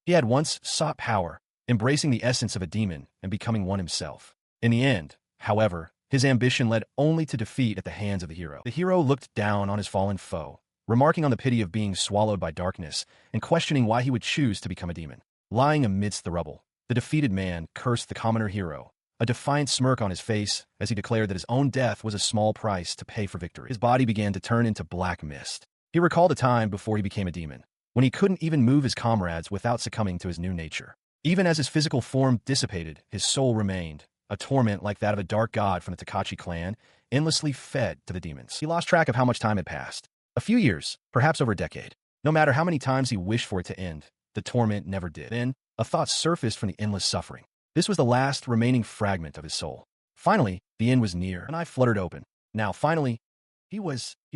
He had once sought power, embracing the essence of a demon and becoming one himself. In the end, however, his ambition led only to defeat at the hands of the hero. The hero looked down on his fallen foe, remarking on the pity of being swallowed by darkness and questioning why he would choose to become a demon. Lying amidst the rubble, the defeated man cursed the commoner hero, a defiant smirk on his face as he declared that his own death was a small price to pay for victory. His body began to turn into black mist. He recalled a time before he became a demon, when he couldn't even move his comrades without succumbing to his new nature. Even as his physical form dissipated, his soul remained, a torment like that of a dark god from the Takachi clan, endlessly fed to the demons. He lost track of how much time had passed. A few years, perhaps over a decade. No matter how many times he wished for it to end, the torment never did. Then, a thought surfaced from the endless suffering. This was the last remaining fragment of his soul. Finally, the end was near. An eye fluttered open. Now, finally, he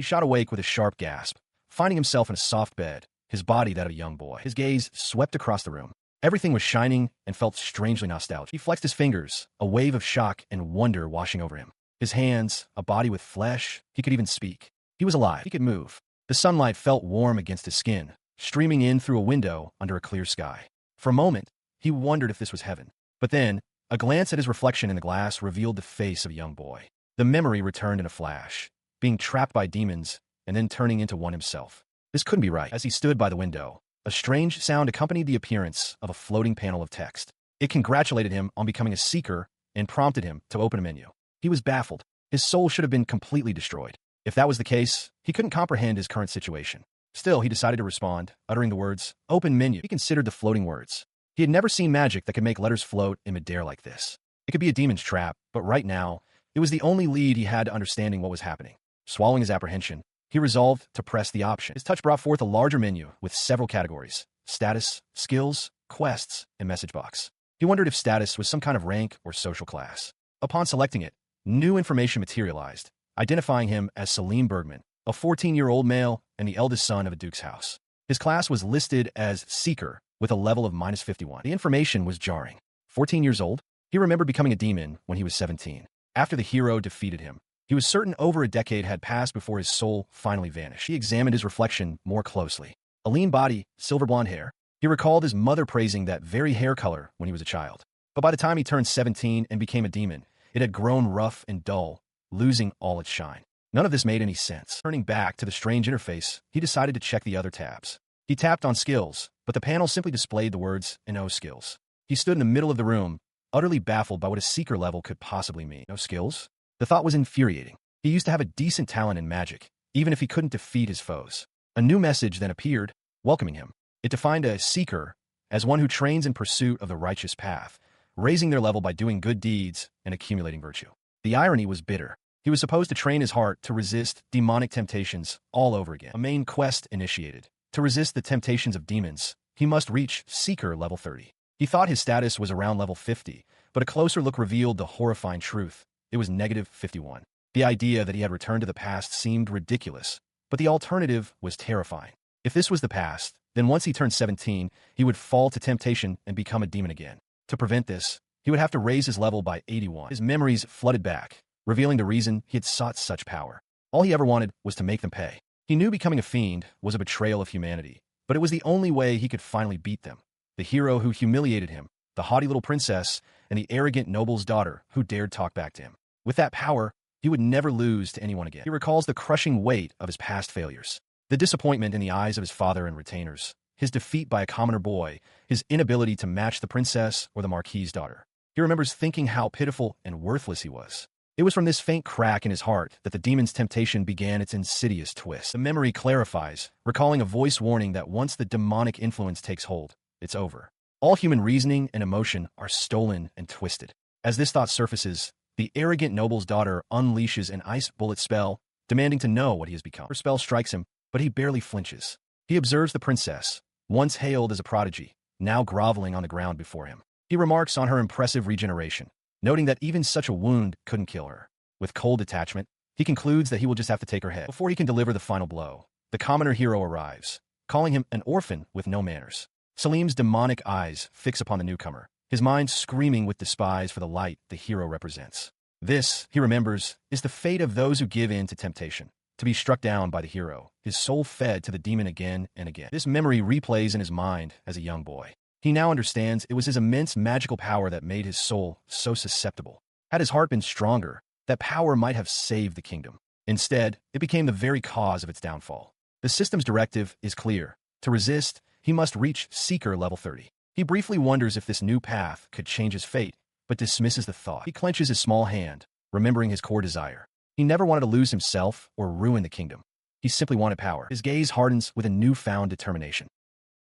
shot awake with a sharp gasp, finding himself in a soft bed, his body that of a young boy. His gaze swept across the room. Everything was shining and felt strangely nostalgic. He flexed his fingers, a wave of shock and wonder washing over him. His hands, a body with flesh, he could even speak. He was alive. He could move. The sunlight felt warm against his skin, streaming in through a window under a clear sky. For a moment, he wondered if this was heaven. But then, a glance at his reflection in the glass revealed the face of a young boy. The memory returned in a flash, being trapped by demons and then turning into one himself. This couldn't be right. As he stood by the window, a strange sound accompanied the appearance of a floating panel of text. It congratulated him on becoming a seeker and prompted him to open a menu. He was baffled. His soul should have been completely destroyed. If that was the case, he couldn't comprehend his current situation. Still, he decided to respond, uttering the words, "Open menu." He considered the floating words. He had never seen magic that could make letters float in midair like this. It could be a demon's trap, but right now, it was the only lead he had to understanding what was happening. Swallowing his apprehension, he resolved to press the option. His touch brought forth a larger menu with several categories: status, skills, quests, and message box. He wondered if status was some kind of rank or social class. Upon selecting it, new information materialized, identifying him as Salim Bergman, a 14-year-old male and the eldest son of a duke's house. His class was listed as Seeker, with a level of -51. The information was jarring. 14 years old? He remembered becoming a demon when he was 17. After the hero defeated him, he was certain over a decade had passed before his soul finally vanished. He examined his reflection more closely. A lean body, silver blonde hair. He recalled his mother praising that very hair color when he was a child. But by the time he turned 17 and became a demon, it had grown rough and dull, losing all its shine. None of this made any sense. Turning back to the strange interface, he decided to check the other tabs. He tapped on skills, but the panel simply displayed the words, "No skills." He stood in the middle of the room, utterly baffled by what a seeker level could possibly mean. No skills? The thought was infuriating. He used to have a decent talent in magic, even if he couldn't defeat his foes. A new message then appeared, welcoming him. It defined a seeker as one who trains in pursuit of the righteous path, raising their level by doing good deeds and accumulating virtue. The irony was bitter. He was supposed to train his heart to resist demonic temptations all over again. A main quest initiated. To resist the temptations of demons, he must reach Seeker level 30. He thought his status was around level 50, but a closer look revealed the horrifying truth. It was -51. The idea that he had returned to the past seemed ridiculous, but the alternative was terrifying. If this was the past, then once he turned 17, he would fall to temptation and become a demon again. To prevent this, he would have to raise his level by 81. His memories flooded back, revealing the reason he had sought such power. All he ever wanted was to make them pay. He knew becoming a fiend was a betrayal of humanity, but it was the only way he could finally beat them. The hero who humiliated him, the haughty little princess, and the arrogant noble's daughter who dared talk back to him. With that power, he would never lose to anyone again. He recalls the crushing weight of his past failures, the disappointment in the eyes of his father and retainers, his defeat by a commoner boy, his inability to match the princess or the marquis's daughter. He remembers thinking how pitiful and worthless he was. It was from this faint crack in his heart that the demon's temptation began its insidious twist. The memory clarifies, recalling a voice warning that once the demonic influence takes hold, it's over. All human reasoning and emotion are stolen and twisted. As this thought surfaces, the arrogant noble's daughter unleashes an ice bullet spell, demanding to know what he has become. Her spell strikes him, but he barely flinches. He observes the princess, once hailed as a prodigy, now groveling on the ground before him. He remarks on her impressive regeneration, noting that even such a wound couldn't kill her. With cold detachment, he concludes that he will just have to take her head. Before he can deliver the final blow, the commoner hero arrives, calling him an orphan with no manners. Salim's demonic eyes fix upon the newcomer, his mind screaming with despise for the light the hero represents. This, he remembers, is the fate of those who give in to temptation, to be struck down by the hero, his soul fed to the demon again and again. This memory replays in his mind as a young boy. He now understands it was his immense magical power that made his soul so susceptible. Had his heart been stronger, that power might have saved the kingdom. Instead, it became the very cause of its downfall. The system's directive is clear. To resist, he must reach Seeker level 30. He briefly wonders if this new path could change his fate, but dismisses the thought. He clenches his small hand, remembering his core desire. He never wanted to lose himself or ruin the kingdom. He simply wanted power. His gaze hardens with a newfound determination.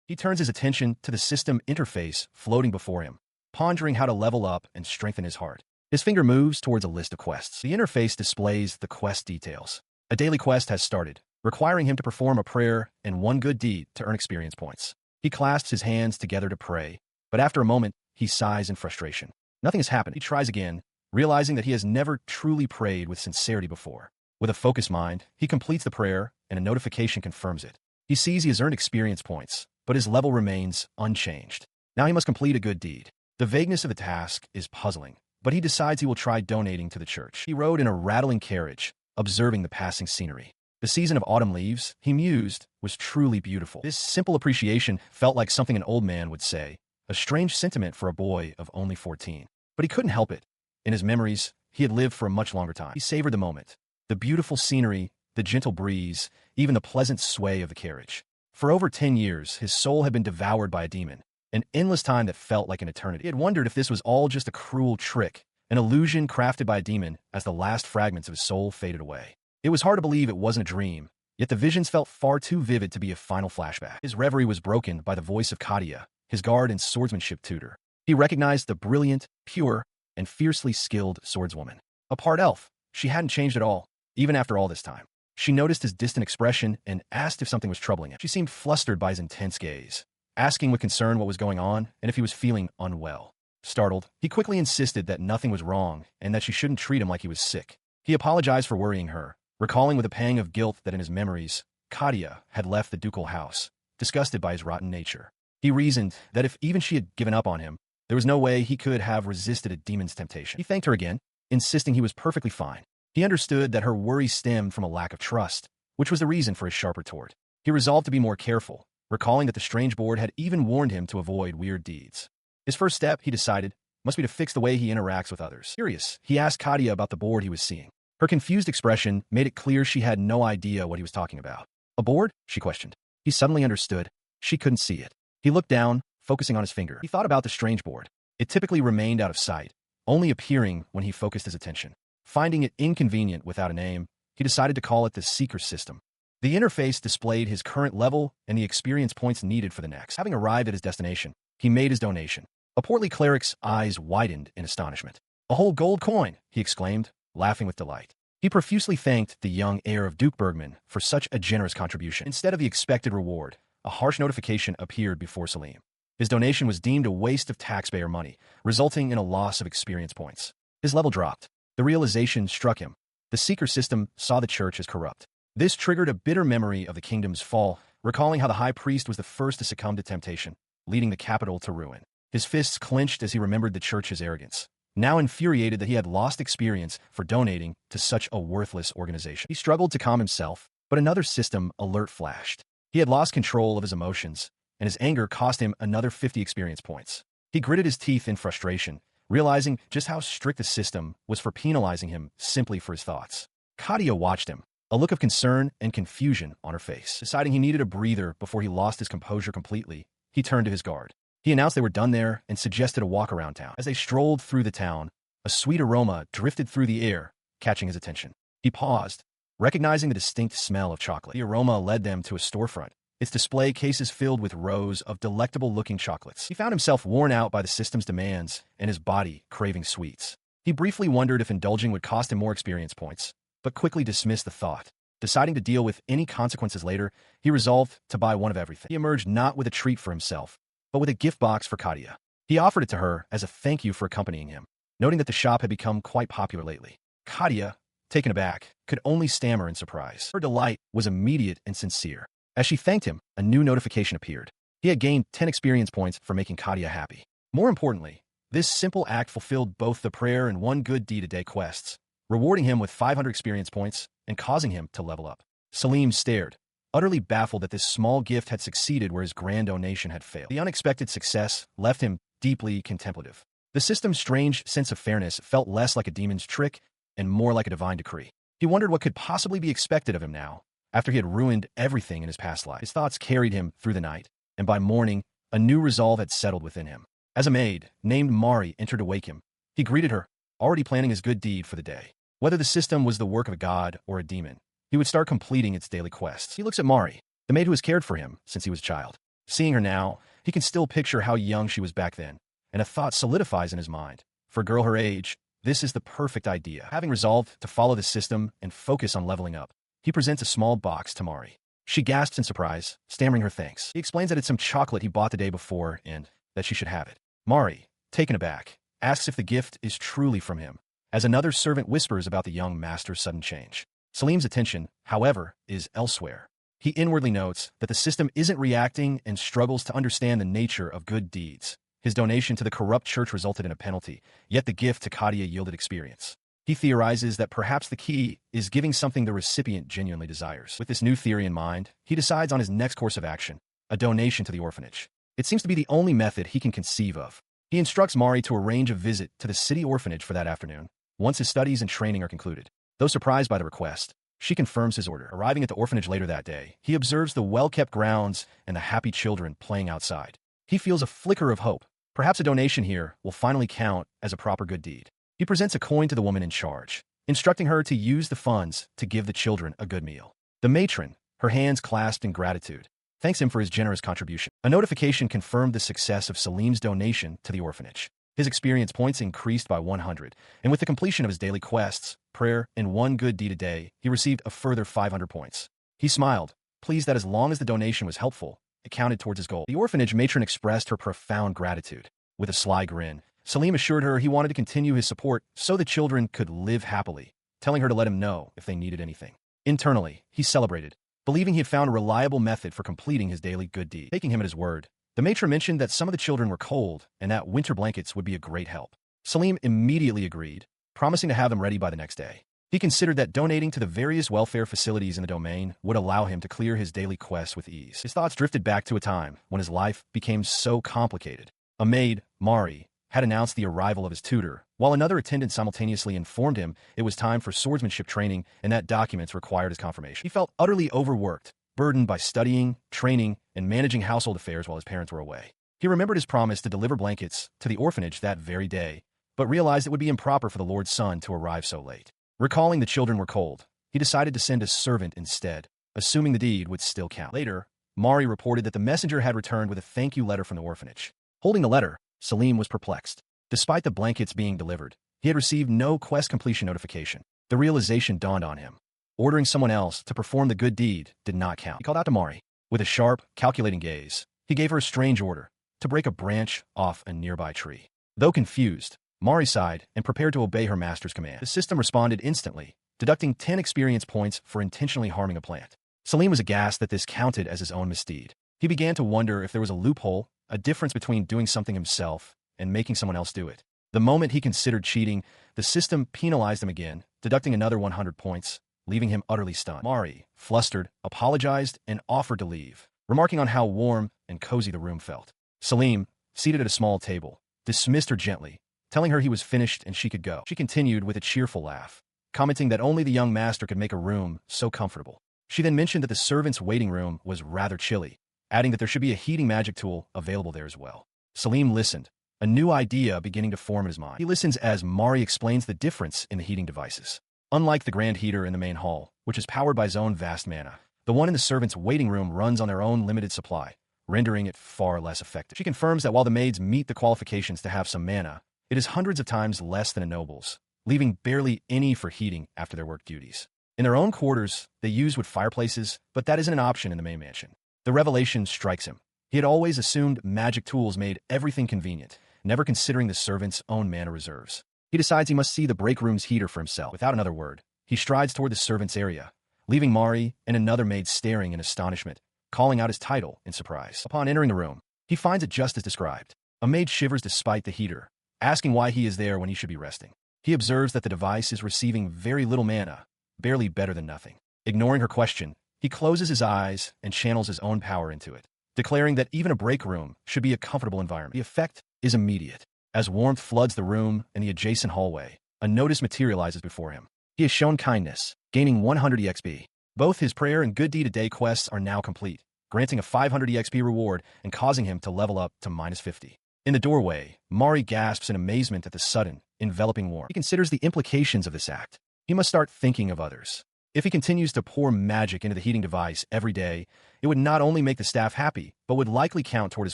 He turns his attention to the system interface floating before him, pondering how to level up and strengthen his heart. His finger moves towards a list of quests. The interface displays the quest details. A daily quest has started, requiring him to perform a prayer and one good deed to earn experience points. He clasps his hands together to pray, but after a moment, he sighs in frustration. Nothing has happened. He tries again, realizing that he has never truly prayed with sincerity before. With a focused mind, he completes the prayer, and a notification confirms it. He sees he has earned experience points, but his level remains unchanged. Now he must complete a good deed. The vagueness of the task is puzzling, but he decides he will try donating to the church. He rode in a rattling carriage, observing the passing scenery. The season of autumn leaves, he mused, was truly beautiful. This simple appreciation felt like something an old man would say, a strange sentiment for a boy of only 14. But he couldn't help it. In his memories, he had lived for a much longer time. He savored the moment, the beautiful scenery, the gentle breeze, even the pleasant sway of the carriage. For over 10 years, his soul had been devoured by a demon, an endless time that felt like an eternity. He had wondered if this was all just a cruel trick, an illusion crafted by a demon as the last fragments of his soul faded away. It was hard to believe it wasn't a dream, yet the visions felt far too vivid to be a final flashback. His reverie was broken by the voice of Katia, his guard and swordsmanship tutor. He recognized the brilliant, pure, and fiercely skilled swordswoman. A part elf, she hadn't changed at all, even after all this time. She noticed his distant expression and asked if something was troubling him. She seemed flustered by his intense gaze, asking with concern what was going on and if he was feeling unwell. Startled, he quickly insisted that nothing was wrong and that she shouldn't treat him like he was sick. He apologized for worrying her, recalling with a pang of guilt that in his memories, Katia had left the ducal house, disgusted by his rotten nature. He reasoned that if even she had given up on him, there was no way he could have resisted a demon's temptation. He thanked her again, insisting he was perfectly fine. He understood that her worry stemmed from a lack of trust, which was the reason for his sharp retort. He resolved to be more careful, recalling that the strange board had even warned him to avoid weird deeds. His first step, he decided, must be to fix the way he interacts with others. Curious, he asked Katia about the board he was seeing. Her confused expression made it clear she had no idea what he was talking about. A board? She questioned. He suddenly understood. She couldn't see it. He looked down, focusing on his finger. He thought about the strange board. It typically remained out of sight, only appearing when he focused his attention. Finding it inconvenient without a name, he decided to call it the Seeker system. The interface displayed his current level and the experience points needed for the next. Having arrived at his destination, he made his donation. A portly cleric's eyes widened in astonishment. "A whole gold coin!" he exclaimed, laughing with delight. He profusely thanked the young heir of Duke Bergman for such a generous contribution. Instead of the expected reward, a harsh notification appeared before Salim. His donation was deemed a waste of taxpayer money, resulting in a loss of experience points. His level dropped. The realization struck him. The Seeker system saw the church as corrupt. This triggered a bitter memory of the kingdom's fall, recalling how the high priest was the first to succumb to temptation, leading the capital to ruin. His fists clenched as he remembered the church's arrogance. Now infuriated that he had lost experience for donating to such a worthless organization. He struggled to calm himself, but another system alert flashed. He had lost control of his emotions, and his anger cost him another 50 experience points. He gritted his teeth in frustration, realizing just how strict the system was for penalizing him simply for his thoughts. Katia watched him, a look of concern and confusion on her face. Deciding he needed a breather before he lost his composure completely, he turned to his guard. He announced they were done there and suggested a walk around town. As they strolled through the town, a sweet aroma drifted through the air, catching his attention. He paused, recognizing the distinct smell of chocolate. The aroma led them to a storefront, its display cases filled with rows of delectable-looking chocolates. He found himself worn out by the system's demands and his body craving sweets. He briefly wondered if indulging would cost him more experience points, but quickly dismissed the thought. Deciding to deal with any consequences later, he resolved to buy one of everything. He emerged not with a treat for himself, but with a gift box for Katia. He offered it to her as a thank you for accompanying him, noting that the shop had become quite popular lately. Katia, taken aback, could only stammer in surprise. Her delight was immediate and sincere. As she thanked him, a new notification appeared. He had gained 10 experience points for making Katia happy. More importantly, this simple act fulfilled both the prayer and one good deed a day quests, rewarding him with 500 experience points and causing him to level up. Salim stared, utterly baffled that this small gift had succeeded where his grand donation had failed. The unexpected success left him deeply contemplative. The system's strange sense of fairness felt less like a demon's trick and more like a divine decree. He wondered what could possibly be expected of him now, after he had ruined everything in his past life. His thoughts carried him through the night, and by morning, a new resolve had settled within him. As a maid named Mari entered to wake him, he greeted her, already planning his good deed for the day. Whether the system was the work of a god or a demon, he would start completing its daily quests. He looks at Mari, the maid who has cared for him since he was a child. Seeing her now, he can still picture how young she was back then, and a thought solidifies in his mind. For a girl her age, this is the perfect idea. Having resolved to follow the system and focus on leveling up, he presents a small box to Mari. She gasps in surprise, stammering her thanks. He explains that it's some chocolate he bought the day before and that she should have it. Mari, taken aback, asks if the gift is truly from him, as another servant whispers about the young master's sudden change. Salim's attention, however, is elsewhere. He inwardly notes that the system isn't reacting and struggles to understand the nature of good deeds. His donation to the corrupt church resulted in a penalty, yet the gift to Kadia yielded experience. He theorizes that perhaps the key is giving something the recipient genuinely desires. With this new theory in mind, he decides on his next course of action, a donation to the orphanage. It seems to be the only method he can conceive of. He instructs Mari to arrange a visit to the city orphanage for that afternoon, once his studies and training are concluded. Though surprised by the request, she confirms his order. Arriving at the orphanage later that day, he observes the well-kept grounds and the happy children playing outside. He feels a flicker of hope. Perhaps a donation here will finally count as a proper good deed. He presents a coin to the woman in charge, instructing her to use the funds to give the children a good meal. The matron, her hands clasped in gratitude, thanks him for his generous contribution. A notification confirmed the success of Salim's donation to the orphanage. His experience points increased by 100, and with the completion of his daily quests, prayer, and one good deed a day, he received a further 500 points. He smiled, pleased that as long as the donation was helpful, it counted towards his goal. The orphanage matron expressed her profound gratitude. With a sly grin, Salim assured her he wanted to continue his support so the children could live happily, telling her to let him know if they needed anything. Internally, he celebrated, believing he had found a reliable method for completing his daily good deed. Taking him at his word, the matron mentioned that some of the children were cold and that winter blankets would be a great help. Salim immediately agreed, promising to have them ready by the next day. He considered that donating to the various welfare facilities in the domain would allow him to clear his daily quests with ease. His thoughts drifted back to a time when his life became so complicated. A maid, Mari, had announced the arrival of his tutor, while another attendant simultaneously informed him it was time for swordsmanship training and that documents required his confirmation. He felt utterly overworked, burdened by studying, training, and managing household affairs while his parents were away. He remembered his promise to deliver blankets to the orphanage that very day, but realized it would be improper for the Lord's son to arrive so late. Recalling the children were cold, he decided to send a servant instead, assuming the deed would still count. Later, Mari reported that the messenger had returned with a thank you letter from the orphanage. Holding the letter, Salim was perplexed. Despite the blankets being delivered, he had received no quest completion notification. The realization dawned on him. Ordering someone else to perform the good deed did not count. He called out to Mari. With a sharp, calculating gaze, he gave her a strange order to break a branch off a nearby tree. Though confused, Mari sighed and prepared to obey her master's command. The system responded instantly, deducting 10 experience points for intentionally harming a plant. Salim was aghast that this counted as his own misdeed. He began to wonder if there was a loophole, a difference between doing something himself and making someone else do it. The moment he considered cheating, the system penalized him again, deducting another 100 points, leaving him utterly stunned. Mari, flustered, apologized and offered to leave, remarking on how warm and cozy the room felt. Salim, seated at a small table, dismissed her gently, telling her he was finished and she could go. She continued with a cheerful laugh, commenting that only the young master could make a room so comfortable. She then mentioned that the servants' waiting room was rather chilly, adding that there should be a heating magic tool available there as well. Salim listened, a new idea beginning to form in his mind. He listens as Mari explains the difference in the heating devices. Unlike the grand heater in the main hall, which is powered by his own vast mana, the one in the servants' waiting room runs on their own limited supply, rendering it far less effective. She confirms that while the maids meet the qualifications to have some mana, it is hundreds of times less than a noble's, leaving barely any for heating after their work duties. In their own quarters, they use wood fireplaces, but that isn't an option in the main mansion. The revelation strikes him. He had always assumed magic tools made everything convenient, never considering the servants' own mana reserves. He decides he must see the break room's heater for himself. Without another word, he strides toward the servants' area, leaving Mari and another maid staring in astonishment, calling out his title in surprise. Upon entering the room, he finds it just as described. A maid shivers despite the heater, asking why he is there when he should be resting. He observes that the device is receiving very little mana, barely better than nothing. Ignoring her question, He closes his eyes and channels his own power into it, declaring that even a break room should be a comfortable environment. The effect is immediate. As warmth floods the room and the adjacent hallway, a notice materializes before him. He has shown kindness, gaining 100 EXP. Both his prayer and good deed a day quests are now complete, granting a 500 EXP reward and causing him to level up to -50. In the doorway, Mari gasps in amazement at the sudden, enveloping warmth. He considers the implications of this act. He must start thinking of others. If he continues to pour magic into the heating device every day, it would not only make the staff happy, but would likely count toward his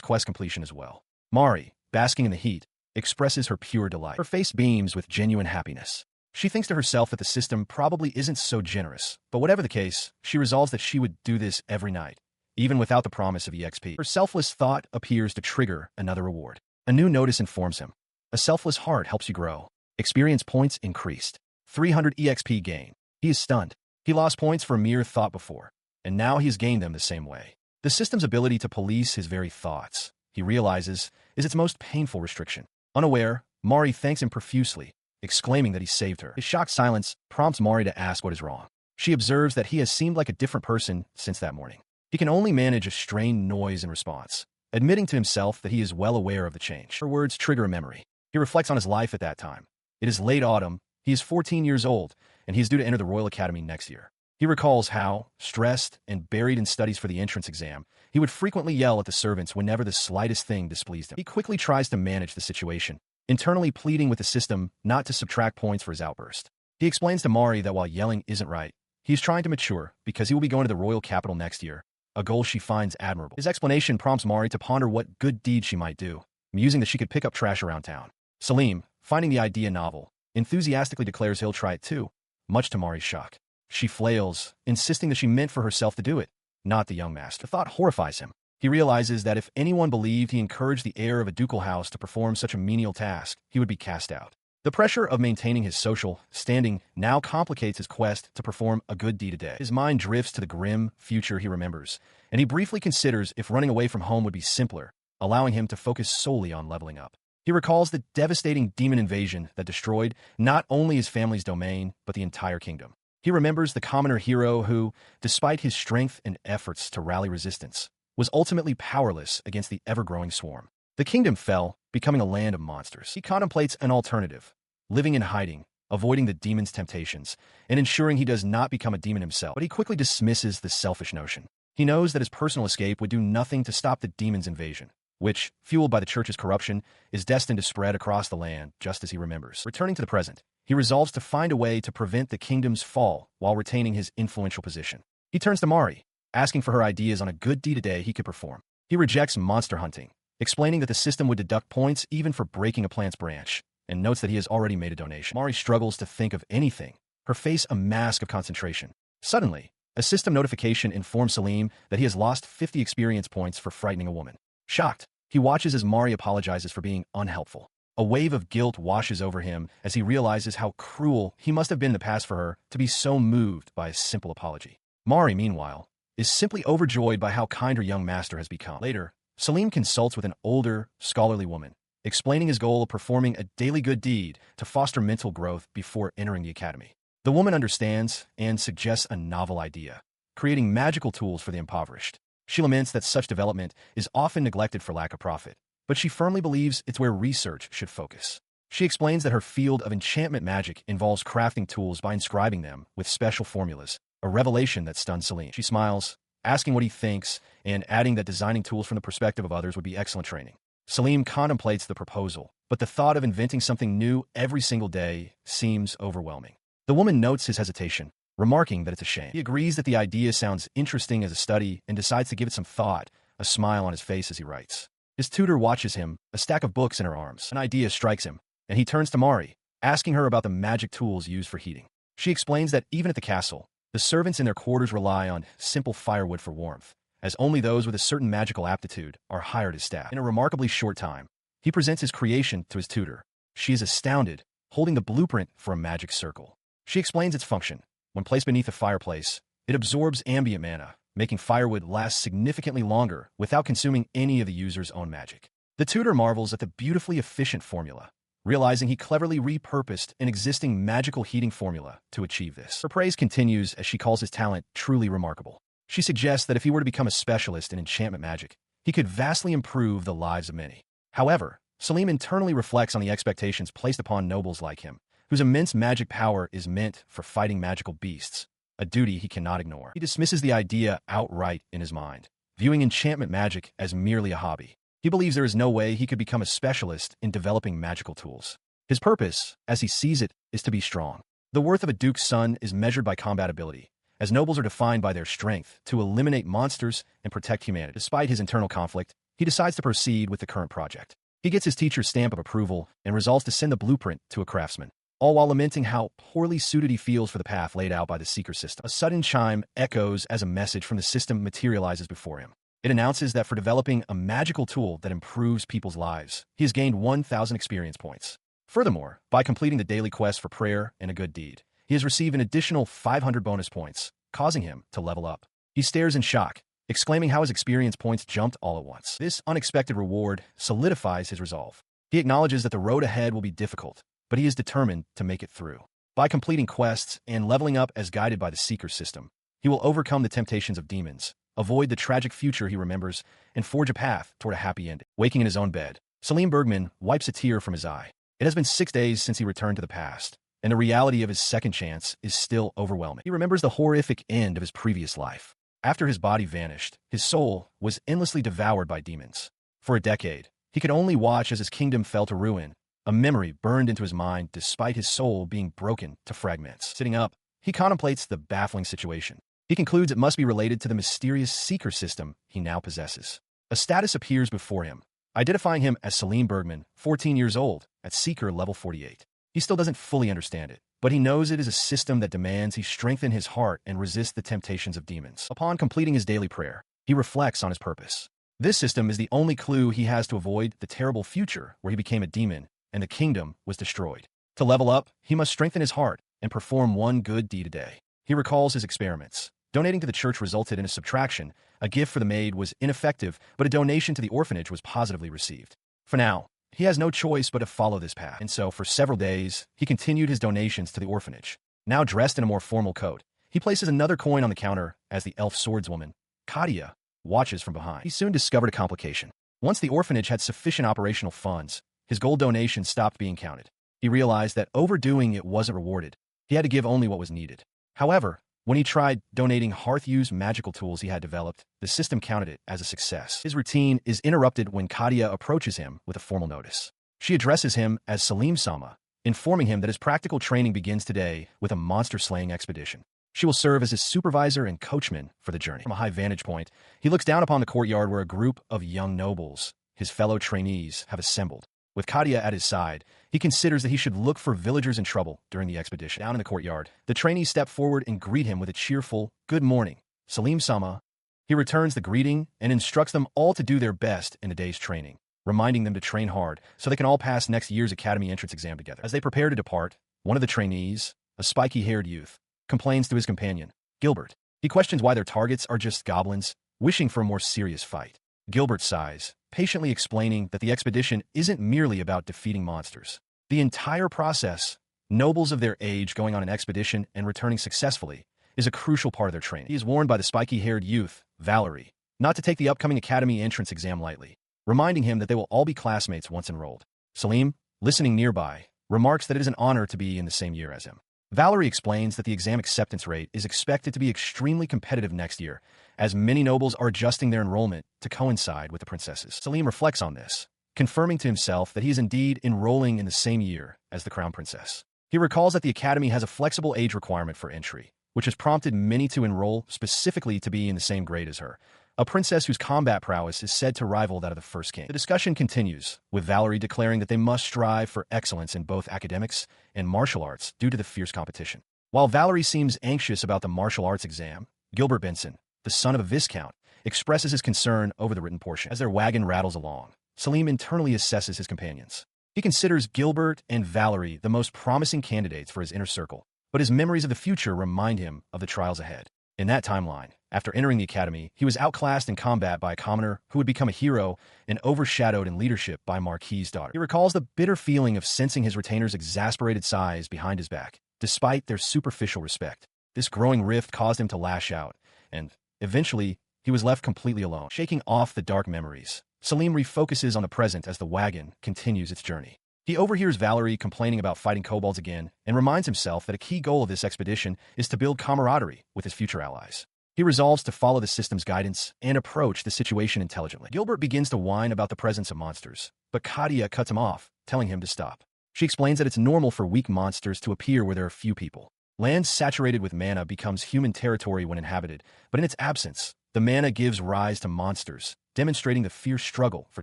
quest completion as well. Mari, basking in the heat, expresses her pure delight. Her face beams with genuine happiness. She thinks to herself that the system probably isn't so generous, but whatever the case, she resolves that she would do this every night, even without the promise of EXP. Her selfless thought appears to trigger another reward. A new notice informs him. A selfless heart helps you grow. Experience points increased. 300 EXP gain. He is stunned. He lost points for a mere thought before, and now he has gained them the same way. The system's ability to police his very thoughts, he realizes, is its most painful restriction. Unaware, Mari thanks him profusely, exclaiming that he saved her. His shocked silence prompts Mari to ask what is wrong. She observes that he has seemed like a different person since that morning. He can only manage a strained noise in response, admitting to himself that he is well aware of the change. Her words trigger a memory. He reflects on his life at that time. It is late autumn, he is 14 years old, and he is due to enter the Royal Academy next year. He recalls how, stressed and buried in studies for the entrance exam, he would frequently yell at the servants whenever the slightest thing displeased him. He quickly tries to manage the situation, internally pleading with the system not to subtract points for his outburst. He explains to Mari that while yelling isn't right, he's trying to mature because he will be going to the royal capital next year, a goal she finds admirable. His explanation prompts Mari to ponder what good deed she might do, musing that she could pick up trash around town. Salim, finding the idea novel, enthusiastically declares he'll try it too, much to Mari's shock. She flails, insisting that she meant for herself to do it, not the young master. The thought horrifies him. He realizes that if anyone believed he encouraged the heir of a ducal house to perform such a menial task, he would be cast out. The pressure of maintaining his social standing now complicates his quest to perform a good deed a day. His mind drifts to the grim future he remembers, and he briefly considers if running away from home would be simpler, allowing him to focus solely on leveling up. He recalls the devastating demon invasion that destroyed not only his family's domain, but the entire kingdom. He remembers the commoner hero who, despite his strength and efforts to rally resistance, was ultimately powerless against the ever-growing swarm. The kingdom fell, becoming a land of monsters. He contemplates an alternative, living in hiding, avoiding the demon's temptations, and ensuring he does not become a demon himself. But he quickly dismisses this selfish notion. He knows that his personal escape would do nothing to stop the demon's invasion, which, fueled by the church's corruption, is destined to spread across the land, just as he remembers. Returning to the present, he resolves to find a way to prevent the kingdom's fall while retaining his influential position. He turns to Mari, asking for her ideas on a good deed a day he could perform. He rejects monster hunting, explaining that the system would deduct points even for breaking a plant's branch, and notes that he has already made a donation. Mari struggles to think of anything, her face a mask of concentration. Suddenly, a system notification informs Salim that he has lost 50 experience points for frightening a woman. Shocked, he watches as Mari apologizes for being unhelpful. A wave of guilt washes over him as he realizes how cruel he must have been in the past for her to be so moved by a simple apology. Mari, meanwhile, is simply overjoyed by how kind her young master has become. Later, Salim consults with an older, scholarly woman, explaining his goal of performing a daily good deed to foster mental growth before entering the academy. The woman understands and suggests a novel idea, creating magical tools for the impoverished. She laments that such development is often neglected for lack of profit, but she firmly believes it's where research should focus. She explains that her field of enchantment magic involves crafting tools by inscribing them with special formulas, a revelation that stuns Salim. She smiles, asking what he thinks, and adding that designing tools from the perspective of others would be excellent training. Salim contemplates the proposal, but the thought of inventing something new every single day seems overwhelming. The woman notes his hesitation, remarking that it's a shame. He agrees that the idea sounds interesting as a study and decides to give it some thought, a smile on his face as he writes. His tutor watches him, a stack of books in her arms. An idea strikes him, and he turns to Mari, asking her about the magic tools used for heating. She explains that even at the castle, the servants in their quarters rely on simple firewood for warmth, as only those with a certain magical aptitude are hired as staff. In a remarkably short time, he presents his creation to his tutor. She is astounded, holding the blueprint for a magic circle. She explains its function. When placed beneath a fireplace, it absorbs ambient mana, making firewood last significantly longer without consuming any of the user's own magic. The tutor marvels at the beautifully efficient formula, realizing he cleverly repurposed an existing magical heating formula to achieve this. Her praise continues as she calls his talent truly remarkable. She suggests that if he were to become a specialist in enchantment magic, he could vastly improve the lives of many. However, Salim internally reflects on the expectations placed upon nobles like him, whose immense magic power is meant for fighting magical beasts, a duty he cannot ignore. He dismisses the idea outright in his mind, viewing enchantment magic as merely a hobby. He believes there is no way he could become a specialist in developing magical tools. His purpose, as he sees it, is to be strong. The worth of a duke's son is measured by combat ability, as nobles are defined by their strength to eliminate monsters and protect humanity. Despite his internal conflict, he decides to proceed with the current project. He gets his teacher's stamp of approval and resolves to send the blueprint to a craftsman, all while lamenting how poorly suited he feels for the path laid out by the seeker system. A sudden chime echoes as a message from the system materializes before him. It announces that for developing a magical tool that improves people's lives, he has gained 1,000 experience points. Furthermore, by completing the daily quest for prayer and a good deed, he has received an additional 500 bonus points, causing him to level up. He stares in shock, exclaiming how his experience points jumped all at once. This unexpected reward solidifies his resolve. He acknowledges that the road ahead will be difficult, but he is determined to make it through. By completing quests and leveling up as guided by the seeker system, he will overcome the temptations of demons, avoid the tragic future he remembers, and forge a path toward a happy ending. Waking in his own bed, Salim Bergman wipes a tear from his eye. It has been 6 days since he returned to the past, and the reality of his second chance is still overwhelming. He remembers the horrific end of his previous life. After his body vanished, his soul was endlessly devoured by demons. For a decade, he could only watch as his kingdom fell to ruin. A memory burned into his mind despite his soul being broken to fragments. Sitting up, he contemplates the baffling situation. He concludes it must be related to the mysterious seeker system he now possesses. A status appears before him, identifying him as Salim Bergman, 14 years old, at Seeker level 48. He still doesn't fully understand it, but he knows it is a system that demands he strengthen his heart and resist the temptations of demons. Upon completing his daily prayer, he reflects on his purpose. This system is the only clue he has to avoid the terrible future where he became a demon and the kingdom was destroyed. To level up, he must strengthen his heart and perform one good deed a day. He recalls his experiments. Donating to the church resulted in a subtraction. A gift for the maid was ineffective, but a donation to the orphanage was positively received. For now, he has no choice but to follow this path. And so, for several days, he continued his donations to the orphanage. Now dressed in a more formal coat, he places another coin on the counter as the elf swordswoman, Katia, watches from behind. He soon discovered a complication. Once the orphanage had sufficient operational funds, his gold donation stopped being counted. He realized that overdoing it wasn't rewarded. He had to give only what was needed. However, when he tried donating hearth-use magical tools he had developed, the system counted it as a success. His routine is interrupted when Katia approaches him with a formal notice. She addresses him as Salim Sama, informing him that his practical training begins today with a monster-slaying expedition. She will serve as his supervisor and coachman for the journey. From a high vantage point, he looks down upon the courtyard where a group of young nobles, his fellow trainees, have assembled. With Katia at his side, he considers that he should look for villagers in trouble during the expedition. Down in the courtyard, the trainees step forward and greet him with a cheerful, "Good morning, Salim Sama." He returns the greeting and instructs them all to do their best in the day's training, reminding them to train hard so they can all pass next year's academy entrance exam together. As they prepare to depart, one of the trainees, a spiky-haired youth, complains to his companion, Gilbert. He questions why their targets are just goblins, wishing for a more serious fight. Gilbert sighs, patiently explaining that the expedition isn't merely about defeating monsters. The entire process, nobles of their age going on an expedition and returning successfully, is a crucial part of their training. He is warned by the spiky-haired youth, Valerie, not to take the upcoming academy entrance exam lightly, reminding him that they will all be classmates once enrolled. Salim, listening nearby, remarks that it is an honor to be in the same year as him. Valerie explains that the exam acceptance rate is expected to be extremely competitive next year, as many nobles are adjusting their enrollment to coincide with the princesses. Salim reflects on this, confirming to himself that he is indeed enrolling in the same year as the crown princess. He recalls that the academy has a flexible age requirement for entry, which has prompted many to enroll specifically to be in the same grade as her, a princess whose combat prowess is said to rival that of the first king. The discussion continues, with Valerie declaring that they must strive for excellence in both academics and martial arts due to the fierce competition. While Valerie seems anxious about the martial arts exam, Gilbert Benson, the son of a viscount, expresses his concern over the written portion. As their wagon rattles along, Salim internally assesses his companions. He considers Gilbert and Valerie the most promising candidates for his inner circle, but his memories of the future remind him of the trials ahead. In that timeline, after entering the academy, he was outclassed in combat by a commoner who would become a hero and overshadowed in leadership by Marquis's daughter. He recalls the bitter feeling of sensing his retainer's exasperated sighs behind his back, despite their superficial respect. This growing rift caused him to lash out, and Eventually, he was left completely alone. Shaking off the dark memories, Salim refocuses on the present as the wagon continues its journey. He overhears Valerie complaining about fighting kobolds again and reminds himself that a key goal of this expedition is to build camaraderie with his future allies. He resolves to follow the system's guidance and approach the situation intelligently. Gilbert begins to whine about the presence of monsters, but Katia cuts him off, telling him to stop. She explains that it's normal for weak monsters to appear where there are few people. Land saturated with mana becomes human territory when inhabited, but in its absence, the mana gives rise to monsters, demonstrating the fierce struggle for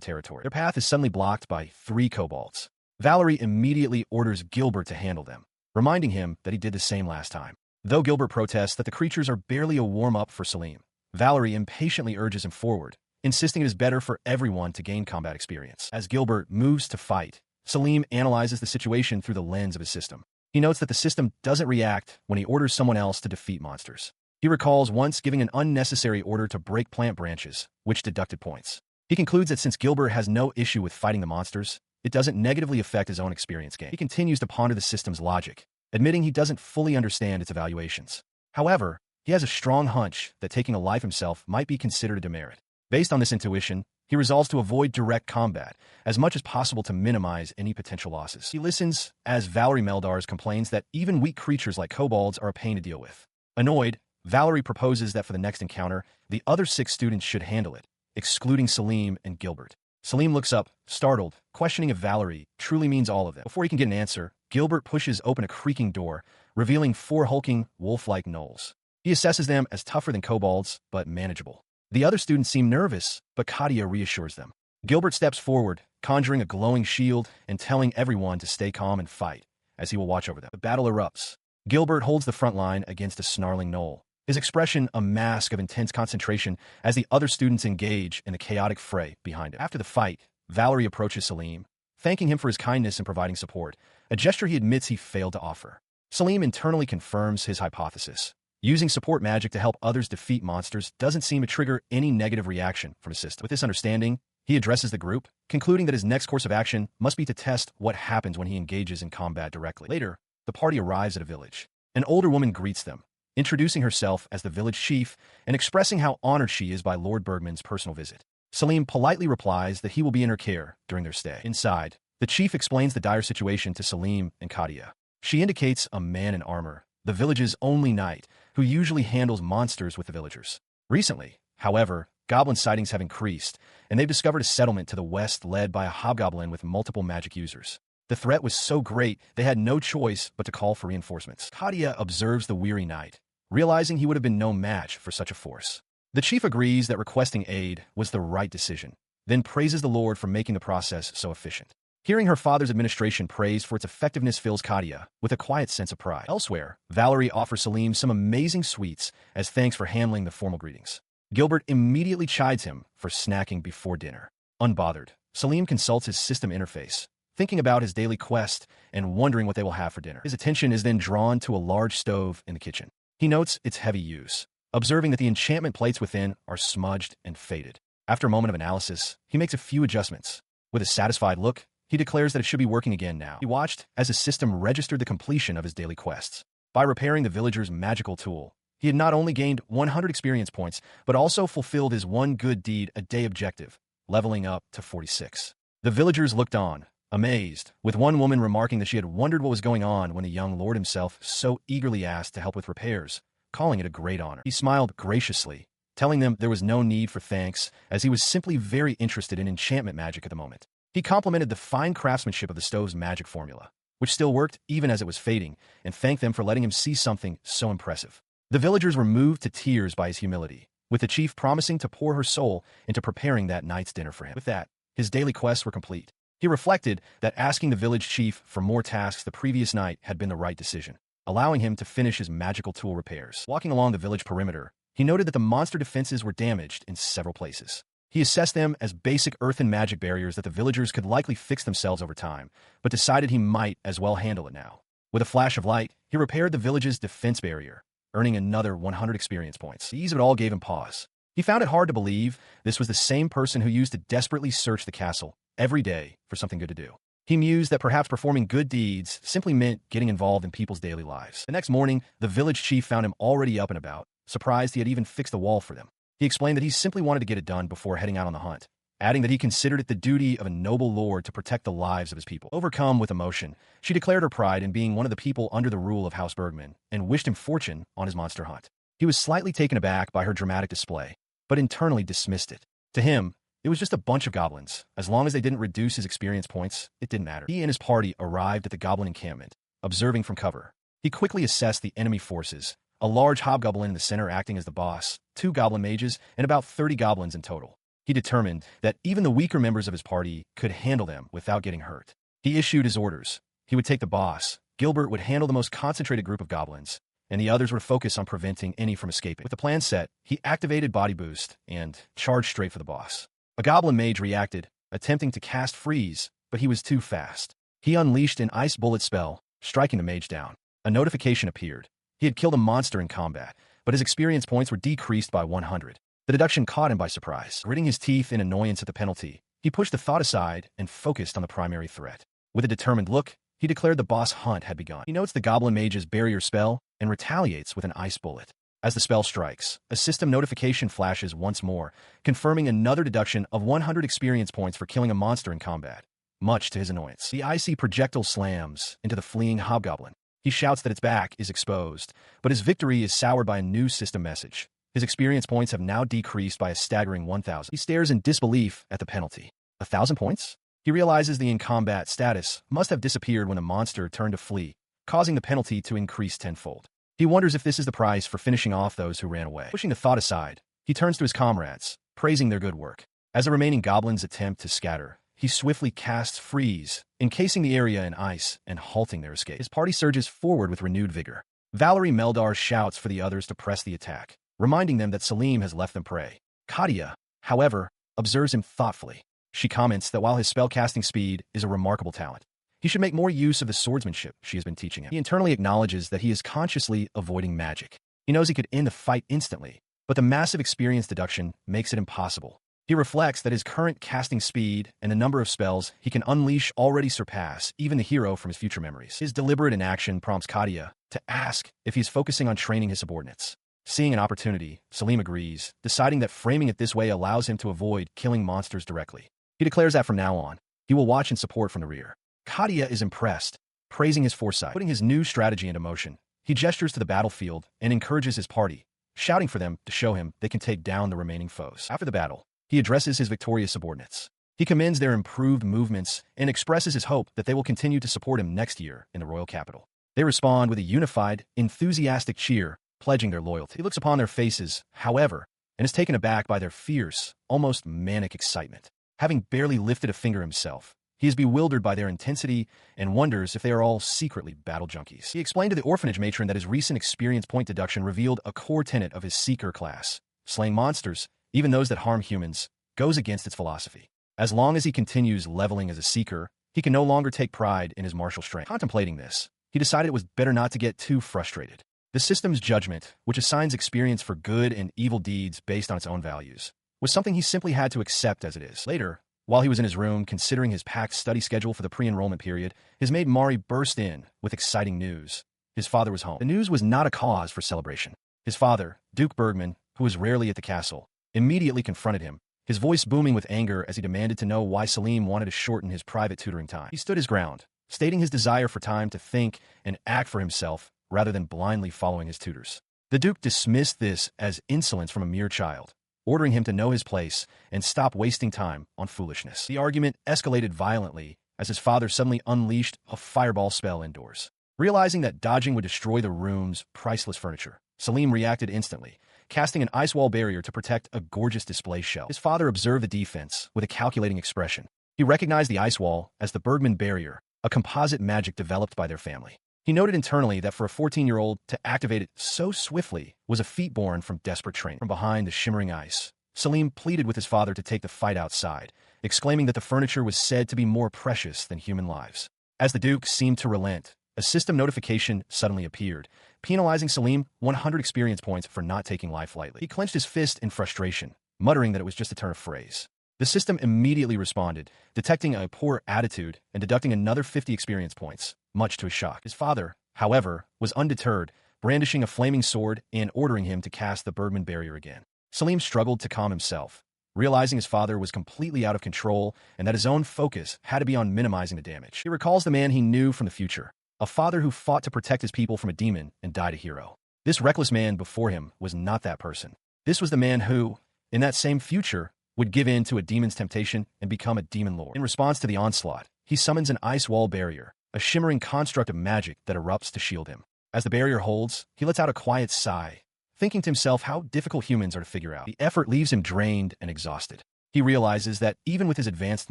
territory. Their path is suddenly blocked by 3 kobolds. Valerie immediately orders Gilbert to handle them, reminding him that he did the same last time. Though Gilbert protests that the creatures are barely a warm-up for Salim, Valerie impatiently urges him forward, insisting it is better for everyone to gain combat experience. As Gilbert moves to fight, Salim analyzes the situation through the lens of his system. He notes that the system doesn't react when he orders someone else to defeat monsters. He recalls once giving an unnecessary order to break plant branches, which deducted points. He concludes that since Gilbert has no issue with fighting the monsters, it doesn't negatively affect his own experience gain. He continues to ponder the system's logic, admitting he doesn't fully understand its evaluations. However, he has a strong hunch that taking a life himself might be considered a demerit. Based on this intuition, he resolves to avoid direct combat as much as possible to minimize any potential losses. He listens as Valerie Meldars complains that even weak creatures like kobolds are a pain to deal with. Annoyed, Valerie proposes that for the next encounter, the other 6 students should handle it, excluding Salim and Gilbert. Salim looks up, startled, questioning if Valerie truly means all of them. Before he can get an answer, Gilbert pushes open a creaking door, revealing 4 hulking, wolf-like gnolls. He assesses them as tougher than kobolds, but manageable. The other students seem nervous, but Katia reassures them. Gilbert steps forward, conjuring a glowing shield and telling everyone to stay calm and fight, as he will watch over them. The battle erupts. Gilbert holds the front line against a snarling gnoll, his expression a mask of intense concentration as the other students engage in the chaotic fray behind him. After the fight, Valerie approaches Salim, thanking him for his kindness in providing support, a gesture he admits he failed to offer. Salim internally confirms his hypothesis. Using support magic to help others defeat monsters doesn't seem to trigger any negative reaction from his system. With this understanding, he addresses the group, concluding that his next course of action must be to test what happens when he engages in combat directly. Later, the party arrives at a village. An older woman greets them, introducing herself as the village chief and expressing how honored she is by Lord Bergman's personal visit. Salim politely replies that he will be in her care during their stay. Inside, the chief explains the dire situation to Salim and Katia. She indicates a man in armor, the village's only knight, who usually handles monsters with the villagers. Recently, however, goblin sightings have increased, and they've discovered a settlement to the west led by a hobgoblin with multiple magic users. The threat was so great, they had no choice but to call for reinforcements. Katia observes the weary knight, realizing he would have been no match for such a force. The chief agrees that requesting aid was the right decision, then praises the Lord for making the process so efficient. Hearing her father's administration praised for its effectiveness fills Katia with a quiet sense of pride. Elsewhere, Valerie offers Salim some amazing sweets as thanks for handling the formal greetings. Gilbert immediately chides him for snacking before dinner. Unbothered, Salim consults his system interface, thinking about his daily quest and wondering what they will have for dinner. His attention is then drawn to a large stove in the kitchen. He notes its heavy use, observing that the enchantment plates within are smudged and faded. After a moment of analysis, he makes a few adjustments. With a satisfied look, he declares that it should be working again now. He watched as his system registered the completion of his daily quests. By repairing the villager's magical tool, he had not only gained 100 experience points, but also fulfilled his one good deed a day objective, leveling up to 46. The villagers looked on, amazed, with one woman remarking that she had wondered what was going on when the young lord himself so eagerly asked to help with repairs, calling it a great honor. He smiled graciously, telling them there was no need for thanks, as he was simply very interested in enchantment magic at the moment. He complimented the fine craftsmanship of the stove's magic formula, which still worked even as it was fading, and thanked them for letting him see something so impressive. The villagers were moved to tears by his humility, with the chief promising to pour her soul into preparing that night's dinner for him. With that, his daily quests were complete. He reflected that asking the village chief for more tasks the previous night had been the right decision, allowing him to finish his magical tool repairs. Walking along the village perimeter, he noted that the monster defenses were damaged in several places. He assessed them as basic earthen magic barriers that the villagers could likely fix themselves over time, but decided he might as well handle it now. With a flash of light, he repaired the village's defense barrier, earning another 100 experience points. The ease of it all gave him pause. He found it hard to believe this was the same person who used to desperately search the castle every day for something good to do. He mused that perhaps performing good deeds simply meant getting involved in people's daily lives. The next morning, the village chief found him already up and about, surprised he had even fixed the wall for them. He explained that he simply wanted to get it done before heading out on the hunt, adding that he considered it the duty of a noble lord to protect the lives of his people. Overcome with emotion, she declared her pride in being one of the people under the rule of House Bergman and wished him fortune on his monster hunt. He was slightly taken aback by her dramatic display, but internally dismissed it. To him, it was just a bunch of goblins. As long as they didn't reduce his experience points, it didn't matter. He and his party arrived at the goblin encampment, observing from cover. He quickly assessed the enemy forces, a large hobgoblin in the center acting as the boss, 2 goblin mages, and about 30 goblins in total. He determined that even the weaker members of his party could handle them without getting hurt. He issued his orders. He would take the boss, Gilbert would handle the most concentrated group of goblins, and the others would focus on preventing any from escaping. With the plan set, he activated Body Boost and charged straight for the boss. A goblin mage reacted, attempting to cast Freeze, but he was too fast. He unleashed an Ice Bullet spell, striking the mage down. A notification appeared. He had killed a monster in combat, but his experience points were decreased by 100. The deduction caught him by surprise. Gritting his teeth in annoyance at the penalty, he pushed the thought aside and focused on the primary threat. With a determined look, he declared the boss hunt had begun. He notes the goblin mage's barrier spell and retaliates with an Ice Bullet. As the spell strikes, a system notification flashes once more, confirming another deduction of 100 experience points for killing a monster in combat. Much to his annoyance, the icy projectile slams into the fleeing hobgoblin. He shouts that its back is exposed, but his victory is soured by a new system message. His experience points have now decreased by a staggering 1,000. He stares in disbelief at the penalty. 1,000 points? He realizes the in-combat status must have disappeared when the monster turned to flee, causing the penalty to increase tenfold. He wonders if this is the price for finishing off those who ran away. Pushing the thought aside, he turns to his comrades, praising their good work. As the remaining goblins attempt to scatter, he swiftly casts Freeze, encasing the area in ice and halting their escape. His party surges forward with renewed vigor. Valerie Meldar shouts for the others to press the attack, reminding them that Salim has left them prey. Katia, however, observes him thoughtfully. She comments that while his spellcasting speed is a remarkable talent, he should make more use of the swordsmanship she has been teaching him. He internally acknowledges that he is consciously avoiding magic. He knows he could end the fight instantly, but the massive experience deduction makes it impossible. He reflects that his current casting speed and the number of spells he can unleash already surpass even the hero from his future memories. His deliberate inaction prompts Katia to ask if he's focusing on training his subordinates. Seeing an opportunity, Salim agrees, deciding that framing it this way allows him to avoid killing monsters directly. He declares that from now on, he will watch and support from the rear. Katia is impressed, praising his foresight. Putting his new strategy into motion, he gestures to the battlefield and encourages his party, shouting for them to show him they can take down the remaining foes. After the battle, he addresses his victorious subordinates. He commends their improved movements and expresses his hope that they will continue to support him next year in the royal capital. They respond with a unified, enthusiastic cheer, pledging their loyalty. He looks upon their faces, however, and is taken aback by their fierce, almost manic excitement. Having barely lifted a finger himself, he is bewildered by their intensity and wonders if they are all secretly battle junkies. He explained to the orphanage matron that his recent experience point deduction revealed a core tenet of his Seeker class. Slaying monsters, even those that harm humans, goes against its philosophy. As long as he continues leveling as a Seeker, he can no longer take pride in his martial strength. Contemplating this, he decided it was better not to get too frustrated. The system's judgment, which assigns experience for good and evil deeds based on its own values, was something he simply had to accept as it is. Later, while he was in his room considering his packed study schedule for the pre-enrollment period, his maid Mari burst in with exciting news. His father was home. The news was not a cause for celebration. His father, Duke Bergman, who was rarely at the castle, immediately confronted him, his voice booming with anger as he demanded to know why Salim wanted to shorten his private tutoring time. He stood his ground, stating his desire for time to think and act for himself rather than blindly following his tutors. The Duke dismissed this as insolence from a mere child, ordering him to know his place and stop wasting time on foolishness. The argument escalated violently as his father suddenly unleashed a fireball spell indoors. Realizing that dodging would destroy the room's priceless furniture, Salim reacted instantly, casting an ice wall barrier to protect a gorgeous display shelf. His father observed the defense with a calculating expression. He recognized the ice wall as the Bergman barrier, a composite magic developed by their family. He noted internally that for a 14-year-old to activate it so swiftly was a feat born from desperate training. From behind the shimmering ice, Salim pleaded with his father to take the fight outside, exclaiming that the furniture was said to be more precious than human lives. As the Duke seemed to relent, a system notification suddenly appeared, penalizing Salim 100 experience points for not taking life lightly. He clenched his fist in frustration, muttering that it was just a turn of phrase. The system immediately responded, detecting a poor attitude and deducting another 50 experience points, much to his shock. His father, however, was undeterred, brandishing a flaming sword and ordering him to cast the Bergman barrier again. Salim struggled to calm himself, realizing his father was completely out of control and that his own focus had to be on minimizing the damage. He recalls the man he knew from the future, a father who fought to protect his people from a demon and died a hero. This reckless man before him was not that person. This was the man who, in that same future, would give in to a demon's temptation and become a demon lord. In response to the onslaught, he summons an ice wall barrier, a shimmering construct of magic that erupts to shield him. As the barrier holds, he lets out a quiet sigh, thinking to himself how difficult humans are to figure out. The effort leaves him drained and exhausted. He realizes that even with his advanced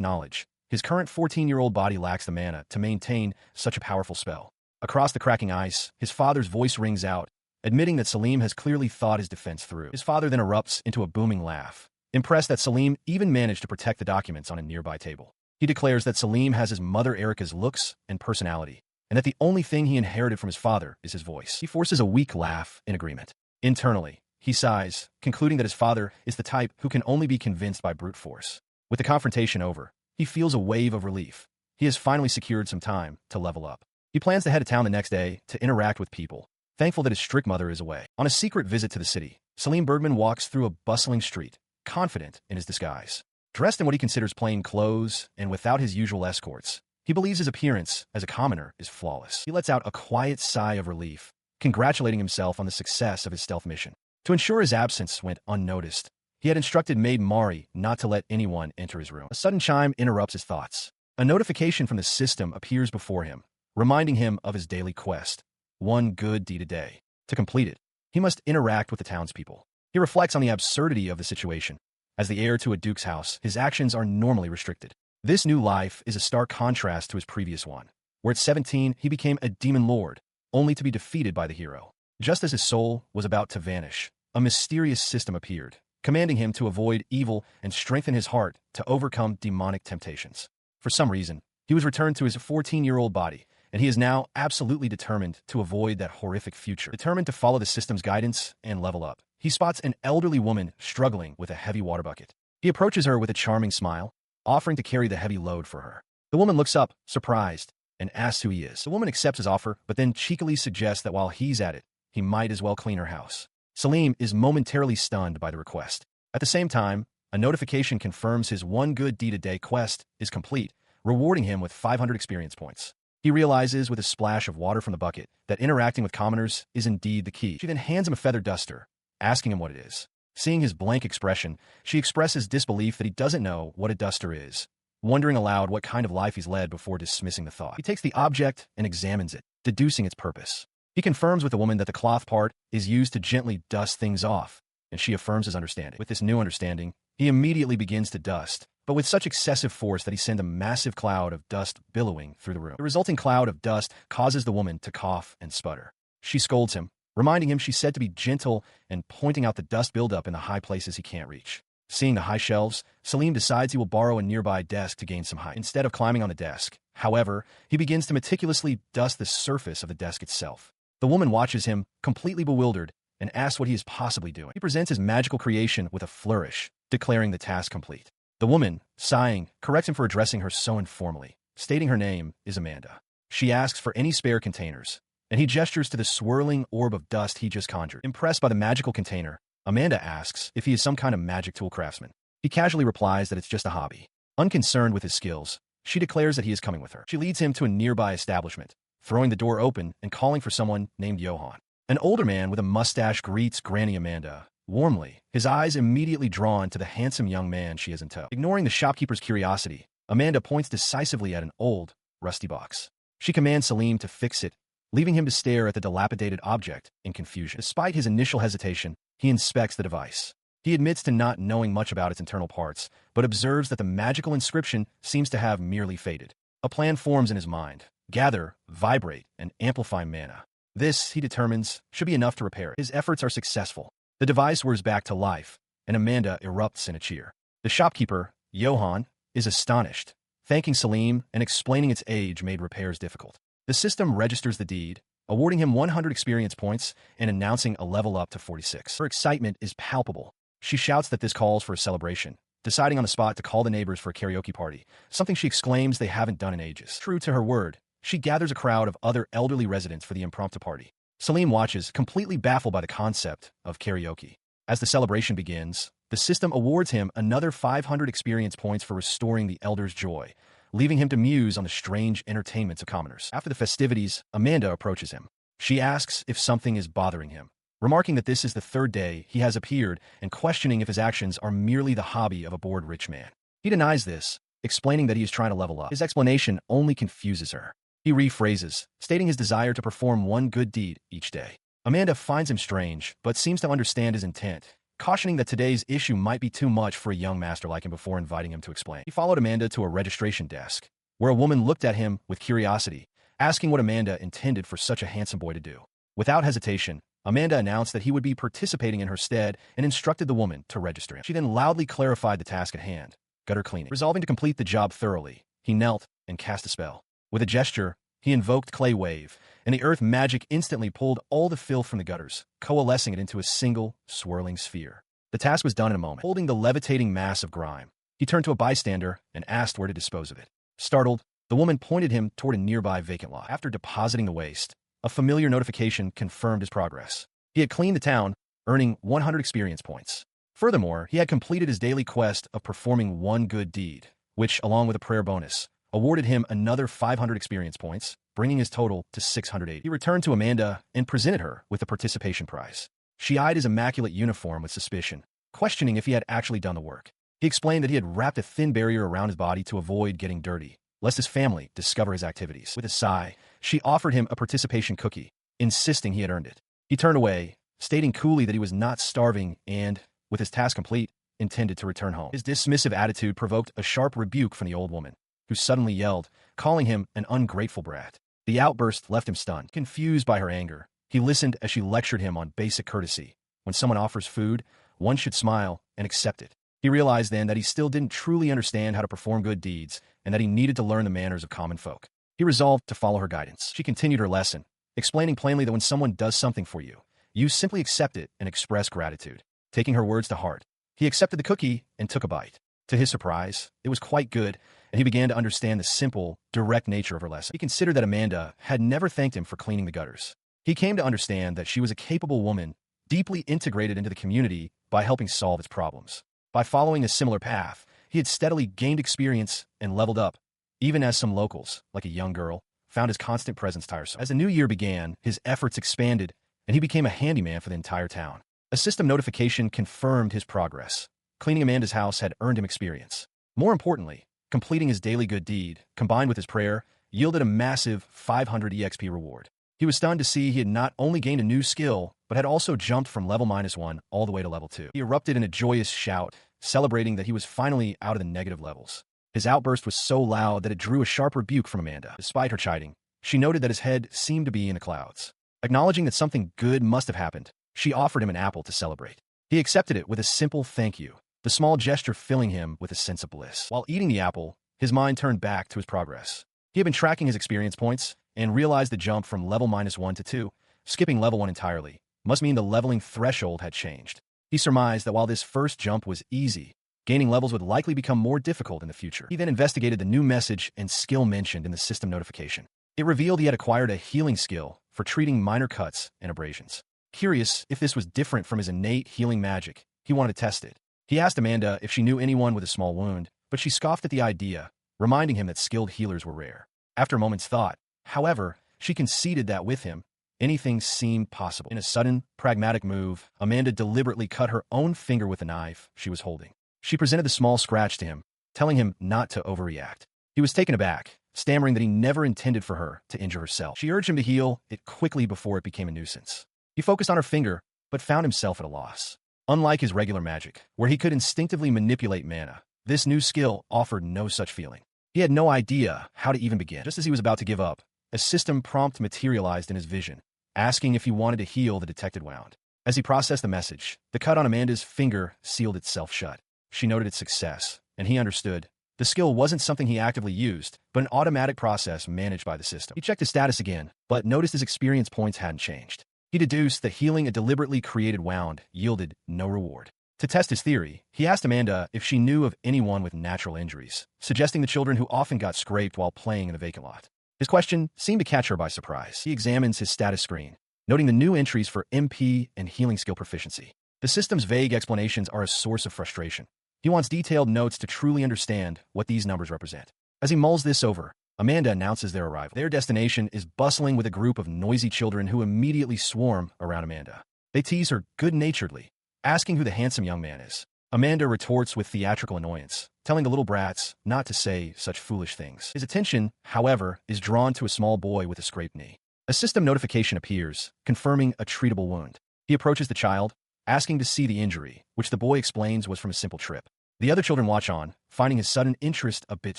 knowledge, his current 14-year-old body lacks the mana to maintain such a powerful spell. Across the cracking ice, his father's voice rings out, admitting that Salim has clearly thought his defense through. His father then erupts into a booming laugh, impressed that Salim even managed to protect the documents on a nearby table. He declares that Salim has his mother Erica's looks and personality, and that the only thing he inherited from his father is his voice. He forces a weak laugh in agreement. Internally, he sighs, concluding that his father is the type who can only be convinced by brute force. With the confrontation over, he feels a wave of relief. He has finally secured some time to level up. He plans to head to town the next day to interact with people, thankful that his strict mother is away. On a secret visit to the city, Salim Bergman walks through a bustling street, confident in his disguise. Dressed in what he considers plain clothes and without his usual escorts, he believes his appearance as a commoner is flawless. He lets out a quiet sigh of relief, congratulating himself on the success of his stealth mission. To ensure his absence went unnoticed, he had instructed maid Mari not to let anyone enter his room. A sudden chime interrupts his thoughts. A notification from the system appears before him, reminding him of his daily quest, one good deed a day. To complete it, he must interact with the townspeople. He reflects on the absurdity of the situation. As the heir to a duke's house, his actions are normally restricted. This new life is a stark contrast to his previous one, where at 17 he became a demon lord, only to be defeated by the hero. Just as his soul was about to vanish, a mysterious system appeared, commanding him to avoid evil and strengthen his heart to overcome demonic temptations. For some reason, he was returned to his 14-year-old body, and he is now absolutely determined to avoid that horrific future. Determined to follow the system's guidance and level up, he spots an elderly woman struggling with a heavy water bucket. He approaches her with a charming smile, offering to carry the heavy load for her. The woman looks up, surprised, and asks who he is. The woman accepts his offer, but then cheekily suggests that while he's at it, he might as well clean her house. Salim is momentarily stunned by the request. At the same time, a notification confirms his one good deed a day quest is complete, rewarding him with 500 experience points. He realizes with a splash of water from the bucket that interacting with commoners is indeed the key. She then hands him a feather duster, asking him what it is. Seeing his blank expression, she expresses disbelief that he doesn't know what a duster is, wondering aloud what kind of life he's led before dismissing the thought. He takes the object and examines it, deducing its purpose. He confirms with the woman that the cloth part is used to gently dust things off, and she affirms his understanding. With this new understanding, he immediately begins to dust, but with such excessive force that he sends a massive cloud of dust billowing through the room. The resulting cloud of dust causes the woman to cough and sputter. She scolds him, reminding him she's said to be gentle and pointing out the dust buildup in the high places he can't reach. Seeing the high shelves, Salim decides he will borrow a nearby desk to gain some height. Instead of climbing on the desk, however, he begins to meticulously dust the surface of the desk itself. The woman watches him, completely bewildered, and asks what he is possibly doing. He presents his magical creation with a flourish, declaring the task complete. The woman, sighing, corrects him for addressing her so informally, stating her name is Amanda. She asks for any spare containers, and he gestures to the swirling orb of dust he just conjured. Impressed by the magical container, Amanda asks if he is some kind of magic tool craftsman. He casually replies that it's just a hobby. Unconcerned with his skills, she declares that he is coming with her. She leads him to a nearby establishment, throwing the door open and calling for someone named Johann. An older man with a mustache greets Granny Amanda warmly, his eyes immediately drawn to the handsome young man she has in tow. Ignoring the shopkeeper's curiosity, Amanda points decisively at an old, rusty box. She commands Salim to fix it, leaving him to stare at the dilapidated object in confusion. Despite his initial hesitation, he inspects the device. He admits to not knowing much about its internal parts, but observes that the magical inscription seems to have merely faded. A plan forms in his mind: gather, vibrate, and amplify mana. This, he determines, should be enough to repair it. His efforts are successful. The device whirs back to life, and Amanda erupts in a cheer. The shopkeeper, Johann, is astonished, thanking Salim and explaining its age made repairs difficult. The system registers the deed, awarding him 100 experience points and announcing a level up to 46. Her excitement is palpable. She shouts that this calls for a celebration, deciding on the spot to call the neighbors for a karaoke party, something she exclaims they haven't done in ages. True to her word, she gathers a crowd of other elderly residents for the impromptu party. Salim watches, completely baffled by the concept of karaoke. As the celebration begins, the system awards him another 500 experience points for restoring the elder's joy, leaving him to muse on the strange entertainments of commoners. After the festivities, Amanda approaches him. She asks if something is bothering him, remarking that this is the third day he has appeared and questioning if his actions are merely the hobby of a bored rich man. He denies this, explaining that he is trying to level up. His explanation only confuses her. He rephrases, stating his desire to perform one good deed each day. Amanda finds him strange, but seems to understand his intent, cautioning that today's issue might be too much for a young master like him before inviting him to explain. He followed Amanda to a registration desk, where a woman looked at him with curiosity, asking what Amanda intended for such a handsome boy to do. Without hesitation, Amanda announced that he would be participating in her stead and instructed the woman to register him. She then loudly clarified the task at hand, gutter cleaning. Resolving to complete the job thoroughly, he knelt and cast a spell. With a gesture, he invoked Clay Wave, and the earth magic instantly pulled all the filth from the gutters, coalescing it into a single, swirling sphere. The task was done in a moment. Holding the levitating mass of grime, he turned to a bystander and asked where to dispose of it. Startled, the woman pointed him toward a nearby vacant lot. After depositing the waste, a familiar notification confirmed his progress. He had cleaned the town, earning 100 experience points. Furthermore, he had completed his daily quest of performing one good deed, which, along with a prayer bonus, awarded him another 500 experience points, bringing his total to 680. He returned to Amanda and presented her with the participation prize. She eyed his immaculate uniform with suspicion, questioning if he had actually done the work. He explained that he had wrapped a thin barrier around his body to avoid getting dirty, lest his family discover his activities. With a sigh, she offered him a participation cookie, insisting he had earned it. He turned away, stating coolly that he was not starving and, with his task complete, intended to return home. His dismissive attitude provoked a sharp rebuke from the old woman, who suddenly yelled, calling him an ungrateful brat. The outburst left him stunned. Confused by her anger, he listened as she lectured him on basic courtesy. When someone offers food, one should smile and accept it. He realized then that he still didn't truly understand how to perform good deeds and that he needed to learn the manners of common folk. He resolved to follow her guidance. She continued her lesson, explaining plainly that when someone does something for you, you simply accept it and express gratitude. Taking her words to heart, he accepted the cookie and took a bite. To his surprise, it was quite good, and he began to understand the simple, direct nature of her lesson. He considered that Amanda had never thanked him for cleaning the gutters. He came to understand that she was a capable woman, deeply integrated into the community by helping solve its problems. By following a similar path, he had steadily gained experience and leveled up, even as some locals, like a young girl, found his constant presence tiresome. As the new year began, his efforts expanded, and he became a handyman for the entire town. A system notification confirmed his progress. Cleaning Amanda's house had earned him experience. More importantly, completing his daily good deed, combined with his prayer, yielded a massive 500 EXP reward. He was stunned to see he had not only gained a new skill, but had also jumped from level -1 all the way to level 2. He erupted in a joyous shout, celebrating that he was finally out of the negative levels. His outburst was so loud that it drew a sharp rebuke from Amanda. Despite her chiding, she noted that his head seemed to be in the clouds. Acknowledging that something good must have happened, she offered him an apple to celebrate. He accepted it with a simple thank you, the small gesture filling him with a sense of bliss. While eating the apple, his mind turned back to his progress. He had been tracking his experience points and realized the jump from level -1 to 2, skipping level 1 entirely, must mean the leveling threshold had changed. He surmised that while this first jump was easy, gaining levels would likely become more difficult in the future. He then investigated the new message and skill mentioned in the system notification. It revealed he had acquired a healing skill for treating minor cuts and abrasions. Curious if this was different from his innate healing magic, he wanted to test it. He asked Amanda if she knew anyone with a small wound, but she scoffed at the idea, reminding him that skilled healers were rare. After a moment's thought, however, she conceded that with him, anything seemed possible. In a sudden, pragmatic move, Amanda deliberately cut her own finger with the knife she was holding. She presented the small scratch to him, telling him not to overreact. He was taken aback, stammering that he never intended for her to injure herself. She urged him to heal it quickly before it became a nuisance. He focused on her finger, but found himself at a loss. Unlike his regular magic, where he could instinctively manipulate mana, this new skill offered no such feeling. He had no idea how to even begin. Just as he was about to give up, a system prompt materialized in his vision, asking if he wanted to heal the detected wound. As he processed the message, the cut on Amanda's finger sealed itself shut. She noted its success, and he understood. The skill wasn't something he actively used, but an automatic process managed by the system. He checked his status again, but noticed his experience points hadn't changed. He deduced that healing a deliberately created wound yielded no reward. To test his theory, he asked Amanda if she knew of anyone with natural injuries, suggesting the children who often got scraped while playing in the vacant lot. His question seemed to catch her by surprise. He examines his status screen, noting the new entries for MP and healing skill proficiency. The system's vague explanations are a source of frustration. He wants detailed notes to truly understand what these numbers represent. As he mulls this over, Amanda announces their arrival. Their destination is bustling with a group of noisy children who immediately swarm around Amanda. They tease her good-naturedly, asking who the handsome young man is. Amanda retorts with theatrical annoyance, telling the little brats not to say such foolish things. His attention, however, is drawn to a small boy with a scraped knee. A system notification appears, confirming a treatable wound. He approaches the child, asking to see the injury, which the boy explains was from a simple trip. The other children watch on, finding his sudden interest a bit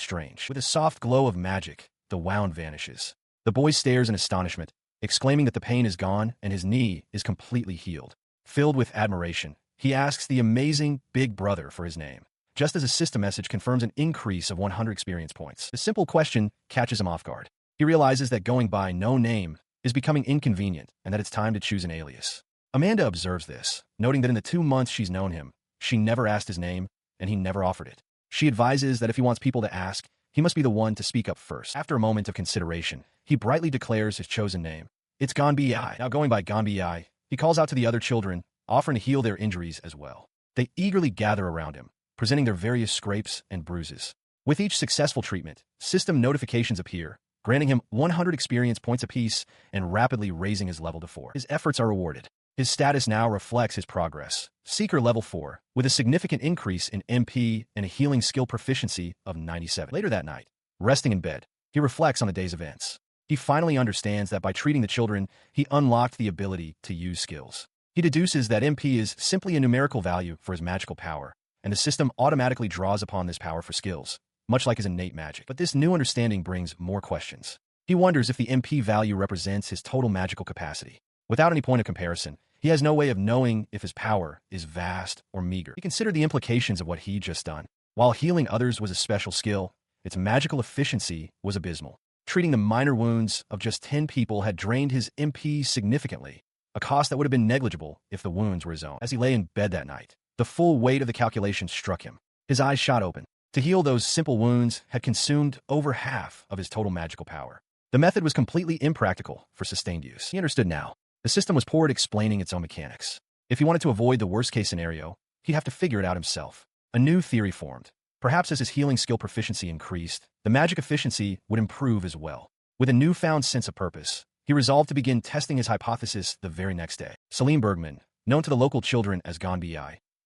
strange. With a soft glow of magic, the wound vanishes. The boy stares in astonishment, exclaiming that the pain is gone and his knee is completely healed. Filled with admiration, he asks the amazing Big Brother for his name, just as a system message confirms an increase of 100 experience points. The simple question catches him off guard. He realizes that going by no name is becoming inconvenient and that it's time to choose an alias. Amanda observes this, noting that in the 2 months she's known him, she never asked his name and he never offered it. She advises that if he wants people to ask, he must be the one to speak up first. After a moment of consideration, he brightly declares his chosen name. It's Ganbi. Now going by Ganbi, he calls out to the other children, offering to heal their injuries as well. They eagerly gather around him, presenting their various scrapes and bruises. With each successful treatment, system notifications appear, granting him 100 experience points apiece and rapidly raising his level to 4. His efforts are rewarded. His status now reflects his progress. Seeker level 4, with a significant increase in MP and a healing skill proficiency of 97. Later that night, resting in bed, he reflects on the day's events. He finally understands that by treating the children, he unlocked the ability to use skills. He deduces that MP is simply a numerical value for his magical power, and the system automatically draws upon this power for skills, much like his innate magic. But this new understanding brings more questions. He wonders if the MP value represents his total magical capacity. Without any point of comparison, he has no way of knowing if his power is vast or meager. He considered the implications of what he'd just done. While healing others was a special skill, its magical efficiency was abysmal. Treating the minor wounds of just 10 people had drained his MP significantly, a cost that would have been negligible if the wounds were his own. As he lay in bed that night, the full weight of the calculation struck him. His eyes shot open. To heal those simple wounds had consumed over half of his total magical power. The method was completely impractical for sustained use. He understood now. The system was poor at explaining its own mechanics. If he wanted to avoid the worst-case scenario, he'd have to figure it out himself. A new theory formed. Perhaps as his healing skill proficiency increased, the magic efficiency would improve as well. With a newfound sense of purpose, he resolved to begin testing his hypothesis the very next day. Salim Bergman, known to the local children as Ganbi,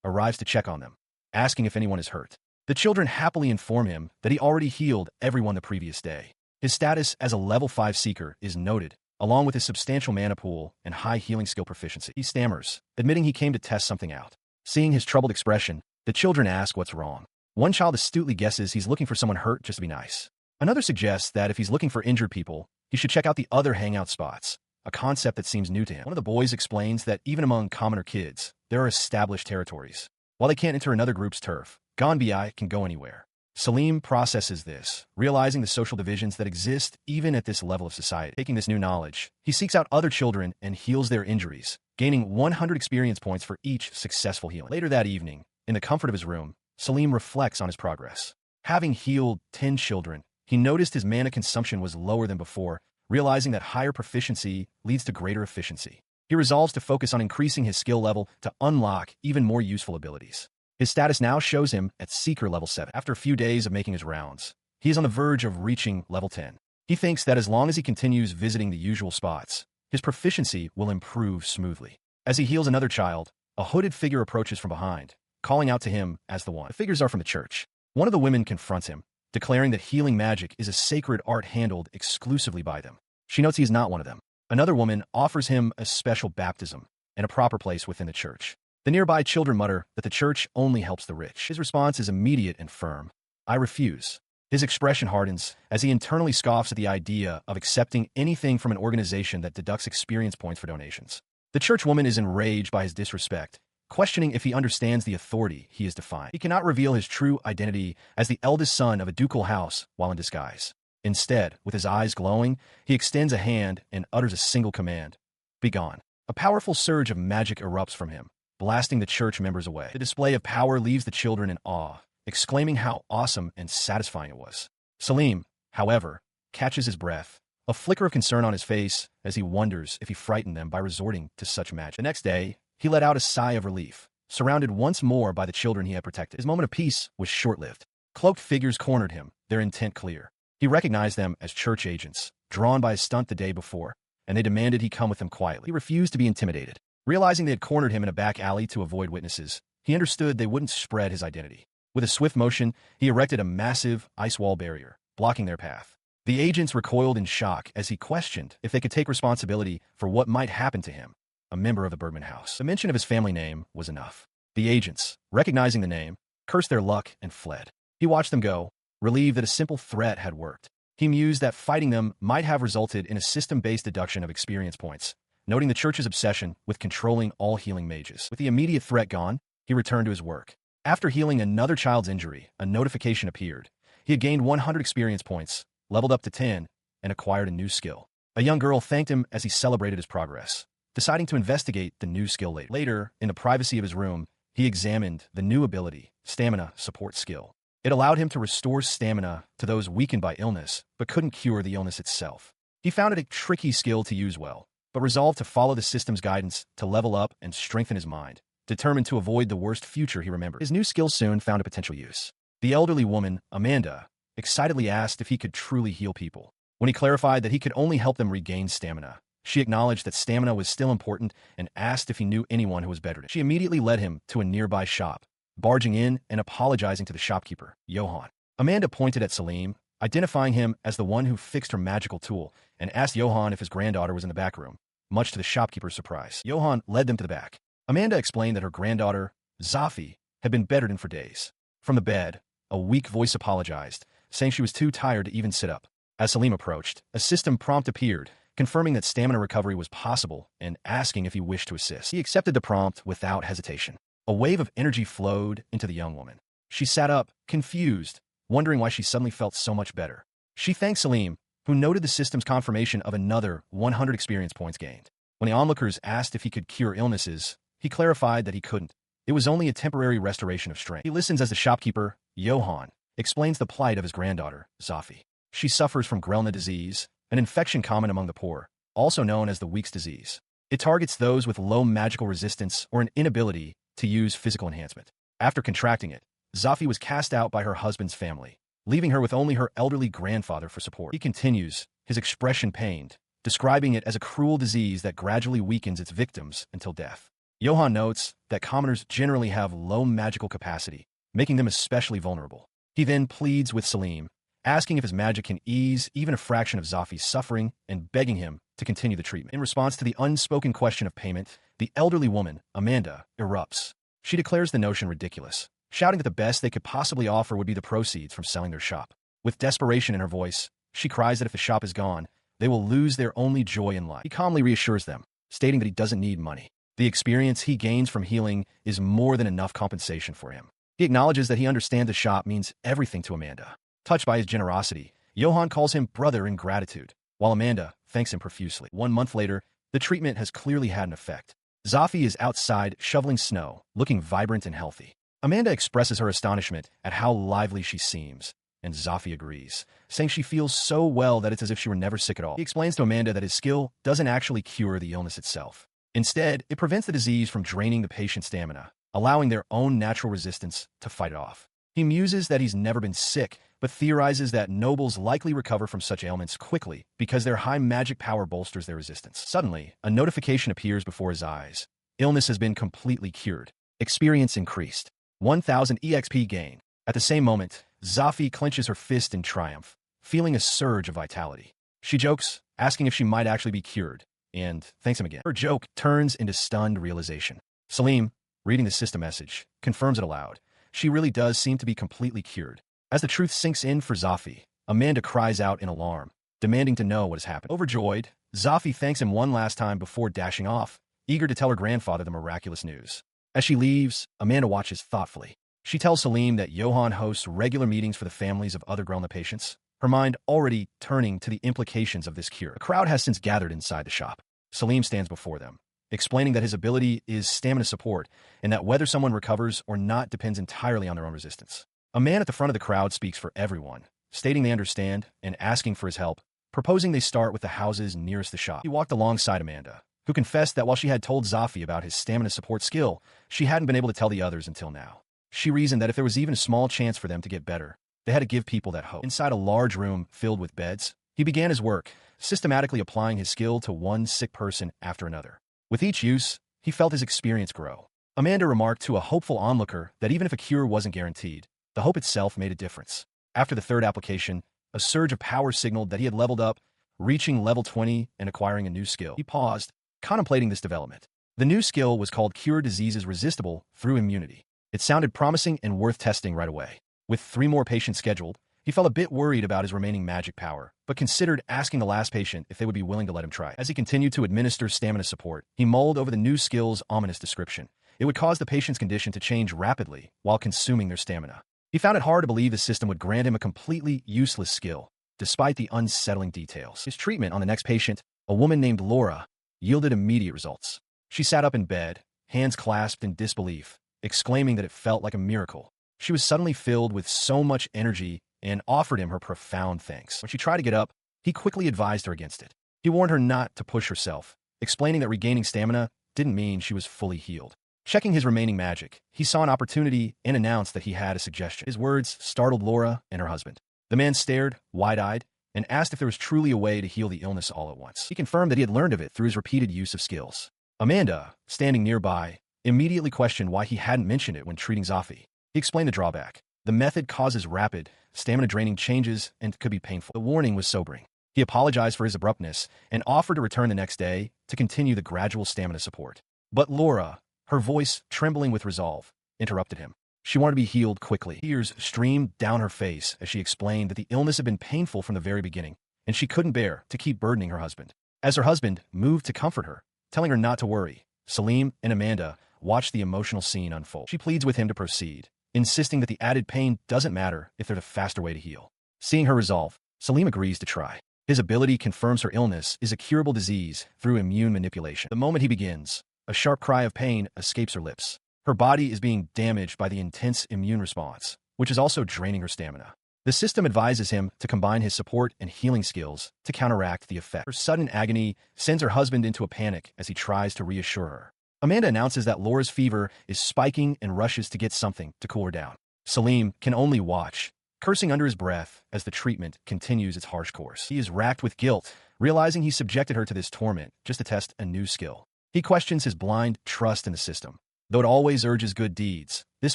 arrives to check on them, asking if anyone is hurt. The children happily inform him that he already healed everyone the previous day. His status as a level 5 seeker is noted, along with his substantial mana pool and high healing skill proficiency. He stammers, admitting he came to test something out. Seeing his troubled expression, the children ask what's wrong. One child astutely guesses he's looking for someone hurt just to be nice. Another suggests that if he's looking for injured people, he should check out the other hangout spots, a concept that seems new to him. One of the boys explains that even among commoner kids, there are established territories. While they can't enter another group's turf, Ganbi can go anywhere. Salim processes this, realizing the social divisions that exist even at this level of society. Taking this new knowledge, he seeks out other children and heals their injuries, gaining 100 experience points for each successful healing. Later that evening, in the comfort of his room, Salim reflects on his progress. Having healed 10 children, he noticed his mana consumption was lower than before, realizing that higher proficiency leads to greater efficiency. He resolves to focus on increasing his skill level to unlock even more useful abilities. His status now shows him at Seeker level 7. After a few days of making his rounds, he is on the verge of reaching level 10. He thinks that as long as he continues visiting the usual spots, his proficiency will improve smoothly. As he heals another child, a hooded figure approaches from behind, calling out to him as the one. The figures are from the church. One of the women confronts him, declaring that healing magic is a sacred art handled exclusively by them. She notes he is not one of them. Another woman offers him a special baptism and a proper place within the church. The nearby children mutter that the church only helps the rich. His response is immediate and firm. I refuse. His expression hardens as he internally scoffs at the idea of accepting anything from an organization that deducts experience points for donations. The church woman is enraged by his disrespect, questioning if he understands the authority he is defying. He cannot reveal his true identity as the eldest son of a ducal house while in disguise. Instead, with his eyes glowing, he extends a hand and utters a single command. Be gone. A powerful surge of magic erupts from him, blasting the church members away. The display of power leaves the children in awe, exclaiming how awesome and satisfying it was. Salim, however, catches his breath, a flicker of concern on his face as he wonders if he frightened them by resorting to such magic. The next day, he let out a sigh of relief, surrounded once more by the children he had protected. His moment of peace was short-lived. Cloaked figures cornered him, their intent clear. He recognized them as church agents, drawn by a stunt the day before, and they demanded he come with them quietly. He refused to be intimidated. Realizing they had cornered him in a back alley to avoid witnesses, he understood they wouldn't spread his identity. With a swift motion, he erected a massive ice wall barrier, blocking their path. The agents recoiled in shock as he questioned if they could take responsibility for what might happen to him, a member of the Bergman house. The mention of his family name was enough. The agents, recognizing the name, cursed their luck and fled. He watched them go, relieved that a simple threat had worked. He mused that fighting them might have resulted in a system-based deduction of experience points, noting the church's obsession with controlling all healing mages. With the immediate threat gone, he returned to his work. After healing another child's injury, a notification appeared. He had gained 100 experience points, leveled up to 10, and acquired a new skill. A young girl thanked him as he celebrated his progress, deciding to investigate the new skill later. Later, in the privacy of his room, he examined the new ability, Stamina Support Skill. It allowed him to restore stamina to those weakened by illness, but couldn't cure the illness itself. He found it a tricky skill to use well, but resolved to follow the system's guidance to level up and strengthen his mind, determined to avoid the worst future he remembered. His new skill soon found a potential use. The elderly woman, Amanda, excitedly asked if he could truly heal people. When he clarified that he could only help them regain stamina, she acknowledged that stamina was still important and asked if he knew anyone who was better at it. She immediately led him to a nearby shop, barging in and apologizing to the shopkeeper, Johann. Amanda pointed at Salim, identifying him as the one who fixed her magical tool, and asked Johann if his granddaughter was in the back room, much to the shopkeeper's surprise. Johann led them to the back. Amanda explained that her granddaughter, Zafi, had been bedridden for days. From the bed, a weak voice apologized, saying she was too tired to even sit up. As Salim approached, a system prompt appeared, confirming that stamina recovery was possible and asking if he wished to assist. He accepted the prompt without hesitation. A wave of energy flowed into the young woman. She sat up, confused, wondering why she suddenly felt so much better. She thanked Salim, who noted the system's confirmation of another 100 experience points gained. When the onlookers asked if he could cure illnesses, he clarified that he couldn't. It was only a temporary restoration of strength. He listens as the shopkeeper, Johann, explains the plight of his granddaughter, Zafi. She suffers from Grelna disease, an infection common among the poor, also known as the Week's disease. It targets those with low magical resistance or an inability to use physical enhancement. After contracting it, Zafi was cast out by her husband's family, leaving her with only her elderly grandfather for support. He continues, his expression pained, describing it as a cruel disease that gradually weakens its victims until death. Johann notes that commoners generally have low magical capacity, making them especially vulnerable. He then pleads with Salim, asking if his magic can ease even a fraction of Zafi's suffering and begging him to continue the treatment. In response to the unspoken question of payment, the elderly woman, Amanda, erupts. She declares the notion ridiculous, shouting that the best they could possibly offer would be the proceeds from selling their shop. With desperation in her voice, she cries that if the shop is gone, they will lose their only joy in life. He calmly reassures them, stating that he doesn't need money. The experience he gains from healing is more than enough compensation for him. He acknowledges that he understands the shop means everything to Amanda. Touched by his generosity, Johann calls him brother in gratitude, while Amanda thanks him profusely. 1 month later, the treatment has clearly had an effect. Zafi is outside shoveling snow, looking vibrant and healthy. Amanda expresses her astonishment at how lively she seems, and Zafi agrees, saying she feels so well that it's as if she were never sick at all. He explains to Amanda that his skill doesn't actually cure the illness itself. Instead, it prevents the disease from draining the patient's stamina, allowing their own natural resistance to fight it off. He muses that he's never been sick, but theorizes that nobles likely recover from such ailments quickly because their high magic power bolsters their resistance. Suddenly, a notification appears before his eyes. Illness has been completely cured. Experience increased. 1,000 EXP gain. At the same moment, Zafi clenches her fist in triumph, feeling a surge of vitality. She jokes, asking if she might actually be cured, and thanks him again. Her joke turns into stunned realization. Salim, reading the system message, confirms it aloud. She really does seem to be completely cured. As the truth sinks in for Zafi, Amanda cries out in alarm, demanding to know what has happened. Overjoyed, Zafi thanks him one last time before dashing off, eager to tell her grandfather the miraculous news. As she leaves, Amanda watches thoughtfully. She tells Salim that Johann hosts regular meetings for the families of other Grelna patients, her mind already turning to the implications of this cure. A crowd has since gathered inside the shop. Salim stands before them, explaining that his ability is stamina support and that whether someone recovers or not depends entirely on their own resistance. A man at the front of the crowd speaks for everyone, stating they understand and asking for his help, proposing they start with the houses nearest the shop. He walked alongside Amanda, who confessed that while she had told Zafi about his stamina support skill, she hadn't been able to tell the others until now. She reasoned that if there was even a small chance for them to get better, they had to give people that hope. Inside a large room filled with beds, he began his work, systematically applying his skill to one sick person after another. With each use, he felt his experience grow. Amanda remarked to a hopeful onlooker that even if a cure wasn't guaranteed, the hope itself made a difference. After the third application, a surge of power signaled that he had leveled up, reaching level 20 and acquiring a new skill. He paused, contemplating this development. The new skill was called Cure Diseases Resistible through Immunity. It sounded promising and worth testing right away. With 3 more patients scheduled, he felt a bit worried about his remaining magic power, but considered asking the last patient if they would be willing to let him try. As he continued to administer stamina support, he mulled over the new skill's ominous description. It would cause the patient's condition to change rapidly while consuming their stamina. He found it hard to believe the system would grant him a completely useless skill, despite the unsettling details. His treatment on the next patient, a woman named Laura, yielded immediate results. She sat up in bed, hands clasped in disbelief, exclaiming that it felt like a miracle. She was suddenly filled with so much energy and offered him her profound thanks. When she tried to get up, he quickly advised her against it. He warned her not to push herself, explaining that regaining stamina didn't mean she was fully healed. Checking his remaining magic, he saw an opportunity and announced that he had a suggestion. His words startled Laura and her husband. The man stared, wide-eyed, and asked if there was truly a way to heal the illness all at once. He confirmed that he had learned of it through his repeated use of skills. Amanda, standing nearby, immediately questioned why he hadn't mentioned it when treating Zafi. He explained the drawback. The method causes rapid, stamina-draining changes and could be painful. The warning was sobering. He apologized for his abruptness and offered to return the next day to continue the gradual stamina support. But Laura, her voice trembling with resolve, interrupted him. She wanted to be healed quickly. Tears streamed down her face as she explained that the illness had been painful from the very beginning, and she couldn't bear to keep burdening her husband. As her husband moved to comfort her, telling her not to worry, Salim and Amanda watched the emotional scene unfold. She pleads with him to proceed, insisting that the added pain doesn't matter if there's a faster way to heal. Seeing her resolve, Salim agrees to try. His ability confirms her illness is a curable disease through immune manipulation. The moment he begins, a sharp cry of pain escapes her lips. Her body is being damaged by the intense immune response, which is also draining her stamina. The system advises him to combine his support and healing skills to counteract the effect. Her sudden agony sends her husband into a panic as he tries to reassure her. Amanda announces that Laura's fever is spiking and rushes to get something to cool her down. Salim can only watch, cursing under his breath as the treatment continues its harsh course. He is racked with guilt, realizing he subjected her to this torment just to test a new skill. He questions his blind trust in the system. Though it always urges good deeds, this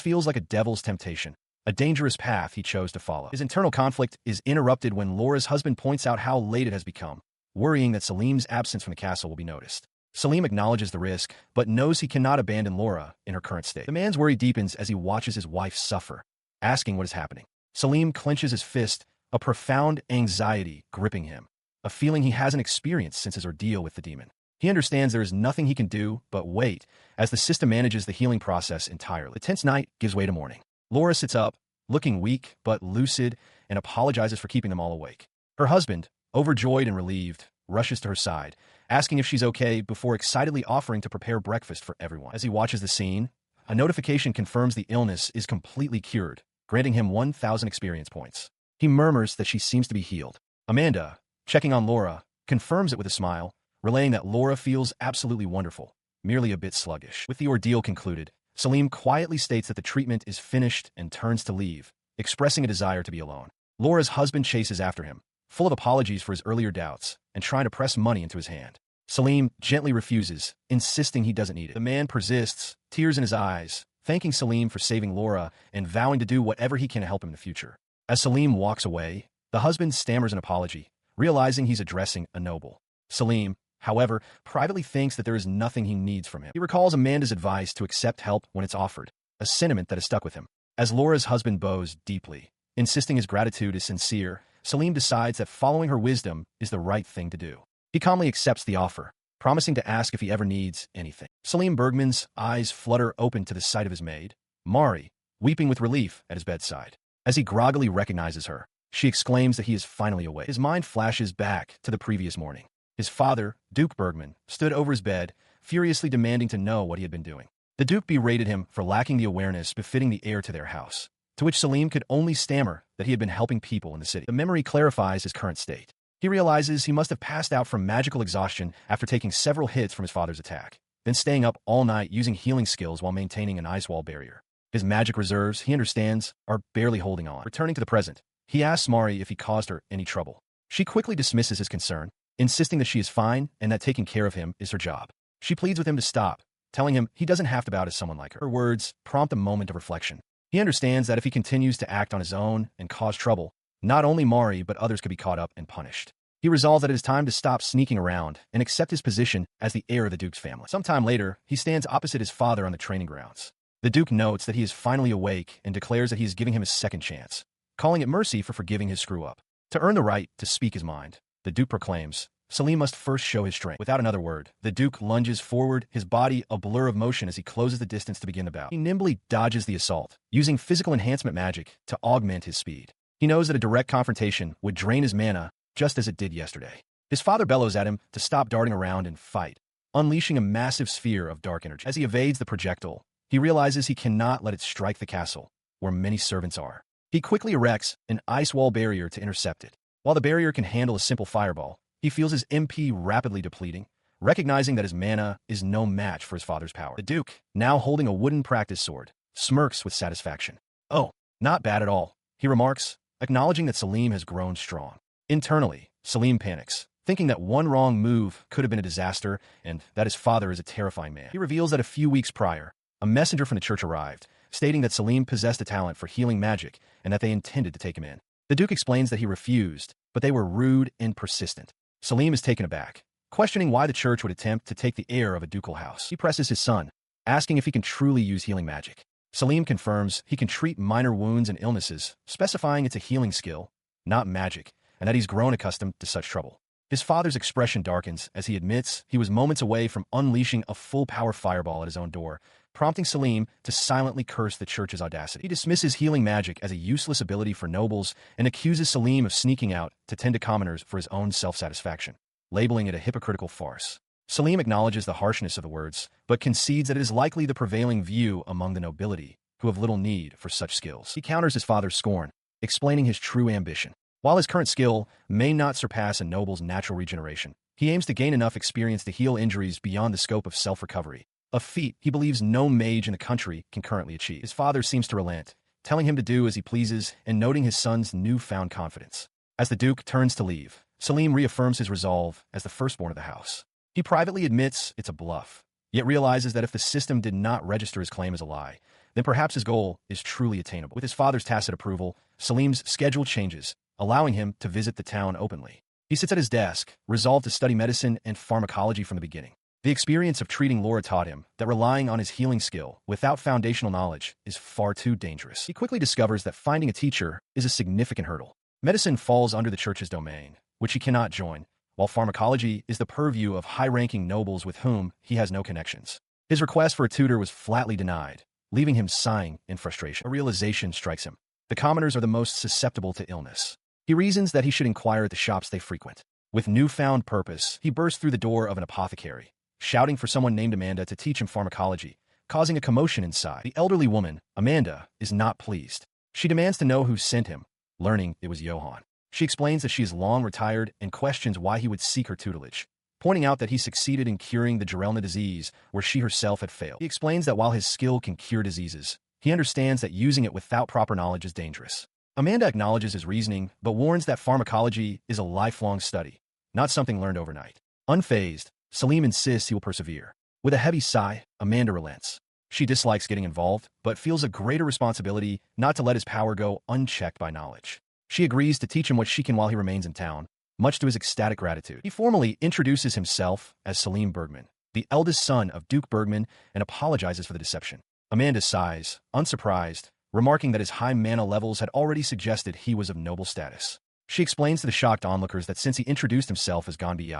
feels like a devil's temptation, a dangerous path he chose to follow. His internal conflict is interrupted when Laura's husband points out how late it has become, worrying that Salim's absence from the castle will be noticed. Salim acknowledges the risk, but knows he cannot abandon Laura in her current state. The man's worry deepens as he watches his wife suffer, asking what is happening. Salim clenches his fist, a profound anxiety gripping him, a feeling he hasn't experienced since his ordeal with the demon. He understands there is nothing he can do but wait as the system manages the healing process entirely. The tense night gives way to morning. Laura sits up, looking weak but lucid, and apologizes for keeping them all awake. Her husband, overjoyed and relieved, rushes to her side, asking if she's okay before excitedly offering to prepare breakfast for everyone. As he watches the scene, a notification confirms the illness is completely cured, granting him 1,000 experience points. He murmurs that she seems to be healed. Amanda, checking on Laura, confirms it with a smile, relaying that Laura feels absolutely wonderful, merely a bit sluggish. With the ordeal concluded, Salim quietly states that the treatment is finished and turns to leave, expressing a desire to be alone. Laura's husband chases after him, full of apologies for his earlier doubts and trying to press money into his hand. Salim gently refuses, insisting he doesn't need it. The man persists, tears in his eyes, thanking Salim for saving Laura and vowing to do whatever he can to help him in the future. As Salim walks away, the husband stammers an apology, realizing he's addressing a noble. Salim, however, privately thinks that there is nothing he needs from him. He recalls Amanda's advice to accept help when it's offered, a sentiment that has stuck with him. As Laura's husband bows deeply, insisting his gratitude is sincere, Salim decides that following her wisdom is the right thing to do. He calmly accepts the offer, promising to ask if he ever needs anything. Salim Bergman's eyes flutter open to the sight of his maid, Mari, weeping with relief at his bedside. As he groggily recognizes her, she exclaims that he is finally awake. His mind flashes back to the previous morning. His father, Duke Bergman, stood over his bed, furiously demanding to know what he had been doing. The Duke berated him for lacking the awareness befitting the heir to their house, to which Salim could only stammer that he had been helping people in the city. The memory clarifies his current state. He realizes he must have passed out from magical exhaustion after taking several hits from his father's attack, then staying up all night using healing skills while maintaining an ice wall barrier. His magic reserves, he understands, are barely holding on. Returning to the present, he asks Mari if he caused her any trouble. She quickly dismisses his concern, insisting that she is fine and that taking care of him is her job. She pleads with him to stop, telling him he doesn't have to bow to someone like her. Her words prompt a moment of reflection. He understands that if he continues to act on his own and cause trouble, not only Mari but others could be caught up and punished. He resolves that it is time to stop sneaking around and accept his position as the heir of the Duke's family. Sometime later, he stands opposite his father on the training grounds. The Duke notes that he is finally awake and declares that he is giving him a second chance, calling it mercy for forgiving his screw-up. To earn the right to speak his mind, the Duke proclaims, Selim must first show his strength. Without another word, the Duke lunges forward, his body a blur of motion as he closes the distance to begin the bout. He nimbly dodges the assault, using physical enhancement magic to augment his speed. He knows that a direct confrontation would drain his mana just as it did yesterday. His father bellows at him to stop darting around and fight, unleashing a massive sphere of dark energy. As he evades the projectile, he realizes he cannot let it strike the castle, where many servants are. He quickly erects an ice wall barrier to intercept it. While the barrier can handle a simple fireball, he feels his MP rapidly depleting, recognizing that his mana is no match for his father's power. The Duke, now holding a wooden practice sword, smirks with satisfaction. Oh, not bad at all, he remarks, acknowledging that Selim has grown strong. Internally, Selim panics, thinking that one wrong move could have been a disaster and that his father is a terrifying man. He reveals that a few weeks prior, a messenger from the church arrived, stating that Selim possessed a talent for healing magic and that they intended to take him in. The Duke explains that he refused, but they were rude and persistent. Selim is taken aback, questioning why the church would attempt to take the heir of a ducal house. He presses his son, asking if he can truly use healing magic. Selim confirms he can treat minor wounds and illnesses, specifying it's a healing skill, not magic, and that he's grown accustomed to such trouble. His father's expression darkens as he admits he was moments away from unleashing a full-power fireball at his own door, prompting Selim to silently curse the church's audacity. He dismisses healing magic as a useless ability for nobles and accuses Selim of sneaking out to tend to commoners for his own self-satisfaction, labeling it a hypocritical farce. Selim acknowledges the harshness of the words, but concedes that it is likely the prevailing view among the nobility, who have little need for such skills. He counters his father's scorn, explaining his true ambition. While his current skill may not surpass a noble's natural regeneration, he aims to gain enough experience to heal injuries beyond the scope of self-recovery, a feat he believes no mage in the country can currently achieve. His father seems to relent, telling him to do as he pleases and noting his son's newfound confidence. As the Duke turns to leave, Selim reaffirms his resolve as the firstborn of the house. He privately admits it's a bluff, yet realizes that if the system did not register his claim as a lie, then perhaps his goal is truly attainable. With his father's tacit approval, Selim's schedule changes, allowing him to visit the town openly. He sits at his desk, resolved to study medicine and pharmacology from the beginning. The experience of treating Laura taught him that relying on his healing skill without foundational knowledge is far too dangerous. He quickly discovers that finding a teacher is a significant hurdle. Medicine falls under the church's domain, which he cannot join, while pharmacology is the purview of high-ranking nobles with whom he has no connections. His request for a tutor was flatly denied, leaving him sighing in frustration. A realization strikes him. The commoners are the most susceptible to illness. He reasons that he should inquire at the shops they frequent. With newfound purpose, he bursts through the door of an apothecary, shouting for someone named Amanda to teach him pharmacology, causing a commotion inside. The elderly woman, Amanda, is not pleased. She demands to know who sent him, learning it was Johann. She explains that she is long retired and questions why he would seek her tutelage, pointing out that he succeeded in curing the Gerelna disease where she herself had failed. He explains that while his skill can cure diseases, he understands that using it without proper knowledge is dangerous. Amanda acknowledges his reasoning, but warns that pharmacology is a lifelong study, not something learned overnight. Unfazed, Selim insists he will persevere. With a heavy sigh, Amanda relents. She dislikes getting involved, but feels a greater responsibility not to let his power go unchecked by knowledge. She agrees to teach him what she can while he remains in town, much to his ecstatic gratitude. He formally introduces himself as Selim Bergman, the eldest son of Duke Bergman, and apologizes for the deception. Amanda sighs, unsurprised, remarking that his high mana levels had already suggested he was of noble status. She explains to the shocked onlookers that since he introduced himself as Ganbi,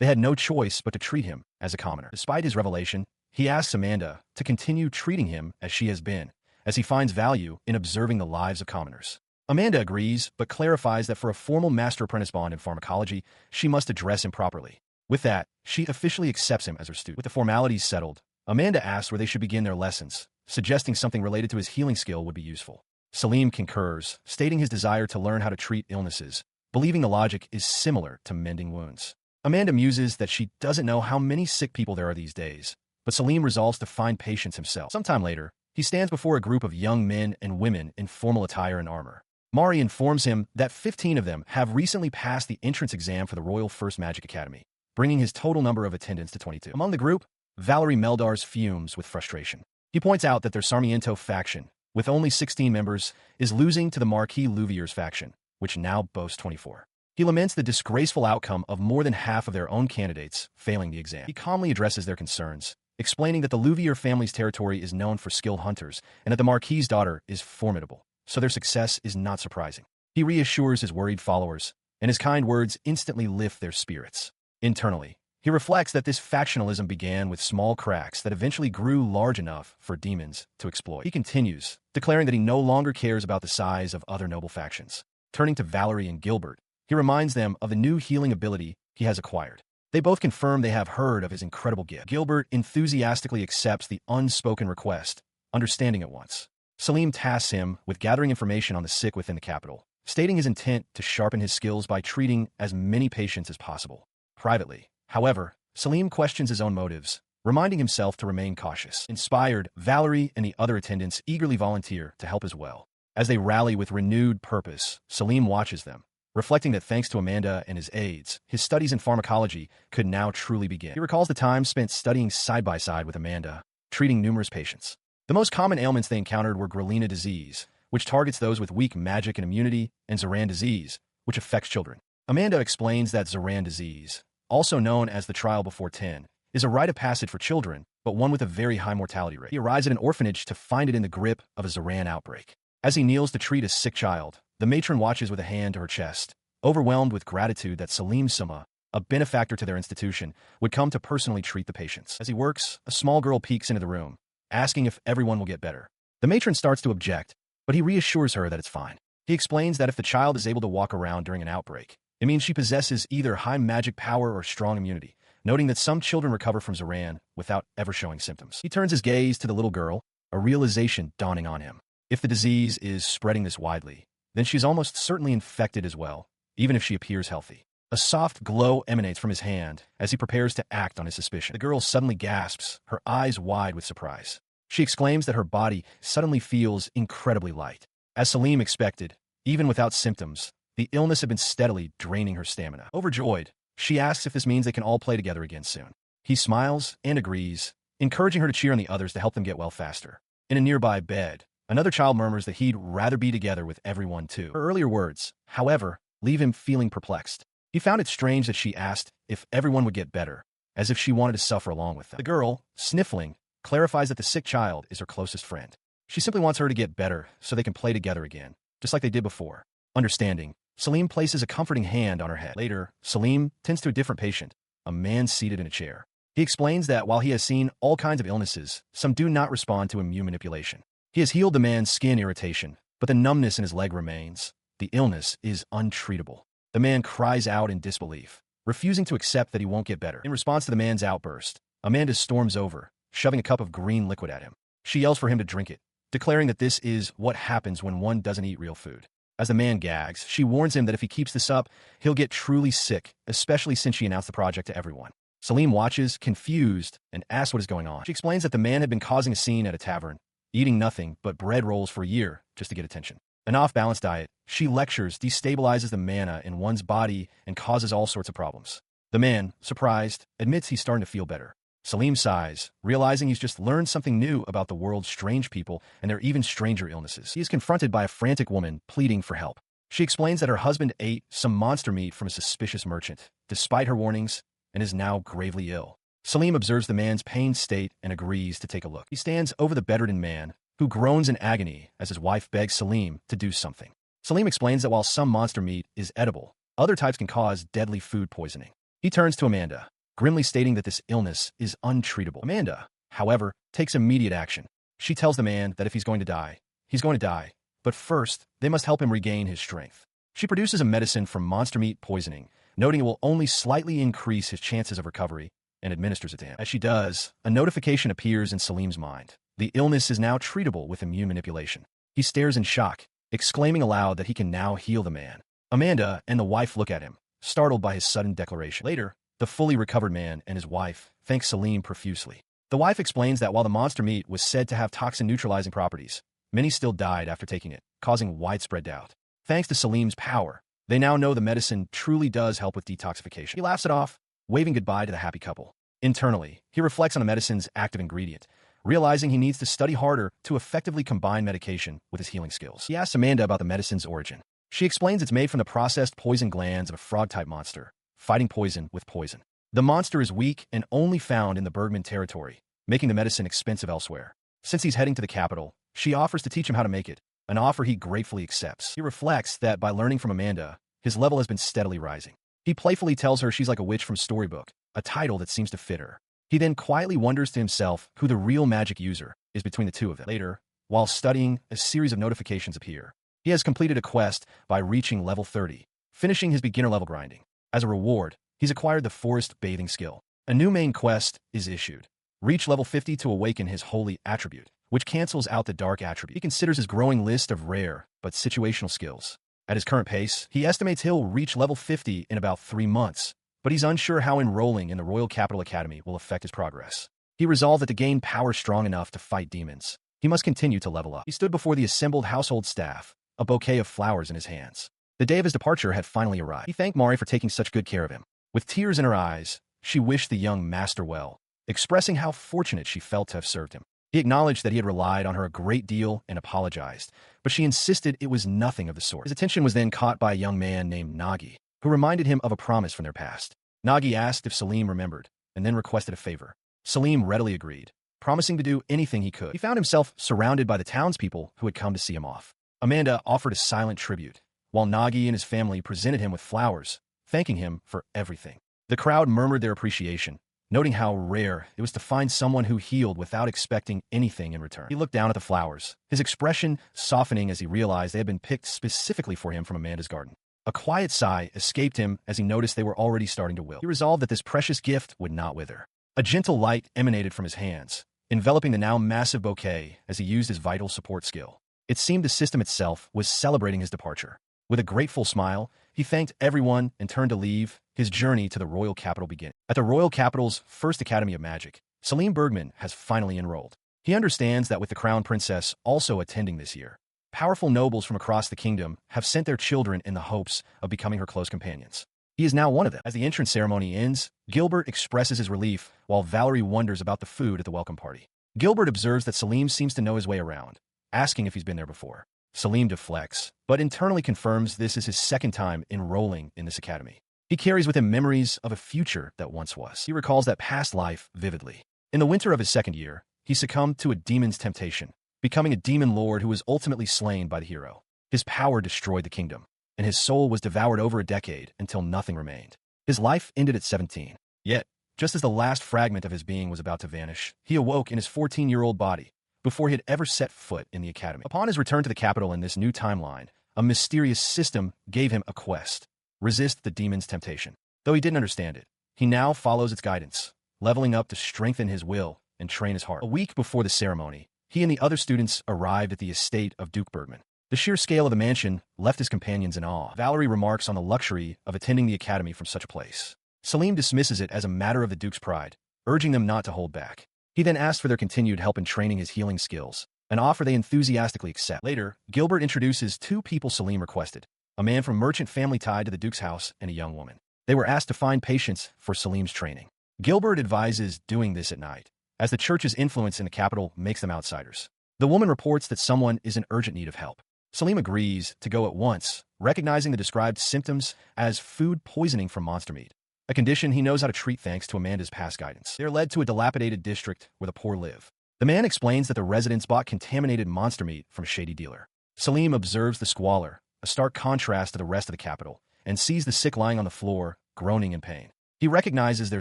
they had no choice but to treat him as a commoner. Despite his revelation, he asks Amanda to continue treating him as she has been, as he finds value in observing the lives of commoners. Amanda agrees, but clarifies that for a formal master-apprentice bond in pharmacology, she must address him properly. With that, she officially accepts him as her student. With the formalities settled, Amanda asks where they should begin their lessons, suggesting something related to his healing skill would be useful. Selim concurs, stating his desire to learn how to treat illnesses, believing the logic is similar to mending wounds. Amanda muses that she doesn't know how many sick people there are these days, but Salim resolves to find patience himself. Sometime later, he stands before a group of young men and women in formal attire and armor. Mari informs him that 15 of them have recently passed the entrance exam for the Royal First Magic Academy, bringing his total number of attendants to 22. Among the group, Valerie Meldars fumes with frustration. He points out that their Sarmiento faction, with only 16 members, is losing to the Marquis Louvier's faction, which now boasts 24. He laments the disgraceful outcome of more than half of their own candidates failing the exam. He calmly addresses their concerns, explaining that the Louvier family's territory is known for skilled hunters and that the Marquis's daughter is formidable, so their success is not surprising. He reassures his worried followers, and his kind words instantly lift their spirits. Internally, he reflects that this factionalism began with small cracks that eventually grew large enough for demons to exploit. He continues, declaring that he no longer cares about the size of other noble factions. Turning to Valerie and Gilbert, he reminds them of the new healing ability he has acquired. They both confirm they have heard of his incredible gift. Gilbert enthusiastically accepts the unspoken request, understanding at once. Salim tasks him with gathering information on the sick within the capital, stating his intent to sharpen his skills by treating as many patients as possible. Privately, however, Salim questions his own motives, reminding himself to remain cautious. Inspired, Valerie and the other attendants eagerly volunteer to help as well. As they rally with renewed purpose, Salim watches them, reflecting that thanks to Amanda and his aides, his studies in pharmacology could now truly begin. He recalls the time spent studying side by side with Amanda, treating numerous patients. The most common ailments they encountered were Grelina disease, which targets those with weak magic and immunity, and Zoran disease, which affects children. Amanda explains that Zoran disease, also known as the trial before 10, is a rite of passage for children, but one with a very high mortality rate. He arrives at an orphanage to find it in the grip of a Zoran outbreak. As he kneels to treat a sick child, the matron watches with a hand to her chest, overwhelmed with gratitude that Salim Summa, a benefactor to their institution, would come to personally treat the patients. As he works, a small girl peeks into the room, asking if everyone will get better. The matron starts to object, but he reassures her that it's fine. He explains that if the child is able to walk around during an outbreak, it means she possesses either high magic power or strong immunity, noting that some children recover from Zoran without ever showing symptoms. He turns his gaze to the little girl, a realization dawning on him. If the disease is spreading this widely, then she's almost certainly infected as well, even if she appears healthy. A soft glow emanates from his hand as he prepares to act on his suspicion. The girl suddenly gasps, her eyes wide with surprise. She exclaims that her body suddenly feels incredibly light. As Salim expected, even without symptoms, the illness had been steadily draining her stamina. Overjoyed, she asks if this means they can all play together again soon. He smiles and agrees, encouraging her to cheer on the others to help them get well faster. In a nearby bed, another child murmurs that he'd rather be together with everyone too. Her earlier words, however, leave him feeling perplexed. He found it strange that she asked if everyone would get better, as if she wanted to suffer along with them. The girl, sniffling, clarifies that the sick child is her closest friend. She simply wants her to get better so they can play together again, just like they did before. Understanding, Salim places a comforting hand on her head. Later, Salim tends to a different patient, a man seated in a chair. He explains that while he has seen all kinds of illnesses, some do not respond to immune manipulation. He has healed the man's skin irritation, but the numbness in his leg remains. The illness is untreatable. The man cries out in disbelief, refusing to accept that he won't get better. In response to the man's outburst, Amanda storms over, shoving a cup of green liquid at him. She yells for him to drink it, declaring that this is what happens when one doesn't eat real food. As the man gags, she warns him that if he keeps this up, he'll get truly sick, especially since she announced the project to everyone. Salim watches, confused, and asks what is going on. She explains that the man had been causing a scene at a tavern, eating nothing but bread rolls for a year just to get attention. An off-balance diet, she lectures, destabilizes the mana in one's body and causes all sorts of problems. The man, surprised, admits he's starting to feel better. Salim sighs, realizing he's just learned something new about the world's strange people and their even stranger illnesses. He is confronted by a frantic woman pleading for help. She explains that her husband ate some monster meat from a suspicious merchant, despite her warnings, and is now gravely ill. Salim observes the man's pained state and agrees to take a look. He stands over the bedridden man, who groans in agony as his wife begs Salim to do something. Salim explains that while some monster meat is edible, other types can cause deadly food poisoning. He turns to Amanda, grimly stating that this illness is untreatable. Amanda, however, takes immediate action. She tells the man that if he's going to die, he's going to die, but first, they must help him regain his strength. She produces a medicine from monster meat poisoning, noting it will only slightly increase his chances of recovery, and administers it to him. As she does, a notification appears in Salim's mind. The illness is now treatable with immune manipulation. He stares in shock, exclaiming aloud that he can now heal the man. Amanda and the wife look at him, startled by his sudden declaration. Later, the fully recovered man and his wife thank Salim profusely. The wife explains that while the monster meat was said to have toxin-neutralizing properties, many still died after taking it, causing widespread doubt. Thanks to Salim's power, they now know the medicine truly does help with detoxification. He laughs it off, waving goodbye to the happy couple. Internally, he reflects on the medicine's active ingredient, realizing he needs to study harder to effectively combine medication with his healing skills. He asks Amanda about the medicine's origin. She explains it's made from the processed poison glands of a frog-type monster, fighting poison with poison. The monster is weak and only found in the Bergman territory, making the medicine expensive elsewhere. Since he's heading to the capital, she offers to teach him how to make it, an offer he gratefully accepts. He reflects that by learning from Amanda, his level has been steadily rising. He playfully tells her she's like a witch from Storybook, a title that seems to fit her. He then quietly wonders to himself who the real magic user is between the two of them. Later, while studying, a series of notifications appear. He has completed a quest by reaching level 30, finishing his beginner level grinding. As a reward, he's acquired the forest bathing skill. A new main quest is issued. Reach level 50 to awaken his holy attribute, which cancels out the dark attribute. He considers his growing list of rare but situational skills. At his current pace, he estimates he'll reach level 50 in about 3 months, but he's unsure how enrolling in the Royal Capital Academy will affect his progress. He resolved that to gain power strong enough to fight demons, he must continue to level up. He stood before the assembled household staff, a bouquet of flowers in his hands. The day of his departure had finally arrived. He thanked Mari for taking such good care of him. With tears in her eyes, she wished the young master well, expressing how fortunate she felt to have served him. He acknowledged that he had relied on her a great deal and apologized, but she insisted it was nothing of the sort. His attention was then caught by a young man named Nagi, who reminded him of a promise from their past. Nagi asked if Salim remembered, and then requested a favor. Salim readily agreed, promising to do anything he could. He found himself surrounded by the townspeople who had come to see him off. Amanda offered a silent tribute, while Nagi and his family presented him with flowers, thanking him for everything. The crowd murmured their appreciation, noting how rare it was to find someone who healed without expecting anything in return. He looked down at the flowers, his expression softening as he realized they had been picked specifically for him from Amanda's garden. A quiet sigh escaped him as he noticed they were already starting to wilt. He resolved that this precious gift would not wither. A gentle light emanated from his hands, enveloping the now massive bouquet as he used his vital support skill. It seemed the system itself was celebrating his departure. With a grateful smile, he thanked everyone and turned to leave, his journey to the royal capital beginning. At the royal capital's first Academy of Magic, Salim Bergman has finally enrolled. He understands that with the crown princess also attending this year, powerful nobles from across the kingdom have sent their children in the hopes of becoming her close companions. He is now one of them. As the entrance ceremony ends, Gilbert expresses his relief while Valerie wonders about the food at the welcome party. Gilbert observes that Salim seems to know his way around, asking if he's been there before. Salim deflects, but internally confirms this is his second time enrolling in this academy. He carries with him memories of a future that once was. He recalls that past life vividly. In the winter of his second year, he succumbed to a demon's temptation, becoming a demon lord who was ultimately slain by the hero. His power destroyed the kingdom, and his soul was devoured over a decade until nothing remained. His life ended at 17. Yet, just as the last fragment of his being was about to vanish, he awoke in his 14-year-old body, before he had ever set foot in the academy. Upon his return to the capital in this new timeline, a mysterious system gave him a quest: resist the demon's temptation. Though he didn't understand it, he now follows its guidance, leveling up to strengthen his will and train his heart. A week before the ceremony, he and the other students arrived at the estate of Duke Bergman. The sheer scale of the mansion left his companions in awe. Valerie remarks on the luxury of attending the academy from such a place. Salim dismisses it as a matter of the Duke's pride, urging them not to hold back. He then asked for their continued help in training his healing skills, an offer they enthusiastically accept. Later, Gilbert introduces 2 people Salim requested, a man from merchant family tied to the Duke's house and a young woman. They were asked to find patients for Salim's training. Gilbert advises doing this at night, as the church's influence in the capital makes them outsiders. The woman reports that someone is in urgent need of help. Salim agrees to go at once, recognizing the described symptoms as food poisoning from monster meat, a condition he knows how to treat thanks to Amanda's past guidance. They're led to a dilapidated district where the poor live. The man explains that the residents bought contaminated monster meat from a shady dealer. Salim observes the squalor, a stark contrast to the rest of the capital, and sees the sick lying on the floor, groaning in pain. He recognizes their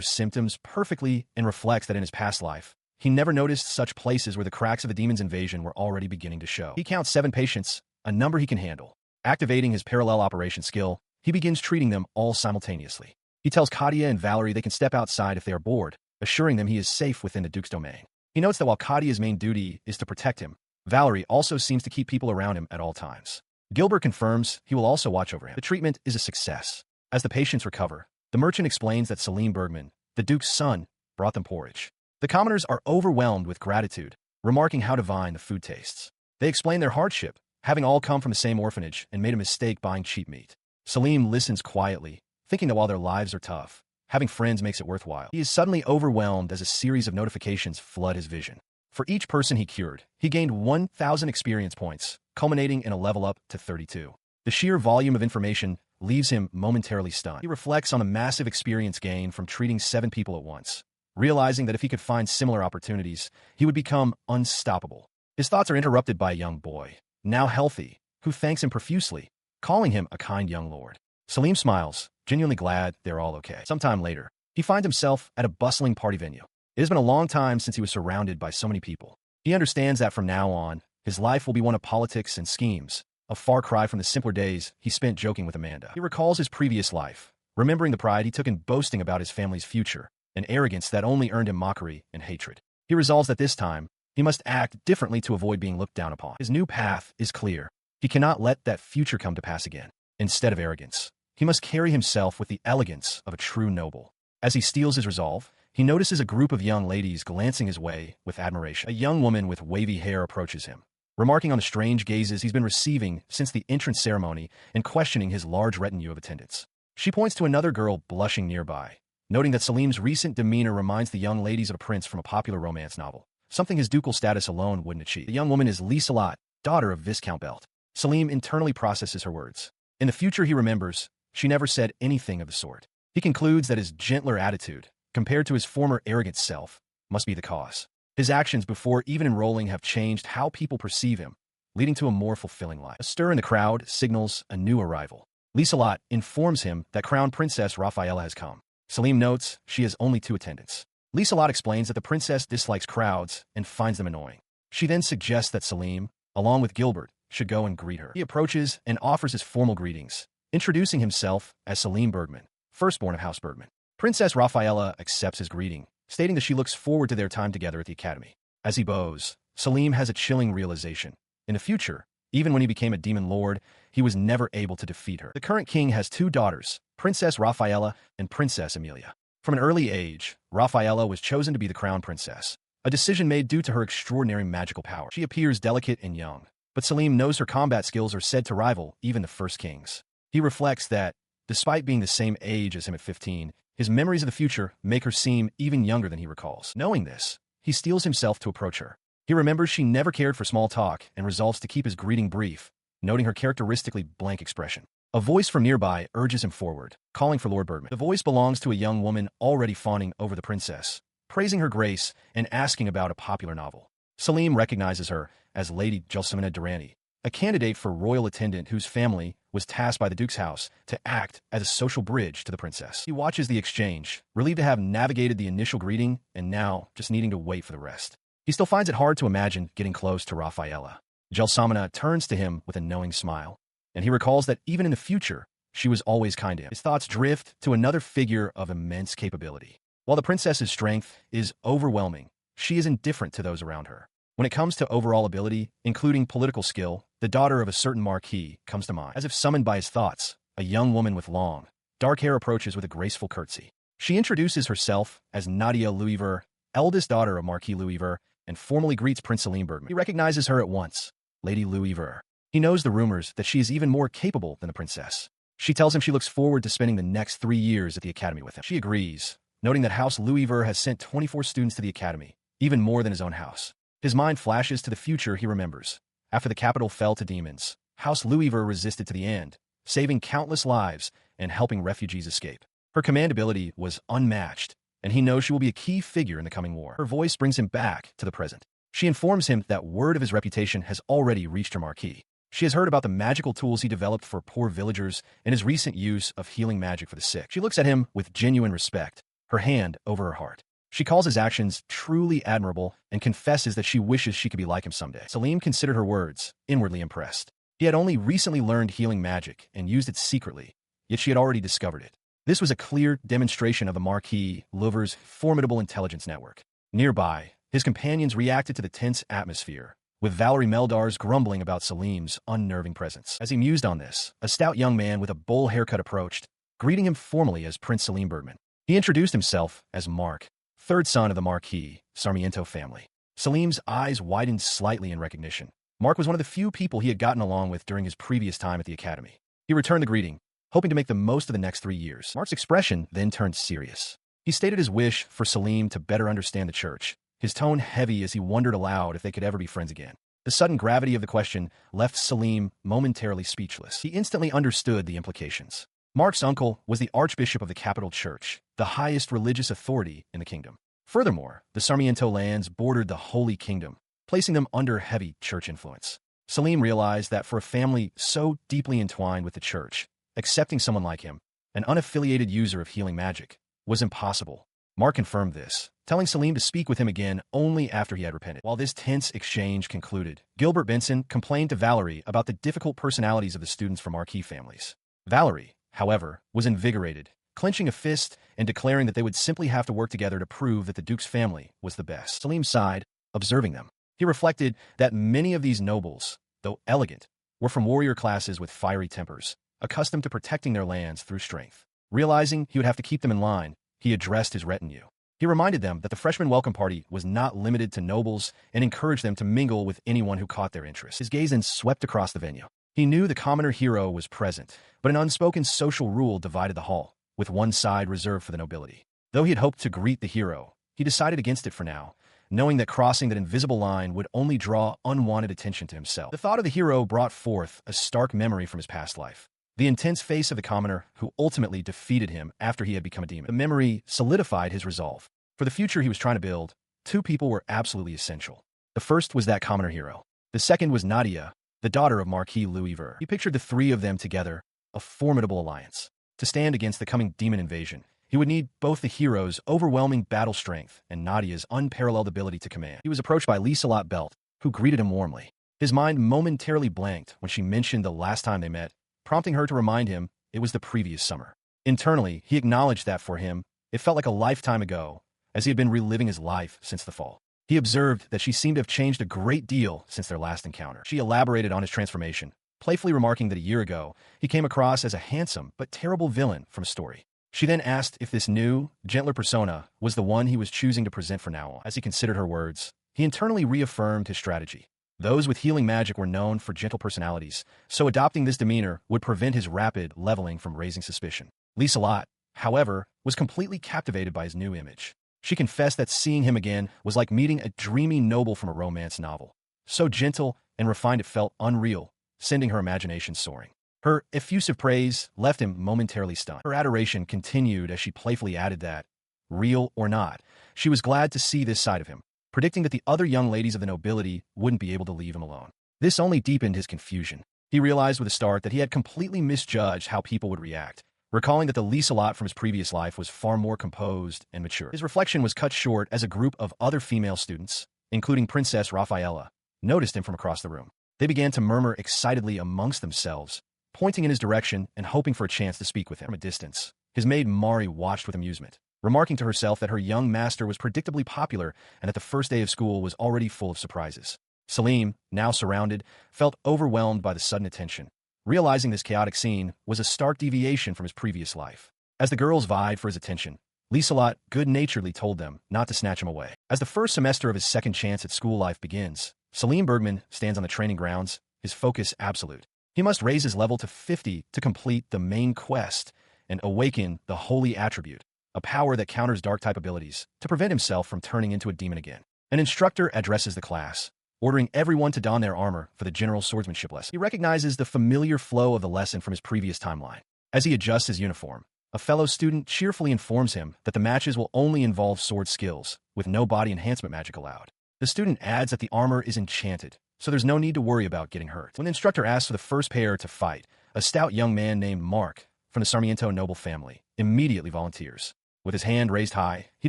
symptoms perfectly and reflects that in his past life, he never noticed such places where the cracks of the demon's invasion were already beginning to show. He counts 7 patients, a number he can handle. Activating his parallel operation skill, he begins treating them all simultaneously. He tells Katia and Valerie they can step outside if they are bored, assuring them he is safe within the Duke's domain. He notes that while Katia's main duty is to protect him, Valerie also seems to keep people around him at all times. Gilbert confirms he will also watch over him. The treatment is a success. As the patients recover, the merchant explains that Salim Bergman, the Duke's son, brought them porridge. The commoners are overwhelmed with gratitude, remarking how divine the food tastes. They explain their hardship, having all come from the same orphanage and made a mistake buying cheap meat. Salim listens quietly, thinking that while their lives are tough, having friends makes it worthwhile. He is suddenly overwhelmed as a series of notifications flood his vision. For each person he cured, he gained 1,000 experience points, culminating in a level up to 32. The sheer volume of information leaves him momentarily stunned. He reflects on the massive experience gain from treating 7 people at once, realizing that if he could find similar opportunities, he would become unstoppable. His thoughts are interrupted by a young boy, now healthy, who thanks him profusely, calling him a kind young lord. Salim smiles, genuinely glad they're all okay. Sometime later, he finds himself at a bustling party venue. It has been a long time since he was surrounded by so many people. He understands that from now on, his life will be one of politics and schemes, a far cry from the simpler days he spent joking with Amanda. He recalls his previous life, remembering the pride he took in boasting about his family's future, an arrogance that only earned him mockery and hatred. He resolves that this time, he must act differently to avoid being looked down upon. His new path is clear. He cannot let that future come to pass again. Instead of arrogance, he must carry himself with the elegance of a true noble. As he steels his resolve, he notices a group of young ladies glancing his way with admiration. A young woman with wavy hair approaches him, remarking on the strange gazes he's been receiving since the entrance ceremony and questioning his large retinue of attendants. She points to another girl blushing nearby, noting that Salim's recent demeanor reminds the young ladies of a prince from a popular romance novel, something his ducal status alone wouldn't achieve. The young woman is Liselot, daughter of Viscount Belt. Salim internally processes her words. In the future, he remembers, she never said anything of the sort. He concludes that his gentler attitude, compared to his former arrogant self, must be the cause. His actions before even enrolling have changed how people perceive him, leading to a more fulfilling life. A stir in the crowd signals a new arrival. Liselot informs him that Crown Princess Rafaela has come. Salim notes she has only 2 attendants. Liselot explains that the princess dislikes crowds and finds them annoying. She then suggests that Salim, along with Gilbert, should go and greet her. He approaches and offers his formal greetings, introducing himself as Salim Bergman, firstborn of House Bergman. Princess Rafaela accepts his greeting, stating that she looks forward to their time together at the academy. As he bows, Salim has a chilling realization. In the future, even when he became a demon lord, he was never able to defeat her. The current king has 2 daughters, Princess Rafaela and Princess Amelia. From an early age, Rafaela was chosen to be the crown princess, a decision made due to her extraordinary magical power. She appears delicate and young, but Salim knows her combat skills are said to rival even the first kings. He reflects that, despite being the same age as him at 15, his memories of the future make her seem even younger than he recalls. Knowing this, he steels himself to approach her. He remembers she never cared for small talk and resolves to keep his greeting brief, noting her characteristically blank expression. A voice from nearby urges him forward, calling for Lord Bergman. The voice belongs to a young woman already fawning over the princess, praising her grace and asking about a popular novel. Salim recognizes her as Lady Gelsimina Durrani, a candidate for royal attendant whose family was tasked by the Duke's house to act as a social bridge to the princess. He watches the exchange, relieved to have navigated the initial greeting and now just needing to wait for the rest. He still finds it hard to imagine getting close to Rafaela. Gelsamina turns to him with a knowing smile, and he recalls that even in the future, she was always kind to him. His thoughts drift to another figure of immense capability. While the princess's strength is overwhelming, she is indifferent to those around her. When it comes to overall ability, including political skill, the daughter of a certain marquis comes to mind. As if summoned by his thoughts, a young woman with long, dark hair approaches with a graceful curtsy. She introduces herself as Nadia Louisver, eldest daughter of Marquis Louisver, and formally greets Prince Salim Bergman. He recognizes her at once, Lady Louisver. He knows the rumors that she is even more capable than the princess. She tells him she looks forward to spending the next 3 years at the academy with him. She agrees, noting that House Louisver has sent 24 students to the academy, even more than his own house. His mind flashes to the future he remembers. After the capital fell to demons, House Louisver resisted to the end, saving countless lives and helping refugees escape. Her command ability was unmatched, and he knows she will be a key figure in the coming war. Her voice brings him back to the present. She informs him that word of his reputation has already reached her marquis. She has heard about the magical tools he developed for poor villagers and his recent use of healing magic for the sick. She looks at him with genuine respect, her hand over her heart. She calls his actions truly admirable and confesses that she wishes she could be like him someday. Salim considered her words, inwardly impressed. He had only recently learned healing magic and used it secretly, yet she had already discovered it. This was a clear demonstration of the Marquis Louisver's formidable intelligence network. Nearby, his companions reacted to the tense atmosphere, with Valerie Meldar's grumbling about Salim's unnerving presence. As he mused on this, a stout young man with a bowl haircut approached, greeting him formally as Prince Salim Bergman. He introduced himself as Mark, third son of the Marquis Sarmiento family. Salim's eyes widened slightly in recognition. Mark was one of the few people he had gotten along with during his previous time at the academy. He returned the greeting, hoping to make the most of the next 3 years. Mark's expression then turned serious. He stated his wish for Salim to better understand the church, his tone heavy as he wondered aloud if they could ever be friends again. The sudden gravity of the question left Salim momentarily speechless. He instantly understood the implications. Mark's uncle was the Archbishop of the capital church, the highest religious authority in the kingdom. Furthermore, the Sarmiento lands bordered the Holy Kingdom, placing them under heavy church influence. Salim realized that for a family so deeply entwined with the church, accepting someone like him, an unaffiliated user of healing magic, was impossible. Mark confirmed this, telling Salim to speak with him again only after he had repented. While this tense exchange concluded, Gilbert Benson complained to Valerie about the difficult personalities of the students from Marquis families. Valerie, however, was invigorated, clenching a fist and declaring that they would simply have to work together to prove that the Duke's family was the best. Salim sighed, observing them. He reflected that many of these nobles, though elegant, were from warrior classes with fiery tempers, accustomed to protecting their lands through strength. Realizing he would have to keep them in line, he addressed his retinue. He reminded them that the freshman welcome party was not limited to nobles and encouraged them to mingle with anyone who caught their interest. His gaze then swept across the venue. He knew the commoner hero was present, but an unspoken social rule divided the hall, with one side reserved for the nobility. Though he had hoped to greet the hero, he decided against it for now, knowing that crossing that invisible line would only draw unwanted attention to himself. The thought of the hero brought forth a stark memory from his past life. The intense face of the commoner who ultimately defeated him after he had become a demon. The memory solidified his resolve. For the future he was trying to build, two people were absolutely essential. The first was that commoner hero. The second was Nadia, the daughter of Marquis Louis Ver. He pictured the three of them together, a formidable alliance. To stand against the coming demon invasion, he would need both the hero's overwhelming battle strength and Nadia's unparalleled ability to command. He was approached by Lieselot Belt, who greeted him warmly. His mind momentarily blanked when she mentioned the last time they met, prompting her to remind him it was the previous summer. Internally, he acknowledged that for him, it felt like a lifetime ago, as he had been reliving his life since the fall. He observed that she seemed to have changed a great deal since their last encounter. She elaborated on his transformation, playfully remarking that a year ago, he came across as a handsome but terrible villain from a story. She then asked if this new, gentler persona was the one he was choosing to present from now on. As he considered her words, he internally reaffirmed his strategy. Those with healing magic were known for gentle personalities, so adopting this demeanor would prevent his rapid leveling from raising suspicion. Lieselot, however, was completely captivated by his new image. She confessed that seeing him again was like meeting a dreamy noble from a romance novel. So gentle and refined it felt unreal, sending her imagination soaring. Her effusive praise left him momentarily stunned. Her adoration continued as she playfully added that, real or not, she was glad to see this side of him, predicting that the other young ladies of the nobility wouldn't be able to leave him alone. This only deepened his confusion. He realized with a start that he had completely misjudged how people would react, recalling that the Lieselot from his previous life was far more composed and mature. His reflection was cut short as a group of other female students, including Princess Rafaela, noticed him from across the room. They began to murmur excitedly amongst themselves, pointing in his direction and hoping for a chance to speak with him. From a distance, his maid Mari watched with amusement, remarking to herself that her young master was predictably popular and that the first day of school was already full of surprises. Salim, now surrounded, felt overwhelmed by the sudden attention, realizing this chaotic scene was a stark deviation from his previous life. As the girls vied for his attention, Lieselot good-naturedly told them not to snatch him away. As the first semester of his second chance at school life begins, Salim Bergman stands on the training grounds, his focus absolute. He must raise his level to 50 to complete the main quest and awaken the holy attribute, a power that counters dark-type abilities, to prevent himself from turning into a demon again. An instructor addresses the class, ordering everyone to don their armor for the general swordsmanship lesson. He recognizes the familiar flow of the lesson from his previous timeline. As he adjusts his uniform, a fellow student cheerfully informs him that the matches will only involve sword skills, with no body enhancement magic allowed. The student adds that the armor is enchanted, so there's no need to worry about getting hurt. When the instructor asks for the first pair to fight, a stout young man named Mark, from the Sarmiento noble family, immediately volunteers. With his hand raised high, he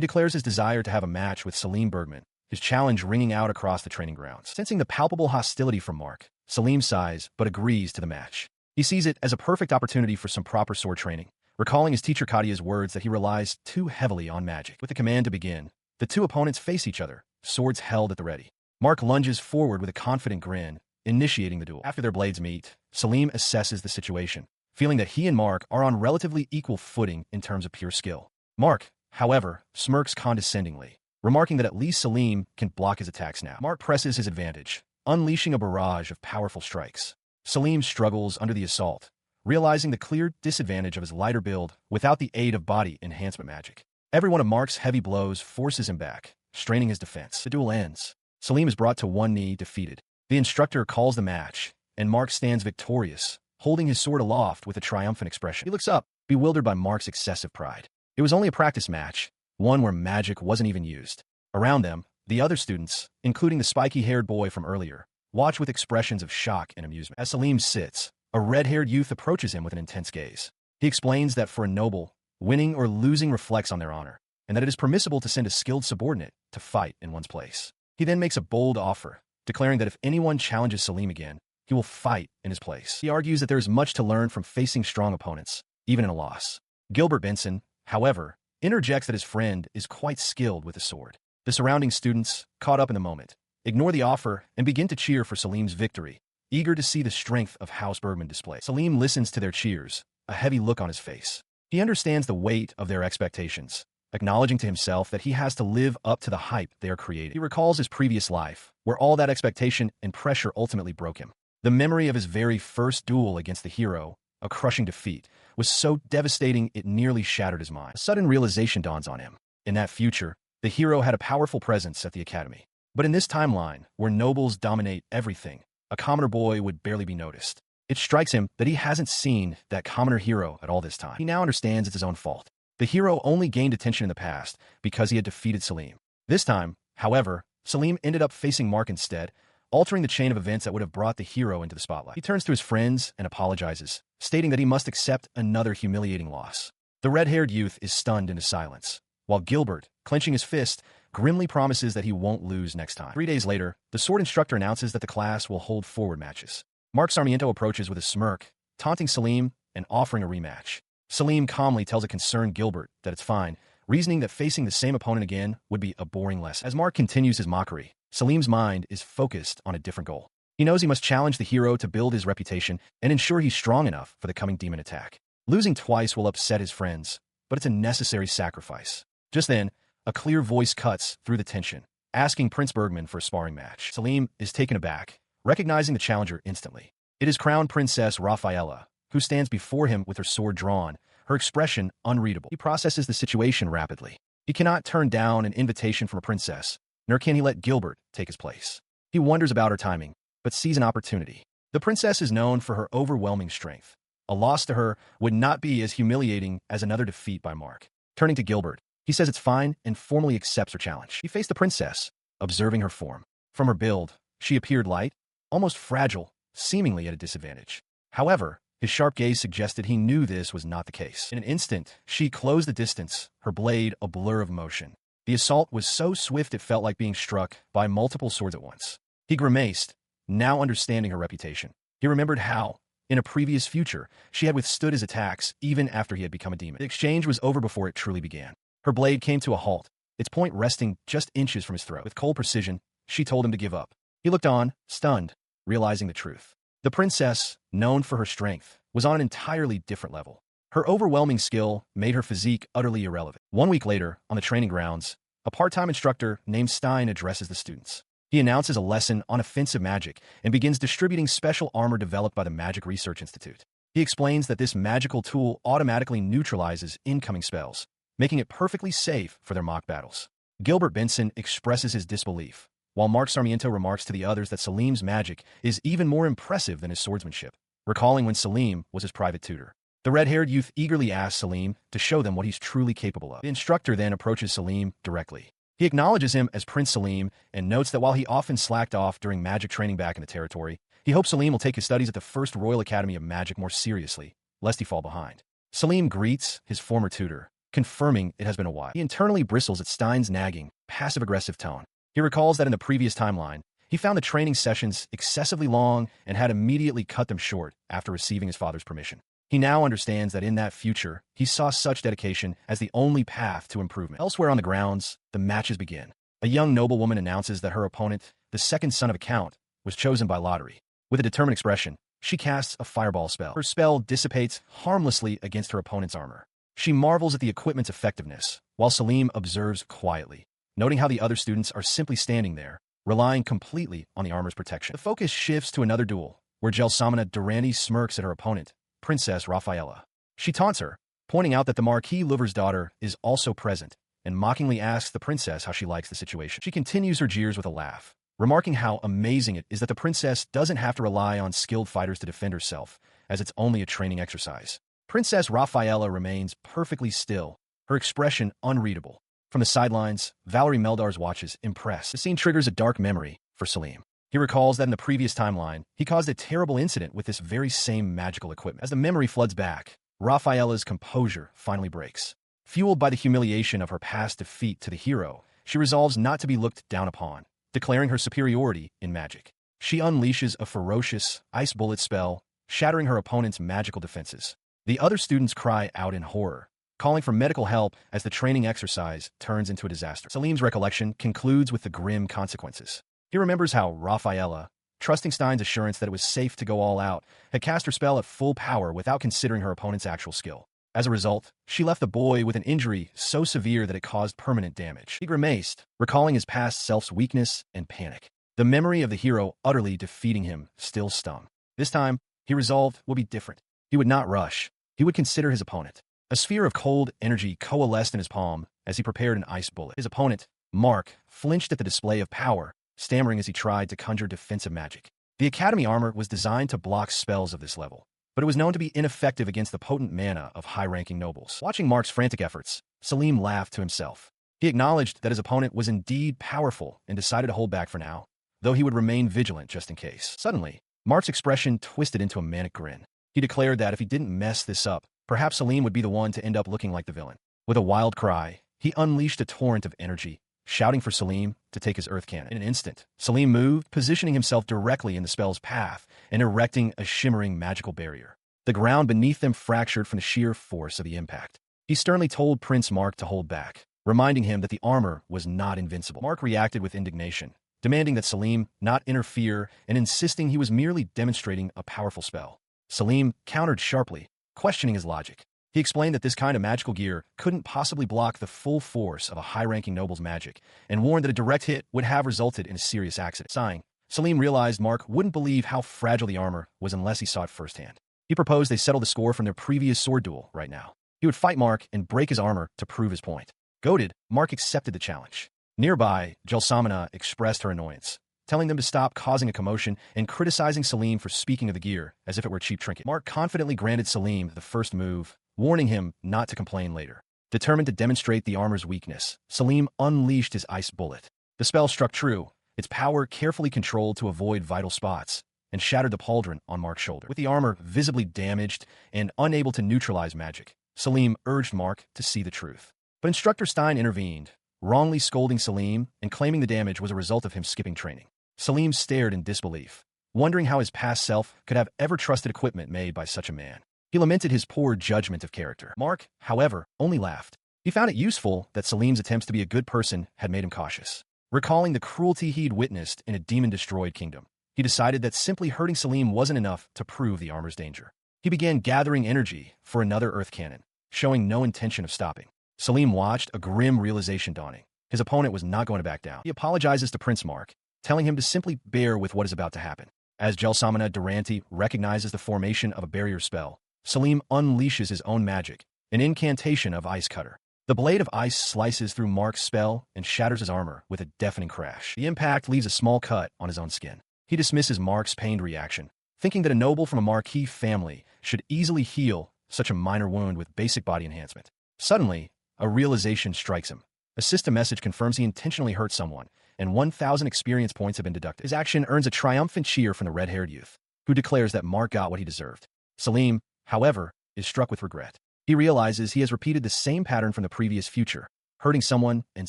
declares his desire to have a match with Salim Bergman, his challenge ringing out across the training grounds. Sensing the palpable hostility from Mark, Salim sighs but agrees to the match. He sees it as a perfect opportunity for some proper sword training, recalling his teacher Kadia's words that he relies too heavily on magic. With the command to begin, the two opponents face each other, swords held at the ready. Mark lunges forward with a confident grin, initiating the duel. After their blades meet, Salim assesses the situation, feeling that he and Mark are on relatively equal footing in terms of pure skill. Mark, however, smirks condescendingly, remarking that at least Salim can block his attacks now. Mark presses his advantage, unleashing a barrage of powerful strikes. Salim struggles under the assault, realizing the clear disadvantage of his lighter build without the aid of body enhancement magic. Every one of Mark's heavy blows forces him back, straining his defense. The duel ends. Salim is brought to one knee, defeated. The instructor calls the match, and Mark stands victorious, holding his sword aloft with a triumphant expression. He looks up, bewildered by Mark's excessive pride. It was only a practice match, one where magic wasn't even used. Around them, the other students, including the spiky-haired boy from earlier, watch with expressions of shock and amusement. As Salim sits, a red-haired youth approaches him with an intense gaze. He explains that for a noble, winning or losing reflects on their honor, and that it is permissible to send a skilled subordinate to fight in one's place. He then makes a bold offer, declaring that if anyone challenges Salim again, he will fight in his place. He argues that there is much to learn from facing strong opponents, even in a loss. Gilbert Benson, however, interjects that his friend is quite skilled with the sword. The surrounding students, caught up in the moment, ignore the offer and begin to cheer for Salim's victory, eager to see the strength of House Bergman displayed. Salim listens to their cheers, a heavy look on his face. He understands the weight of their expectations, acknowledging to himself that he has to live up to the hype they are creating. He recalls his previous life, where all that expectation and pressure ultimately broke him. The memory of his very first duel against the hero, a crushing defeat, was so devastating it nearly shattered his mind. A sudden realization dawns on him. In that future, the hero had a powerful presence at the academy. But in this timeline, where nobles dominate everything, a commoner boy would barely be noticed. It strikes him that he hasn't seen that commoner hero at all this time. He now understands it's his own fault. The hero only gained attention in the past because he had defeated Salim. This time, however, Salim ended up facing Mark instead, altering the chain of events that would have brought the hero into the spotlight. He turns to his friends and apologizes, stating that he must accept another humiliating loss. The red-haired youth is stunned into silence, while Gilbert, clenching his fist, grimly promises that he won't lose next time. 3 days later, the sword instructor announces that the class will hold forward matches. Mark Sarmiento approaches with a smirk, taunting Salim and offering a rematch. Salim calmly tells a concerned Gilbert that it's fine, reasoning that facing the same opponent again would be a boring lesson. As Mark continues his mockery, Salim's mind is focused on a different goal. He knows he must challenge the hero to build his reputation and ensure he's strong enough for the coming demon attack. Losing twice will upset his friends, but it's a necessary sacrifice. Just then, a clear voice cuts through the tension, asking Prince Bergman for a sparring match. Salim is taken aback, recognizing the challenger instantly. It is Crown Princess Rafaela, who stands before him with her sword drawn, her expression unreadable. He processes the situation rapidly. He cannot turn down an invitation from a princess, nor can he let Gilbert take his place. He wonders about her timing, but sees an opportunity. The princess is known for her overwhelming strength. A loss to her would not be as humiliating as another defeat by Mark. Turning to Gilbert, he says it's fine and formally accepts her challenge. He faced the princess, observing her form. From her build, she appeared light, almost fragile, seemingly at a disadvantage. However, his sharp gaze suggested he knew this was not the case. In an instant, she closed the distance, her blade a blur of motion. The assault was so swift it felt like being struck by multiple swords at once. He grimaced, now understanding her reputation. He remembered how, in a previous future, she had withstood his attacks even after he had become a demon. The exchange was over before it truly began. Her blade came to a halt, its point resting just inches from his throat. With cold precision, she told him to give up. He looked on, stunned, realizing the truth. The princess, known for her strength, was on an entirely different level. Her overwhelming skill made her physique utterly irrelevant. 1 week later, on the training grounds, a part-time instructor named Stein addresses the students. He announces a lesson on offensive magic and begins distributing special armor developed by the Magic Research Institute. He explains that this magical tool automatically neutralizes incoming spells, making it perfectly safe for their mock battles. Gilbert Benson expresses his disbelief, while Mark Sarmiento remarks to the others that Salim's magic is even more impressive than his swordsmanship, recalling when Salim was his private tutor. The red-haired youth eagerly asks Salim to show them what he's truly capable of. The instructor then approaches Salim directly. He acknowledges him as Prince Salim and notes that while he often slacked off during magic training back in the territory, he hopes Salim will take his studies at the First Royal Academy of Magic more seriously, lest he fall behind. Salim greets his former tutor, confirming it has been a while. He internally bristles at Stein's nagging, passive-aggressive tone. He recalls that in the previous timeline, he found the training sessions excessively long and had immediately cut them short after receiving his father's permission. He now understands that in that future, he saw such dedication as the only path to improvement. Elsewhere on the grounds, the matches begin. A young noblewoman announces that her opponent, the second son of a count, was chosen by lottery. With a determined expression, she casts a fireball spell. Her spell dissipates harmlessly against her opponent's armor. She marvels at the equipment's effectiveness, while Salim observes quietly, noting how the other students are simply standing there, relying completely on the armor's protection. The focus shifts to another duel, where Gelsamina Durrani smirks at her opponent, Princess Rafaela. She taunts her, pointing out that the Marquis Lover's daughter is also present, and mockingly asks the princess how she likes the situation. She continues her jeers with a laugh, remarking how amazing it is that the princess doesn't have to rely on skilled fighters to defend herself, as it's only a training exercise. Princess Rafaela remains perfectly still, her expression unreadable. From the sidelines, Valerie Meldars watches, impressed. The scene triggers a dark memory for Salim. He recalls that in the previous timeline, he caused a terrible incident with this very same magical equipment. As the memory floods back, Rafaela's composure finally breaks. Fueled by the humiliation of her past defeat to the hero, she resolves not to be looked down upon, declaring her superiority in magic. She unleashes a ferocious ice bullet spell, shattering her opponent's magical defenses. The other students cry out in horror, calling for medical help as the training exercise turns into a disaster. Salim's recollection concludes with the grim consequences. He remembers how Rafaela, trusting Stein's assurance that it was safe to go all out, had cast her spell at full power without considering her opponent's actual skill. As a result, she left the boy with an injury so severe that it caused permanent damage. He grimaced, recalling his past self's weakness and panic. The memory of the hero utterly defeating him still stung. This time, he resolved would be different. He would not rush. He would consider his opponent. A sphere of cold energy coalesced in his palm as he prepared an ice bullet. His opponent, Mark, flinched at the display of power, stammering as he tried to conjure defensive magic. The Academy armor was designed to block spells of this level, but it was known to be ineffective against the potent mana of high-ranking nobles. Watching Mark's frantic efforts, Salim laughed to himself. He acknowledged that his opponent was indeed powerful and decided to hold back for now, though he would remain vigilant just in case. Suddenly, Mark's expression twisted into a manic grin. He declared that if he didn't mess this up, perhaps Salim would be the one to end up looking like the villain. With a wild cry, he unleashed a torrent of energy, shouting for Salim to take his earth cannon. In an instant, Salim moved, positioning himself directly in the spell's path and erecting a shimmering magical barrier. The ground beneath them fractured from the sheer force of the impact. He sternly told Prince Mark to hold back, reminding him that the armor was not invincible. Mark reacted with indignation, demanding that Salim not interfere and insisting he was merely demonstrating a powerful spell. Salim countered sharply, questioning his logic. He explained that this kind of magical gear couldn't possibly block the full force of a high-ranking noble's magic, and warned that a direct hit would have resulted in a serious accident. Sighing, Salim realized Mark wouldn't believe how fragile the armor was unless he saw it firsthand. He proposed they settle the score from their previous sword duel right now. He would fight Mark and break his armor to prove his point. Goaded, Mark accepted the challenge. Nearby, Gelsamina expressed her annoyance, telling them to stop causing a commotion and criticizing Salim for speaking of the gear as if it were a cheap trinket. Mark confidently granted Salim the first move, warning him not to complain later. Determined to demonstrate the armor's weakness, Salim unleashed his ice bullet. The spell struck true, its power carefully controlled to avoid vital spots, and shattered the pauldron on Mark's shoulder. With the armor visibly damaged and unable to neutralize magic, Salim urged Mark to see the truth. But Instructor Stein intervened, wrongly scolding Salim and claiming the damage was a result of him skipping training. Salim stared in disbelief, wondering how his past self could have ever trusted equipment made by such a man. He lamented his poor judgment of character. Mark, however, only laughed. He found it useful that Salim's attempts to be a good person had made him cautious. Recalling the cruelty he'd witnessed in a demon-destroyed kingdom, he decided that simply hurting Salim wasn't enough to prove the armor's danger. He began gathering energy for another earth cannon, showing no intention of stopping. Salim watched, a grim realization dawning. His opponent was not going to back down. He apologizes to Prince Mark, telling him to simply bear with what is about to happen. As Gelsamina Durrani recognizes the formation of a barrier spell, Salim unleashes his own magic, an incantation of Ice Cutter. The blade of ice slices through Mark's spell and shatters his armor with a deafening crash. The impact leaves a small cut on his own skin. He dismisses Mark's pained reaction, thinking that a noble from a Marquis family should easily heal such a minor wound with basic body enhancement. Suddenly, a realization strikes him. A system message confirms he intentionally hurt someone, and 1,000 experience points have been deducted. His action earns a triumphant cheer from the red-haired youth, who declares that Mark got what he deserved. Salim, however, is struck with regret. He realizes he has repeated the same pattern from the previous future, hurting someone and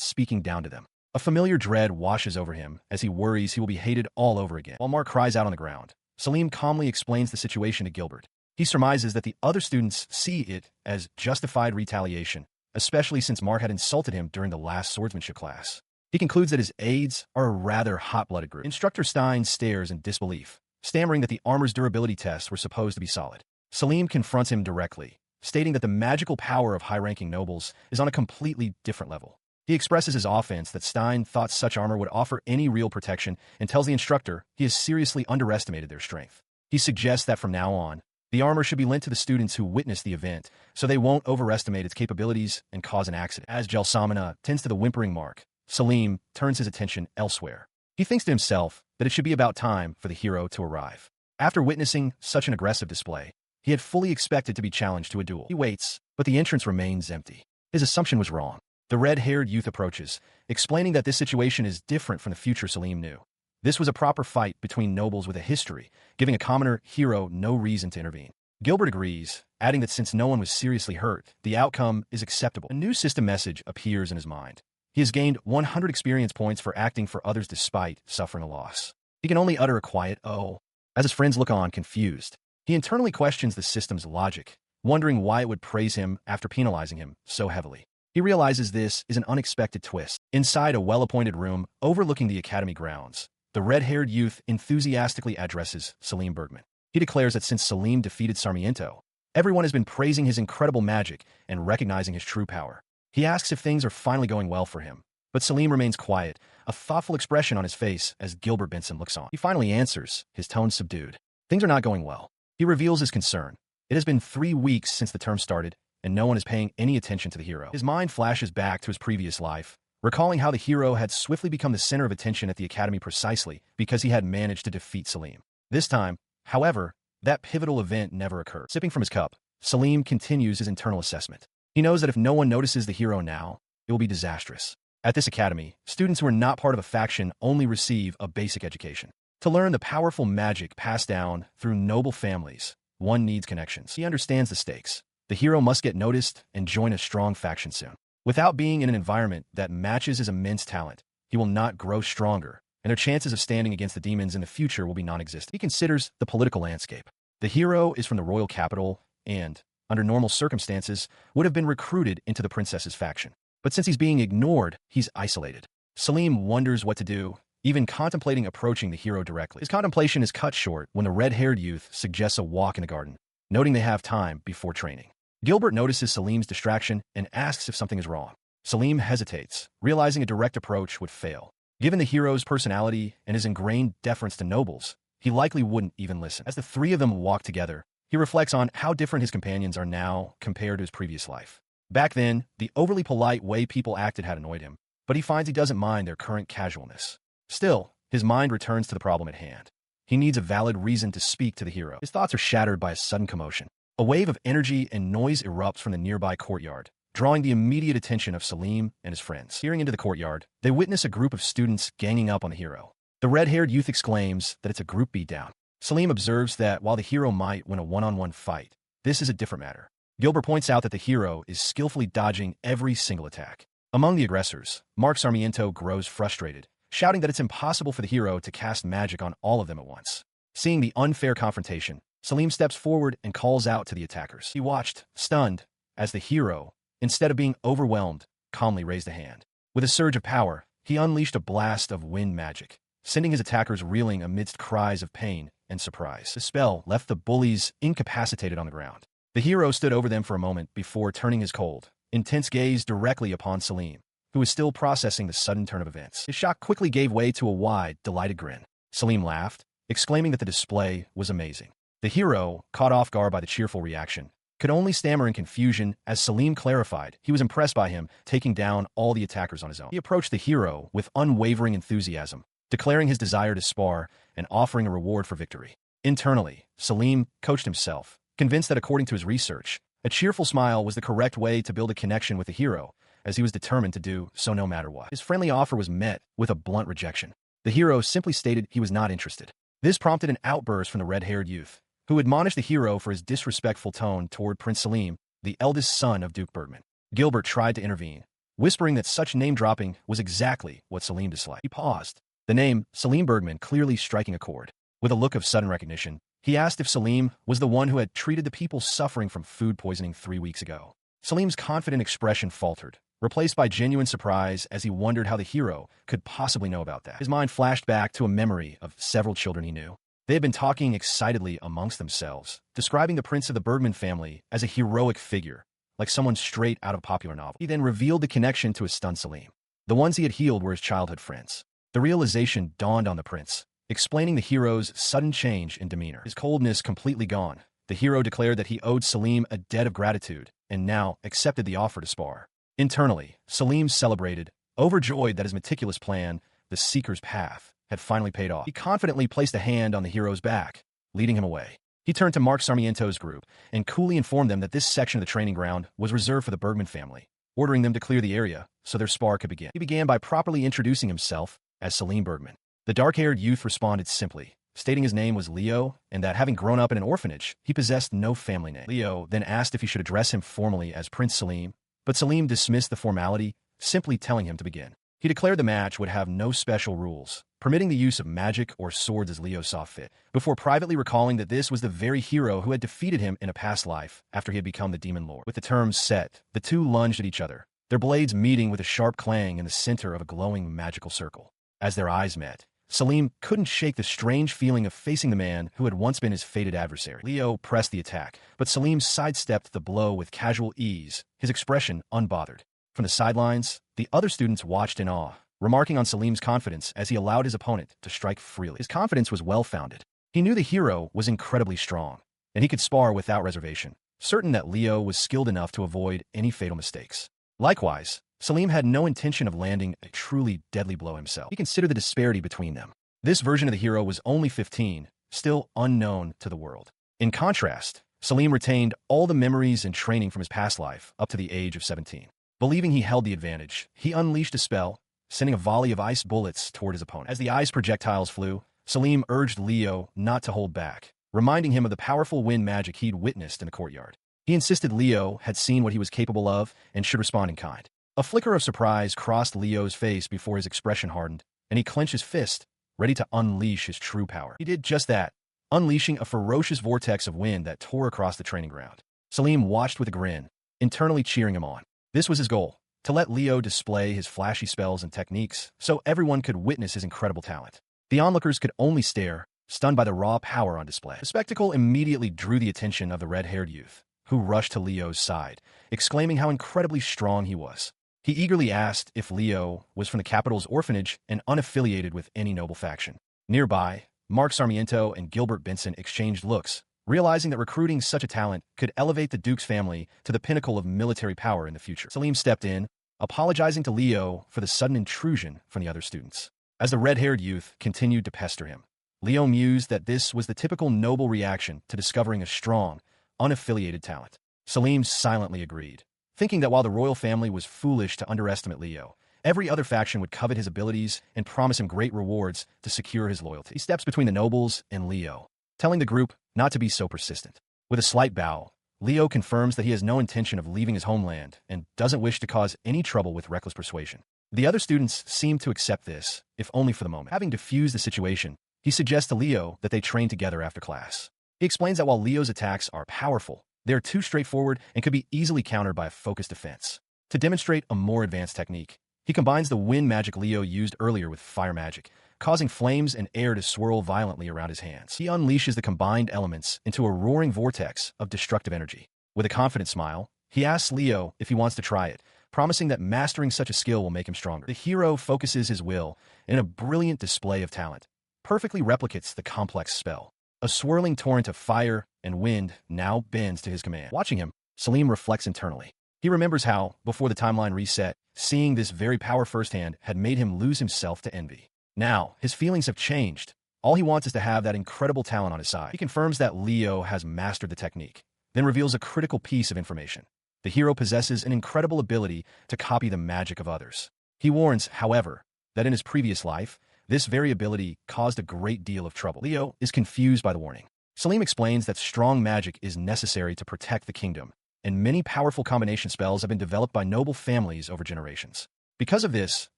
speaking down to them. A familiar dread washes over him as he worries he will be hated all over again. While Mark cries out on the ground, Salim calmly explains the situation to Gilbert. He surmises that the other students see it as justified retaliation, especially since Mark had insulted him during the last swordsmanship class. He concludes that his aides are a rather hot-blooded group. Instructor Stein stares in disbelief, stammering that the armor's durability tests were supposed to be solid. Salim confronts him directly, stating that the magical power of high-ranking nobles is on a completely different level. He expresses his offense that Stein thought such armor would offer any real protection and tells the instructor he has seriously underestimated their strength. He suggests that from now on, the armor should be lent to the students who witnessed the event so they won't overestimate its capabilities and cause an accident. As Gelsamina tends to the whimpering mark, Salim turns his attention elsewhere. He thinks to himself that it should be about time for the hero to arrive. After witnessing such an aggressive display, he had fully expected to be challenged to a duel. He waits, but the entrance remains empty. His assumption was wrong. The red-haired youth approaches, explaining that this situation is different from the future Salim knew. This was a proper fight between nobles with a history, giving a commoner hero no reason to intervene. Gilbert agrees, adding that since no one was seriously hurt, the outcome is acceptable. A new system message appears in his mind. He has gained 100 experience points for acting for others despite suffering a loss. He can only utter a quiet "oh" as his friends look on, confused. He internally questions the system's logic, wondering why it would praise him after penalizing him so heavily. He realizes this is an unexpected twist. Inside a well-appointed room overlooking the academy grounds, the red-haired youth enthusiastically addresses Salim Bergman. He declares that since Salim defeated Sarmiento, everyone has been praising his incredible magic and recognizing his true power. He asks if things are finally going well for him, but Salim remains quiet, a thoughtful expression on his face as Gilbert Benson looks on. He finally answers, his tone subdued. Things are not going well. He reveals his concern. It has been 3 weeks since the term started, and no one is paying any attention to the hero. His mind flashes back to his previous life, recalling how the hero had swiftly become the center of attention at the academy precisely because he had managed to defeat Salim. This time, however, that pivotal event never occurred. Sipping from his cup, Salim continues his internal assessment. He knows that if no one notices the hero now, it will be disastrous. At this academy, students who are not part of a faction only receive a basic education. To learn the powerful magic passed down through noble families, one needs connections. He understands the stakes. The hero must get noticed and join a strong faction soon. Without being in an environment that matches his immense talent, he will not grow stronger, and their chances of standing against the demons in the future will be non-existent. He considers the political landscape. The hero is from the royal capital and, under normal circumstances, would have been recruited into the princess's faction. But since he's being ignored, he's isolated. Salim wonders what to do, even contemplating approaching the hero directly. His contemplation is cut short when the red-haired youth suggests a walk in the garden, noting they have time before training. Gilbert notices Salim's distraction and asks if something is wrong. Salim hesitates, realizing a direct approach would fail. Given the hero's personality and his ingrained deference to nobles, he likely wouldn't even listen. As the three of them walk together, he reflects on how different his companions are now compared to his previous life. Back then, the overly polite way people acted had annoyed him, but he finds he doesn't mind their current casualness. Still, his mind returns to the problem at hand. He needs a valid reason to speak to the hero. His thoughts are shattered by a sudden commotion. A wave of energy and noise erupts from the nearby courtyard, drawing the immediate attention of Salim and his friends. Peering into the courtyard, they witness a group of students ganging up on the hero. The red-haired youth exclaims that it's a group beatdown. Salim observes that while the hero might win a one-on-one fight, this is a different matter. Gilbert points out that the hero is skillfully dodging every single attack. Among the aggressors, Mark Sarmiento grows frustrated, shouting that it's impossible for the hero to cast magic on all of them at once. Seeing the unfair confrontation, Salim steps forward and calls out to the attackers. He watched, stunned, as the hero, instead of being overwhelmed, calmly raised a hand. With a surge of power, he unleashed a blast of wind magic, sending his attackers reeling amidst cries of pain and surprise. The spell left the bullies incapacitated on the ground. The hero stood over them for a moment before turning his cold, intense gaze directly upon Salim, who was still processing the sudden turn of events. His shock quickly gave way to a wide, delighted grin. Salim laughed, exclaiming that the display was amazing. The hero, caught off guard by the cheerful reaction, could only stammer in confusion as Salim clarified he was impressed by him taking down all the attackers on his own. He approached the hero with unwavering enthusiasm, declaring his desire to spar and offering a reward for victory. Internally, Salim coached himself, convinced that according to his research, a cheerful smile was the correct way to build a connection with the hero, as he was determined to do so no matter what. His friendly offer was met with a blunt rejection. The hero simply stated he was not interested. This prompted an outburst from the red-haired youth, who admonished the hero for his disrespectful tone toward Prince Salim, the eldest son of Duke Bergman. Gilbert tried to intervene, whispering that such name-dropping was exactly what Salim disliked. He paused, the name Salim Bergman clearly striking a chord. With a look of sudden recognition, he asked if Salim was the one who had treated the people suffering from food poisoning 3 weeks ago. Salim's confident expression faltered, replaced by genuine surprise as he wondered how the hero could possibly know about that. His mind flashed back to a memory of several children he knew. They had been talking excitedly amongst themselves, describing the prince of the Bergman family as a heroic figure, like someone straight out of a popular novel. He then revealed the connection to his stunned Selim. The ones he had healed were his childhood friends. The realization dawned on the prince, explaining the hero's sudden change in demeanor. His coldness completely gone, the hero declared that he owed Selim a debt of gratitude and now accepted the offer to spar. Internally, Selim celebrated, overjoyed that his meticulous plan, the Seeker's Path, had finally paid off. He confidently placed a hand on the hero's back, leading him away. He turned to Mark Sarmiento's group and coolly informed them that this section of the training ground was reserved for the Bergman family, ordering them to clear the area so their spar could begin. He began by properly introducing himself as Selim Bergman. The dark-haired youth responded simply, stating his name was Leo and that having grown up in an orphanage, he possessed no family name. Leo then asked if he should address him formally as Prince Selim, but Selim dismissed the formality, simply telling him to begin. He declared the match would have no special rules, permitting the use of magic or swords as Leo saw fit, before privately recalling that this was the very hero who had defeated him in a past life after he had become the Demon Lord. With the terms set, the two lunged at each other, their blades meeting with a sharp clang in the center of a glowing magical circle. As their eyes met, Selim couldn't shake the strange feeling of facing the man who had once been his fated adversary. Leo pressed the attack, but Selim sidestepped the blow with casual ease, his expression unbothered. From the sidelines, the other students watched in awe, remarking on Selim's confidence as he allowed his opponent to strike freely. His confidence was well-founded. He knew the hero was incredibly strong, and he could spar without reservation, certain that Leo was skilled enough to avoid any fatal mistakes. Likewise, Selim had no intention of landing a truly deadly blow himself. He considered the disparity between them. This version of the hero was only 15, still unknown to the world. In contrast, Selim retained all the memories and training from his past life up to the age of 17. Believing he held the advantage, he unleashed a spell, sending a volley of ice bullets toward his opponent. As the ice projectiles flew, Selim urged Leo not to hold back, reminding him of the powerful wind magic he'd witnessed in the courtyard. He insisted Leo had seen what he was capable of and should respond in kind. A flicker of surprise crossed Leo's face before his expression hardened, and he clenched his fist, ready to unleash his true power. He did just that, unleashing a ferocious vortex of wind that tore across the training ground. Selim watched with a grin, internally cheering him on. This was his goal, to let Leo display his flashy spells and techniques so everyone could witness his incredible talent. The onlookers could only stare, stunned by the raw power on display. The spectacle immediately drew the attention of the red-haired youth, who rushed to Leo's side, exclaiming how incredibly strong he was. He eagerly asked if Leo was from the capital's orphanage and unaffiliated with any noble faction. Nearby, Mark Sarmiento and Gilbert Benson exchanged looks, realizing that recruiting such a talent could elevate the Duke's family to the pinnacle of military power in the future. Selim stepped in, apologizing to Leo for the sudden intrusion from the other students. As the red-haired youth continued to pester him, Leo mused that this was the typical noble reaction to discovering a strong, unaffiliated talent. Selim silently agreed, thinking that while the royal family was foolish to underestimate Leo, every other faction would covet his abilities and promise him great rewards to secure his loyalty. He steps between the nobles and Leo, telling the group not to be so persistent. With a slight bow, Leo confirms that he has no intention of leaving his homeland and doesn't wish to cause any trouble with reckless persuasion. The other students seem to accept this, if only for the moment. Having diffused the situation, he suggests to Leo that they train together after class. He explains that while Leo's attacks are powerful, they are too straightforward and could be easily countered by a focused defense. To demonstrate a more advanced technique, he combines the wind magic Leo used earlier with fire magic, causing flames and air to swirl violently around his hands. He unleashes the combined elements into a roaring vortex of destructive energy. With a confident smile, he asks Leo if he wants to try it, promising that mastering such a skill will make him stronger. The hero focuses his will in a brilliant display of talent, perfectly replicates the complex spell. A swirling torrent of fire and wind now bends to his command. Watching him, Selim reflects internally. He remembers how, before the timeline reset, seeing this very power firsthand had made him lose himself to envy. Now, his feelings have changed. All he wants is to have that incredible talent on his side. He confirms that Leo has mastered the technique, then reveals a critical piece of information. The hero possesses an incredible ability to copy the magic of others. He warns, however, that in his previous life, this very ability caused a great deal of trouble. Leo is confused by the warning. Selim explains that strong magic is necessary to protect the kingdom, and many powerful combination spells have been developed by noble families over generations. Because of this,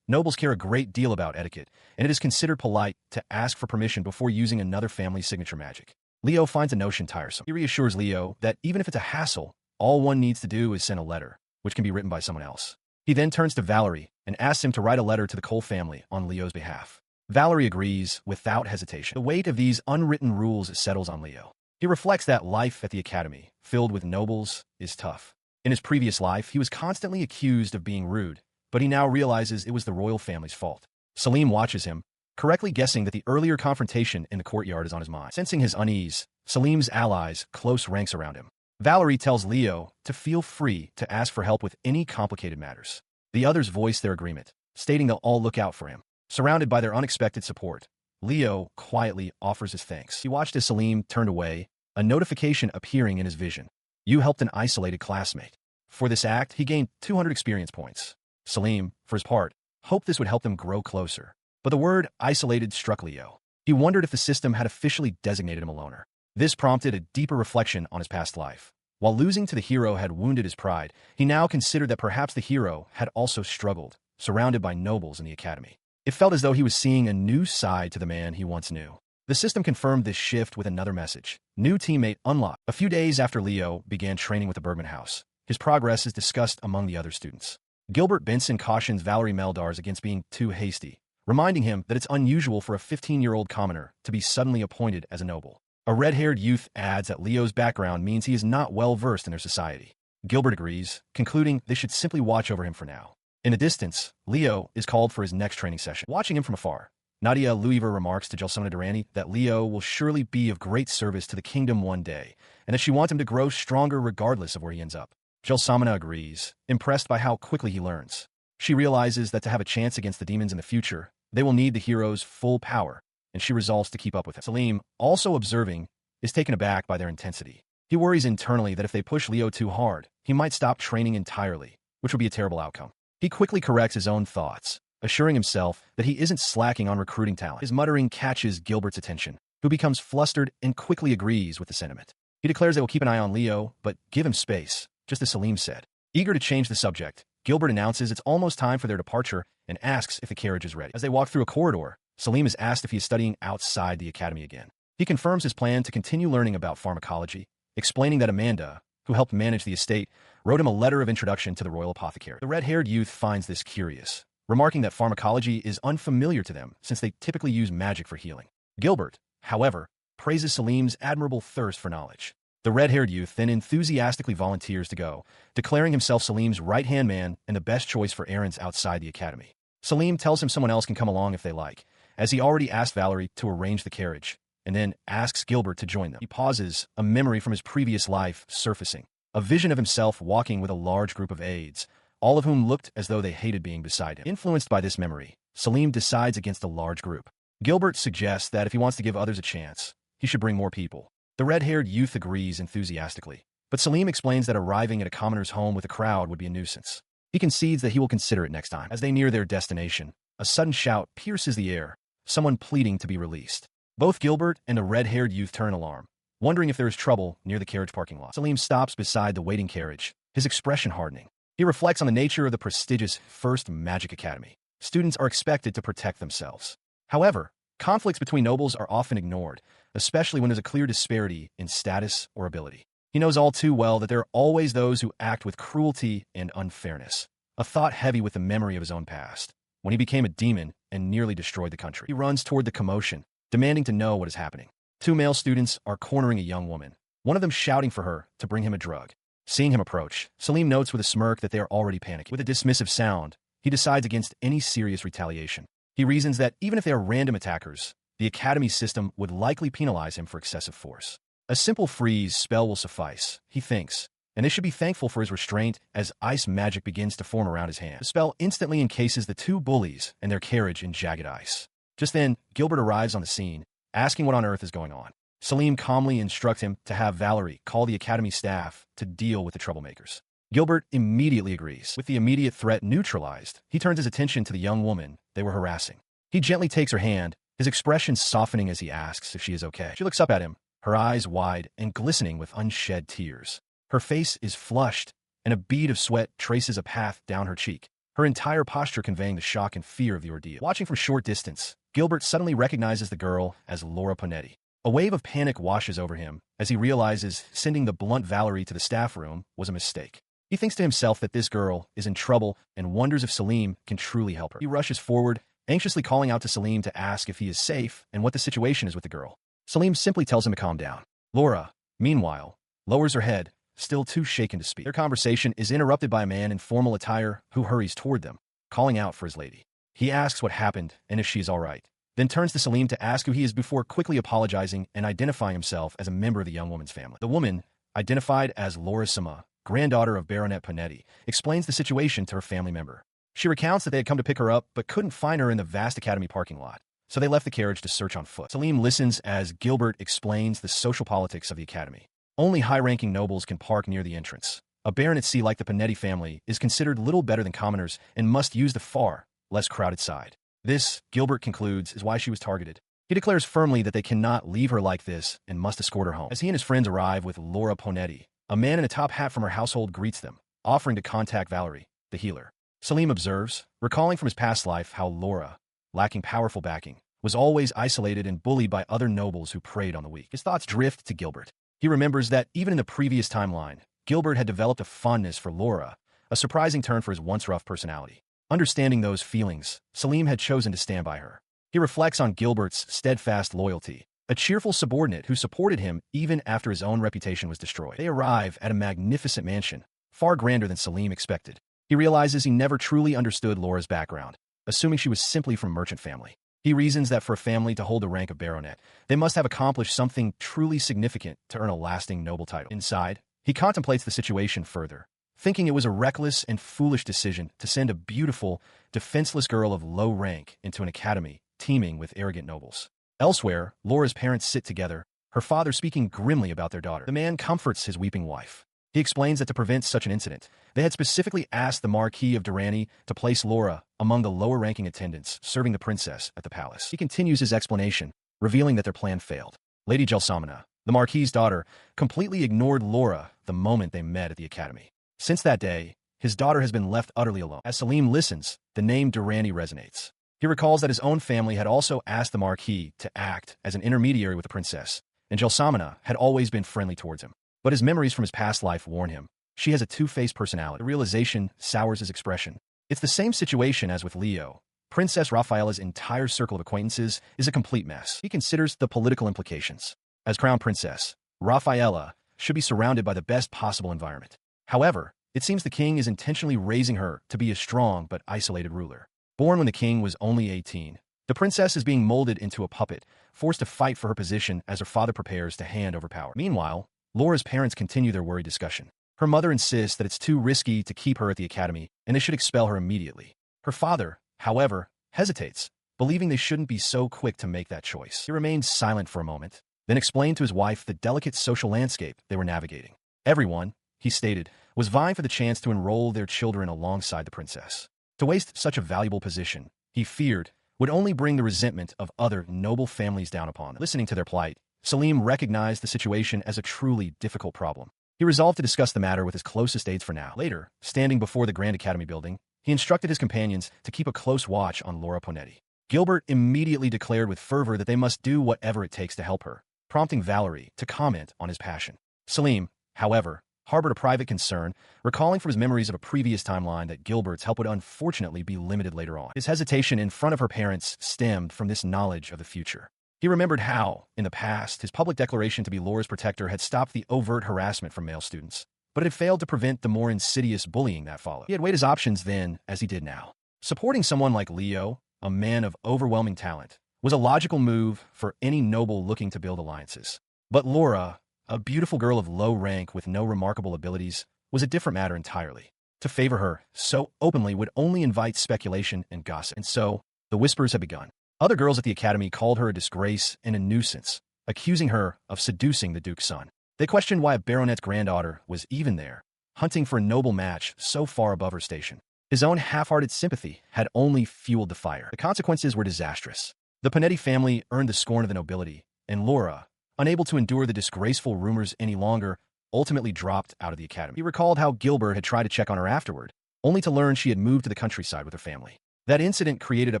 nobles care a great deal about etiquette, and it is considered polite to ask for permission before using another family's signature magic. Leo finds the notion tiresome. He reassures Leo that even if it's a hassle, all one needs to do is send a letter, which can be written by someone else. He then turns to Valerie and asks him to write a letter to the Cole family on Leo's behalf. Valerie agrees without hesitation. The weight of these unwritten rules settles on Leo. He reflects that life at the academy, filled with nobles, is tough. In his previous life, he was constantly accused of being rude, but he now realizes it was the royal family's fault. Salim watches him, correctly guessing that the earlier confrontation in the courtyard is on his mind. Sensing his unease, Salim's allies close ranks around him. Valerie tells Leo to feel free to ask for help with any complicated matters. The others voice their agreement, stating they'll all look out for him. Surrounded by their unexpected support, Leo quietly offers his thanks. He watched as Salim turned away, a notification appearing in his vision. You helped an isolated classmate. For this act, he gained 200 experience points. Salim, for his part, hoped this would help them grow closer. But the word isolated struck Leo. He wondered if the system had officially designated him a loner. This prompted a deeper reflection on his past life. While losing to the hero had wounded his pride, he now considered that perhaps the hero had also struggled, surrounded by nobles in the academy. It felt as though he was seeing a new side to the man he once knew. The system confirmed this shift with another message. New teammate unlocked. A few days after Leo began training with the Bergman House, his progress is discussed among the other students. Gilbert Benson cautions Valerie Meldars against being too hasty, reminding him that it's unusual for a 15-year-old commoner to be suddenly appointed as a noble. A red-haired youth adds that Leo's background means he is not well-versed in their society. Gilbert agrees, concluding they should simply watch over him for now. In the distance, Leo is called for his next training session. Watching him from afar, Nadia Louiver remarks to Gelsomina Durrani that Leo will surely be of great service to the kingdom one day, and that she wants him to grow stronger regardless of where he ends up. Gelsomina agrees, impressed by how quickly he learns. She realizes that to have a chance against the demons in the future, they will need the hero's full power, and she resolves to keep up with him. Salim, also observing, is taken aback by their intensity. He worries internally that if they push Leo too hard, he might stop training entirely, which would be a terrible outcome. He quickly corrects his own thoughts, assuring himself that he isn't slacking on recruiting talent. His muttering catches Gilbert's attention, who becomes flustered and quickly agrees with the sentiment. He declares they will keep an eye on Leo, but give him space, just as Salim said. Eager to change the subject, Gilbert announces it's almost time for their departure and asks if the carriage is ready. As they walk through a corridor, Salim is asked if he is studying outside the academy again. He confirms his plan to continue learning about pharmacology, explaining that Amanda, who helped manage the estate, wrote him a letter of introduction to the royal apothecary. The red-haired youth finds this curious, remarking that pharmacology is unfamiliar to them since they typically use magic for healing. Gilbert, however, praises Salim's admirable thirst for knowledge. The red-haired youth then enthusiastically volunteers to go, declaring himself Salim's right-hand man and the best choice for errands outside the academy. Salim tells him someone else can come along if they like, as he already asked Valerie to arrange the carriage, and then asks Gilbert to join them. He pauses, a memory from his previous life surfacing, a vision of himself walking with a large group of aides, all of whom looked as though they hated being beside him. Influenced by this memory, Salim decides against a large group. Gilbert suggests that if he wants to give others a chance, he should bring more people. The red-haired youth agrees enthusiastically, but Salim explains that arriving at a commoner's home with a crowd would be a nuisance. He concedes that he will consider it next time. As they near their destination, a sudden shout pierces the air, someone pleading to be released. Both Gilbert and the red-haired youth turn alarm, wondering if there is trouble near the carriage parking lot. Salim stops beside the waiting carriage, his expression hardening. He reflects on the nature of the prestigious First Magic Academy. Students are expected to protect themselves. However, conflicts between nobles are often ignored, especially when there's a clear disparity in status or ability. He knows all too well that there are always those who act with cruelty and unfairness, a thought heavy with the memory of his own past, when he became a demon and nearly destroyed the country. He runs toward the commotion, demanding to know what is happening. Two male students are cornering a young woman, one of them shouting for her to bring him a drug. Seeing him approach, Salim notes with a smirk that they are already panicking. With a dismissive sound, he decides against any serious retaliation. He reasons that even if they are random attackers, the academy system would likely penalize him for excessive force. A simple freeze spell will suffice, he thinks, and they should be thankful for his restraint as ice magic begins to form around his hand. The spell instantly encases the two bullies and their carriage in jagged ice. Just then, Gilbert arrives on the scene, asking what on earth is going on. Salim calmly instructs him to have Valerie call the academy staff to deal with the troublemakers. Gilbert immediately agrees. With the immediate threat neutralized, he turns his attention to the young woman they were harassing. He gently takes her hand, his expression softening as he asks if she is okay. She looks up at him, her eyes wide and glistening with unshed tears. Her face is flushed, and a bead of sweat traces a path down her cheek, her entire posture conveying the shock and fear of the ordeal. Watching from short distance, Gilbert suddenly recognizes the girl as Laura Ponetti. A wave of panic washes over him as he realizes sending the blunt Valerie to the staff room was a mistake. He thinks to himself that this girl is in trouble and wonders if Salim can truly help her. He rushes forward, anxiously calling out to Salim to ask if he is safe and what the situation is with the girl. Salim simply tells him to calm down. Laura, meanwhile, lowers her head, still too shaken to speak. Their conversation is interrupted by a man in formal attire who hurries toward them, calling out for his lady. He asks what happened and if she is all right, then turns to Salim to ask who he is before quickly apologizing and identifying himself as a member of the young woman's family. The woman, identified as Laura Sama, granddaughter of Baronet Panetti, explains the situation to her family member. She recounts that they had come to pick her up but couldn't find her in the vast academy parking lot, so they left the carriage to search on foot. Salim listens as Gilbert explains the social politics of the academy. Only high-ranking nobles can park near the entrance. A baronetcy like the Panetti family is considered little better than commoners and must use the far, less crowded side. This, Gilbert concludes, is why she was targeted. He declares firmly that they cannot leave her like this and must escort her home. As he and his friends arrive with Laura Panetti, a man in a top hat from her household greets them, offering to contact Valerie, the healer. Salim observes, recalling from his past life how Laura, lacking powerful backing, was always isolated and bullied by other nobles who preyed on the weak. His thoughts drift to Gilbert. He remembers that even in the previous timeline, Gilbert had developed a fondness for Laura, a surprising turn for his once rough personality. Understanding those feelings, Salim had chosen to stand by her. He reflects on Gilbert's steadfast loyalty, a cheerful subordinate who supported him even after his own reputation was destroyed. They arrive at a magnificent mansion, far grander than Salim expected. He realizes he never truly understood Laura's background, assuming she was simply from a merchant family. He reasons that for a family to hold the rank of baronet, they must have accomplished something truly significant to earn a lasting noble title. Inside, he contemplates the situation further, thinking it was a reckless and foolish decision to send a beautiful, defenseless girl of low rank into an academy teeming with arrogant nobles. Elsewhere, Laura's parents sit together, her father speaking grimly about their daughter. The man comforts his weeping wife. He explains that to prevent such an incident, they had specifically asked the Marquis of Durrani to place Laura among the lower-ranking attendants serving the princess at the palace. He continues his explanation, revealing that their plan failed. Lady Gelsamina, the Marquis's daughter, completely ignored Laura the moment they met at the academy. Since that day, his daughter has been left utterly alone. As Salim listens, the name Durrani resonates. He recalls that his own family had also asked the Marquis to act as an intermediary with the princess, and Gelsamina had always been friendly towards him. But his memories from his past life warn him. She has a two-faced personality. The realization sours his expression. It's the same situation as with Leo. Princess Rafaela's entire circle of acquaintances is a complete mess. He considers the political implications. As crown princess, Rafaela should be surrounded by the best possible environment. However, it seems the king is intentionally raising her to be a strong but isolated ruler. Born when the king was only 18, the princess is being molded into a puppet, forced to fight for her position as her father prepares to hand over power. Meanwhile, Laura's parents continue their worried discussion. Her mother insists that it's too risky to keep her at the academy and they should expel her immediately. Her father, however, hesitates, believing they shouldn't be so quick to make that choice. He remains silent for a moment, then explained to his wife the delicate social landscape they were navigating. Everyone, he stated, was vying for the chance to enroll their children alongside the princess. To waste such a valuable position, he feared, would only bring the resentment of other noble families down upon them. Listening to their plight, Salim recognized the situation as a truly difficult problem. He resolved to discuss the matter with his closest aides for now. Later, standing before the Grand Academy building, he instructed his companions to keep a close watch on Laura Panetti. Gilbert immediately declared with fervor that they must do whatever it takes to help her, prompting Valerie to comment on his passion. Salim, however, harbored a private concern, recalling from his memories of a previous timeline that Gilbert's help would unfortunately be limited later on. His hesitation in front of her parents stemmed from this knowledge of the future. He remembered how, in the past, his public declaration to be Laura's protector had stopped the overt harassment from male students, but it had failed to prevent the more insidious bullying that followed. He had weighed his options then as he did now. Supporting someone like Leo, a man of overwhelming talent, was a logical move for any noble looking to build alliances. But Laura, a beautiful girl of low rank with no remarkable abilities, was a different matter entirely. To favor her so openly would only invite speculation and gossip. And so, the whispers had begun. Other girls at the academy called her a disgrace and a nuisance, accusing her of seducing the Duke's son. They questioned why a baronet's granddaughter was even there, hunting for a noble match so far above her station. His own half-hearted sympathy had only fueled the fire. The consequences were disastrous. The Panetti family earned the scorn of the nobility, and Laura, unable to endure the disgraceful rumors any longer, ultimately dropped out of the academy. He recalled how Gilbert had tried to check on her afterward, only to learn she had moved to the countryside with her family. That incident created a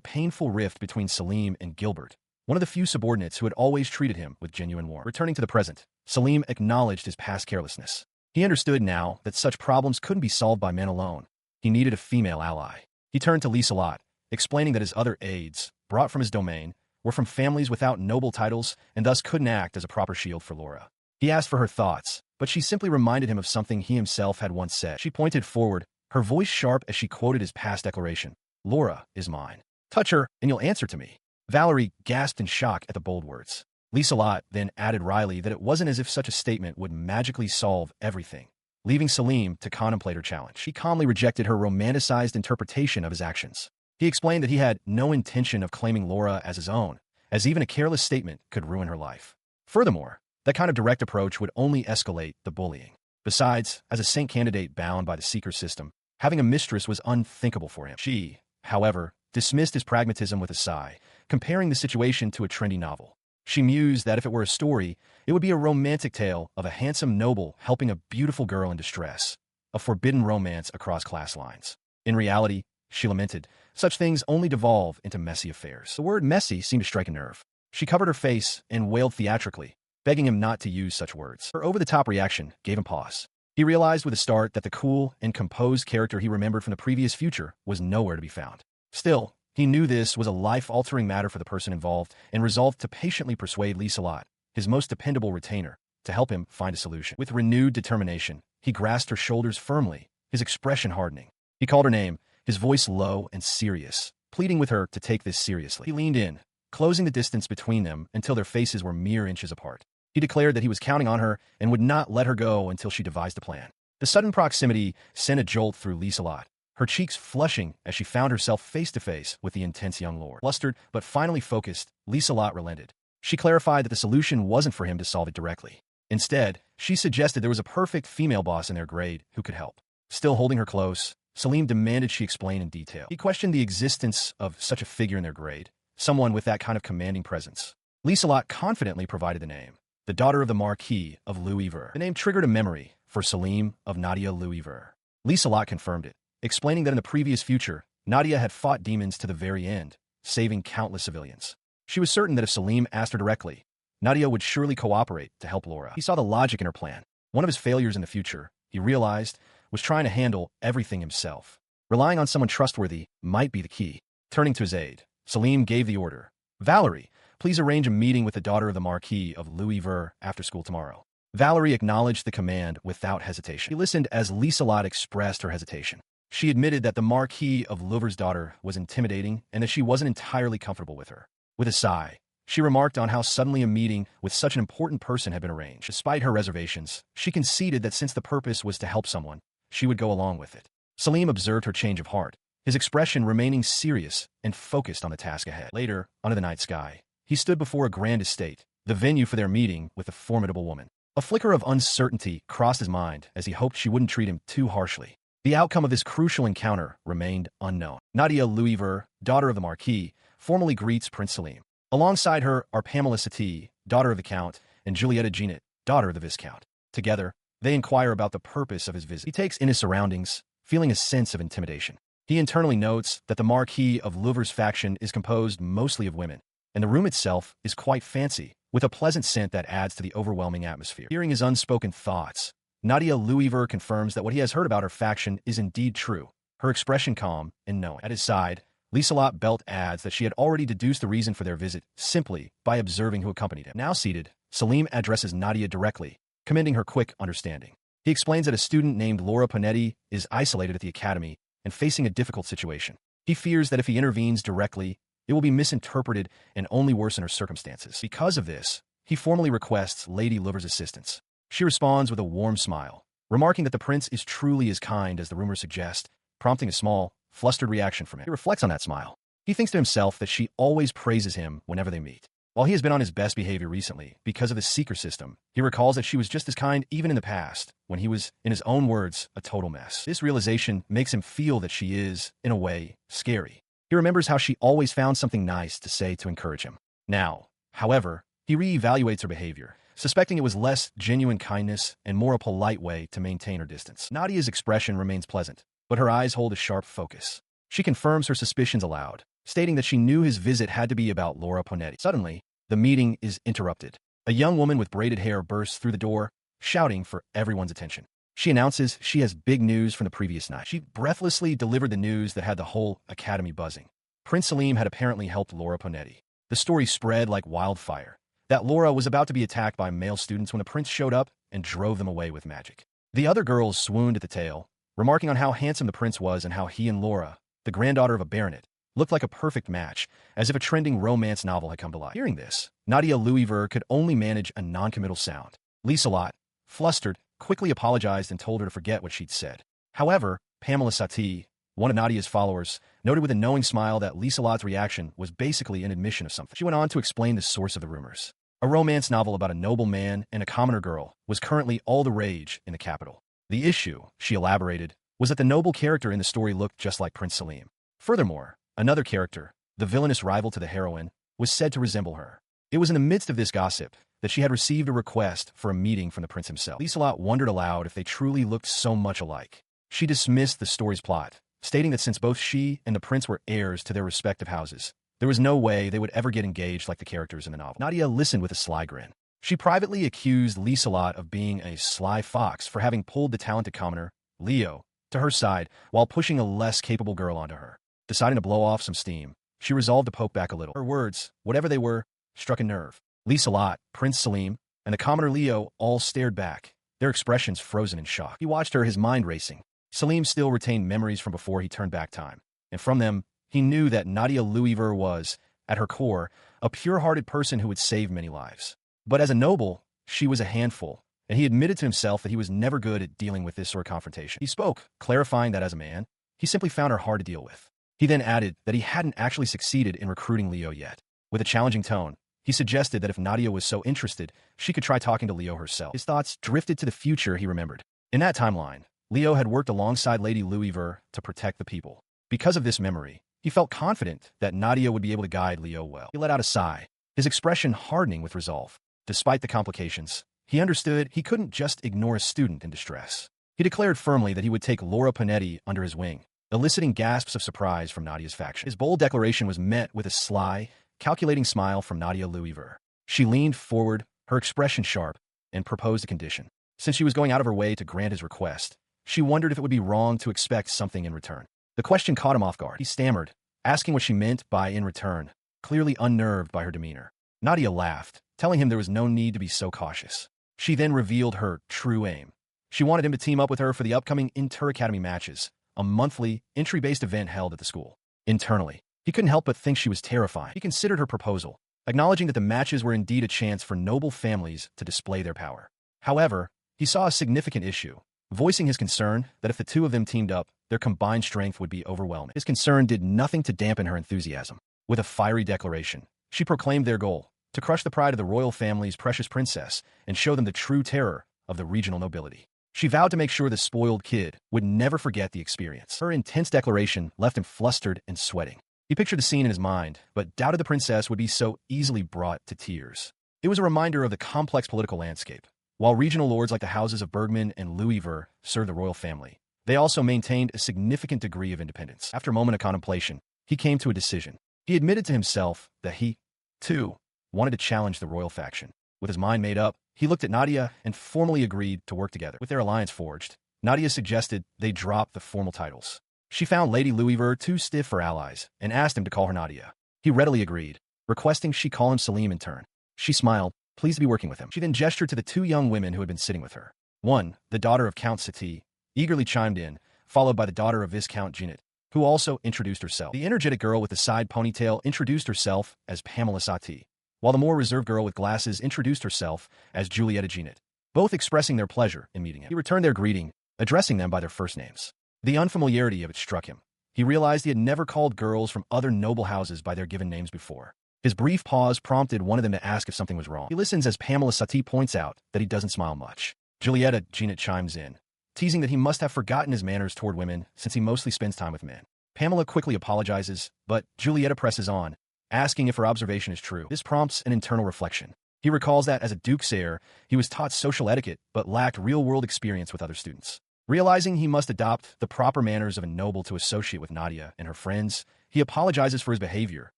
painful rift between Salim and Gilbert, one of the few subordinates who had always treated him with genuine warmth. Returning to the present, Salim acknowledged his past carelessness. He understood now that such problems couldn't be solved by men alone. He needed a female ally. He turned to Lieselot, explaining that his other aides, brought from his domain, were from families without noble titles and thus couldn't act as a proper shield for Laura. He asked for her thoughts, but she simply reminded him of something he himself had once said. She pointed forward, her voice sharp as she quoted his past declaration. Laura is mine. Touch her, and you'll answer to me. Valerie gasped in shock at the bold words. Lieselot then added wryly that it wasn't as if such a statement would magically solve everything. Leaving Salim to contemplate her challenge, he calmly rejected her romanticized interpretation of his actions. He explained that he had no intention of claiming Laura as his own, as even a careless statement could ruin her life. Furthermore, that kind of direct approach would only escalate the bullying. Besides, as a saint candidate bound by the seeker system, having a mistress was unthinkable for him. She, however, dismissed his pragmatism with a sigh, comparing the situation to a trendy novel. She mused that if it were a story, it would be a romantic tale of a handsome noble helping a beautiful girl in distress, a forbidden romance across class lines. In reality, she lamented, such things only devolve into messy affairs. The word messy seemed to strike a nerve. She covered her face and wailed theatrically, begging him not to use such words. Her over-the-top reaction gave him pause. He realized with a start that the cool and composed character he remembered from the previous future was nowhere to be found. Still, he knew this was a life-altering matter for the person involved and resolved to patiently persuade Lieselot, his most dependable retainer, to help him find a solution. With renewed determination, he grasped her shoulders firmly, his expression hardening. He called her name, his voice low and serious, pleading with her to take this seriously. He leaned in, closing the distance between them until their faces were mere inches apart. He declared that he was counting on her and would not let her go until she devised a plan. The sudden proximity sent a jolt through Lieselot, her cheeks flushing as she found herself face-to-face with the intense young lord. Flustered but finally focused, Lieselot relented. She clarified that the solution wasn't for him to solve it directly. Instead, she suggested there was a perfect female boss in their grade who could help. Still holding her close, Salim demanded she explain in detail. He questioned the existence of such a figure in their grade, someone with that kind of commanding presence. Lieselot confidently provided the name, the daughter of the Marquis of Louisver. The name triggered a memory for Salim of Nadia Louisver. Lieselot confirmed it, explaining that in the previous future, Nadia had fought demons to the very end, saving countless civilians. She was certain that if Salim asked her directly, Nadia would surely cooperate to help Laura. He saw the logic in her plan. One of his failures in the future, he realized, was trying to handle everything himself. Relying on someone trustworthy might be the key. Turning to his aide, Salim gave the order. Valerie, please arrange a meeting with the daughter of the Marquis of Louisver after school tomorrow. Valerie acknowledged the command without hesitation. He listened as Lieselot expressed her hesitation. She admitted that the Marquis of Louisver's daughter was intimidating and that she wasn't entirely comfortable with her. With a sigh, she remarked on how suddenly a meeting with such an important person had been arranged. Despite her reservations, she conceded that since the purpose was to help someone, she would go along with it. Salim observed her change of heart, his expression remaining serious and focused on the task ahead. Later, under the night sky, he stood before a grand estate, the venue for their meeting with the formidable woman. A flicker of uncertainty crossed his mind as he hoped she wouldn't treat him too harshly. The outcome of this crucial encounter remained unknown. Nadia Louisver, daughter of the Marquis, formally greets Prince Salim. Alongside her are Pamela Sati, daughter of the Count, and Julietta Genet, daughter of the Viscount. Together, they inquire about the purpose of his visit. He takes in his surroundings, feeling a sense of intimidation. He internally notes that the Marquis of Louisver's faction is composed mostly of women, and the room itself is quite fancy, with a pleasant scent that adds to the overwhelming atmosphere. Hearing his unspoken thoughts, Nadia Louisver confirms that what he has heard about her faction is indeed true, her expression calm and knowing. At his side, Lieselot Belt adds that she had already deduced the reason for their visit simply by observing who accompanied him. Now seated, Salim addresses Nadia directly, commending her quick understanding. He explains that a student named Laura Panetti is isolated at the academy and facing a difficult situation. He fears that if he intervenes directly, it will be misinterpreted and only worsen her circumstances. Because of this, he formally requests Lady Louisver's assistance. She responds with a warm smile, remarking that the prince is truly as kind as the rumors suggest, prompting a small, flustered reaction from him. He reflects on that smile. He thinks to himself that she always praises him whenever they meet. While he has been on his best behavior recently because of the seeker system, he recalls that she was just as kind even in the past, when he was, in his own words, a total mess. This realization makes him feel that she is, in a way, scary. He remembers how she always found something nice to say to encourage him. Now, however, he reevaluates her behavior, suspecting it was less genuine kindness and more a polite way to maintain her distance. Nadia's expression remains pleasant, but her eyes hold a sharp focus. She confirms her suspicions aloud, stating that she knew his visit had to be about Laura Panetti. Suddenly, the meeting is interrupted. A young woman with braided hair bursts through the door, shouting for everyone's attention. She announces she has big news from the previous night. She breathlessly delivered the news that had the whole academy buzzing. Prince Selim had apparently helped Laura Ponetti. The story spread like wildfire that Laura was about to be attacked by male students when the prince showed up and drove them away with magic. The other girls swooned at the tale, remarking on how handsome the prince was and how he and Laura, the granddaughter of a baronet, looked like a perfect match, as if a trending romance novel had come to life. Hearing this, Nadia Louisver could only manage a non-committal sound. Lieselot, flustered, quickly apologized and told her to forget what she'd said. However, Pamela Sati, one of Nadia's followers, noted with a knowing smile that Lieselot's reaction was basically an admission of something. She went on to explain the source of the rumors. A romance novel about a noble man and a commoner girl was currently all the rage in the capital. The issue, she elaborated, was that the noble character in the story looked just like Prince Selim. Furthermore, another character, the villainous rival to the heroine, was said to resemble her. It was in the midst of this gossip that she had received a request for a meeting from the prince himself. Lieselot wondered aloud if they truly looked so much alike. She dismissed the story's plot, stating that since both she and the prince were heirs to their respective houses, there was no way they would ever get engaged like the characters in the novel. Nadia listened with a sly grin. She privately accused Lieselot of being a sly fox for having pulled the talented commoner, Leo, to her side while pushing a less capable girl onto her. Deciding to blow off some steam, she resolved to poke back a little. Her words, whatever they were, struck a nerve. Lieselot, Prince Selim, and the commoner Leo all stared back, their expressions frozen in shock. He watched her, his mind racing. Selim still retained memories from before he turned back time, and from them, he knew that Nadia Louisver was, at her core, a pure-hearted person who would save many lives. But as a noble, she was a handful, and he admitted to himself that he was never good at dealing with this sort of confrontation. He spoke, clarifying that as a man, he simply found her hard to deal with. He then added that he hadn't actually succeeded in recruiting Leo yet. With a challenging tone, he suggested that if Nadia was so interested, she could try talking to Leo herself. His thoughts drifted to the future, he remembered. In that timeline, Leo had worked alongside Lady Louisver to protect the people. Because of this memory, he felt confident that Nadia would be able to guide Leo well. He let out a sigh, his expression hardening with resolve. Despite the complications, he understood he couldn't just ignore a student in distress. He declared firmly that he would take Laura Ponetti under his wing, eliciting gasps of surprise from Nadia's faction. His bold declaration was met with a sly, calculating smile from Nadia Louisver. She leaned forward, her expression sharp, and proposed a condition. Since she was going out of her way to grant his request, she wondered if it would be wrong to expect something in return. The question caught him off guard. He stammered, asking what she meant by in return, clearly unnerved by her demeanor. Nadia laughed, telling him there was no need to be so cautious. She then revealed her true aim. She wanted him to team up with her for the upcoming Inter-Academy matches, a monthly, entry-based event held at the school. Internally, he couldn't help but think she was terrifying. He considered her proposal, acknowledging that the matches were indeed a chance for noble families to display their power. However, he saw a significant issue, voicing his concern that if the two of them teamed up, their combined strength would be overwhelming. His concern did nothing to dampen her enthusiasm. With a fiery declaration, she proclaimed their goal, to crush the pride of the royal family's precious princess and show them the true terror of the regional nobility. She vowed to make sure the spoiled kid would never forget the experience. Her intense declaration left him flustered and sweating. He pictured the scene in his mind, but doubted the princess would be so easily brought to tears. It was a reminder of the complex political landscape. While regional lords like the houses of Bergman and Louisver served the royal family, they also maintained a significant degree of independence. After a moment of contemplation, he came to a decision. He admitted to himself that he, too, wanted to challenge the royal faction. With his mind made up, he looked at Nadia and formally agreed to work together. With their alliance forged, Nadia suggested they drop the formal titles. She found Lady Louisver too stiff for allies and asked him to call her Nadia. He readily agreed, requesting she call him Selim in turn. She smiled, pleased to be working with him. She then gestured to the two young women who had been sitting with her. One, the daughter of Count Sati, eagerly chimed in, followed by the daughter of Viscount Genet, who also introduced herself. The energetic girl with the side ponytail introduced herself as Pamela Sati, while the more reserved girl with glasses introduced herself as Julietta Genet, both expressing their pleasure in meeting him. He returned their greeting, addressing them by their first names. The unfamiliarity of it struck him. He realized he had never called girls from other noble houses by their given names before. His brief pause prompted one of them to ask if something was wrong. He listens as Pamela Sati points out that he doesn't smile much. Julietta Genet chimes in, teasing that he must have forgotten his manners toward women since he mostly spends time with men. Pamela quickly apologizes, but Julietta presses on, asking if her observation is true. This prompts an internal reflection. He recalls that as a Duke's heir, he was taught social etiquette but lacked real-world experience with other students. Realizing he must adopt the proper manners of a noble to associate with Nadia and her friends, he apologizes for his behavior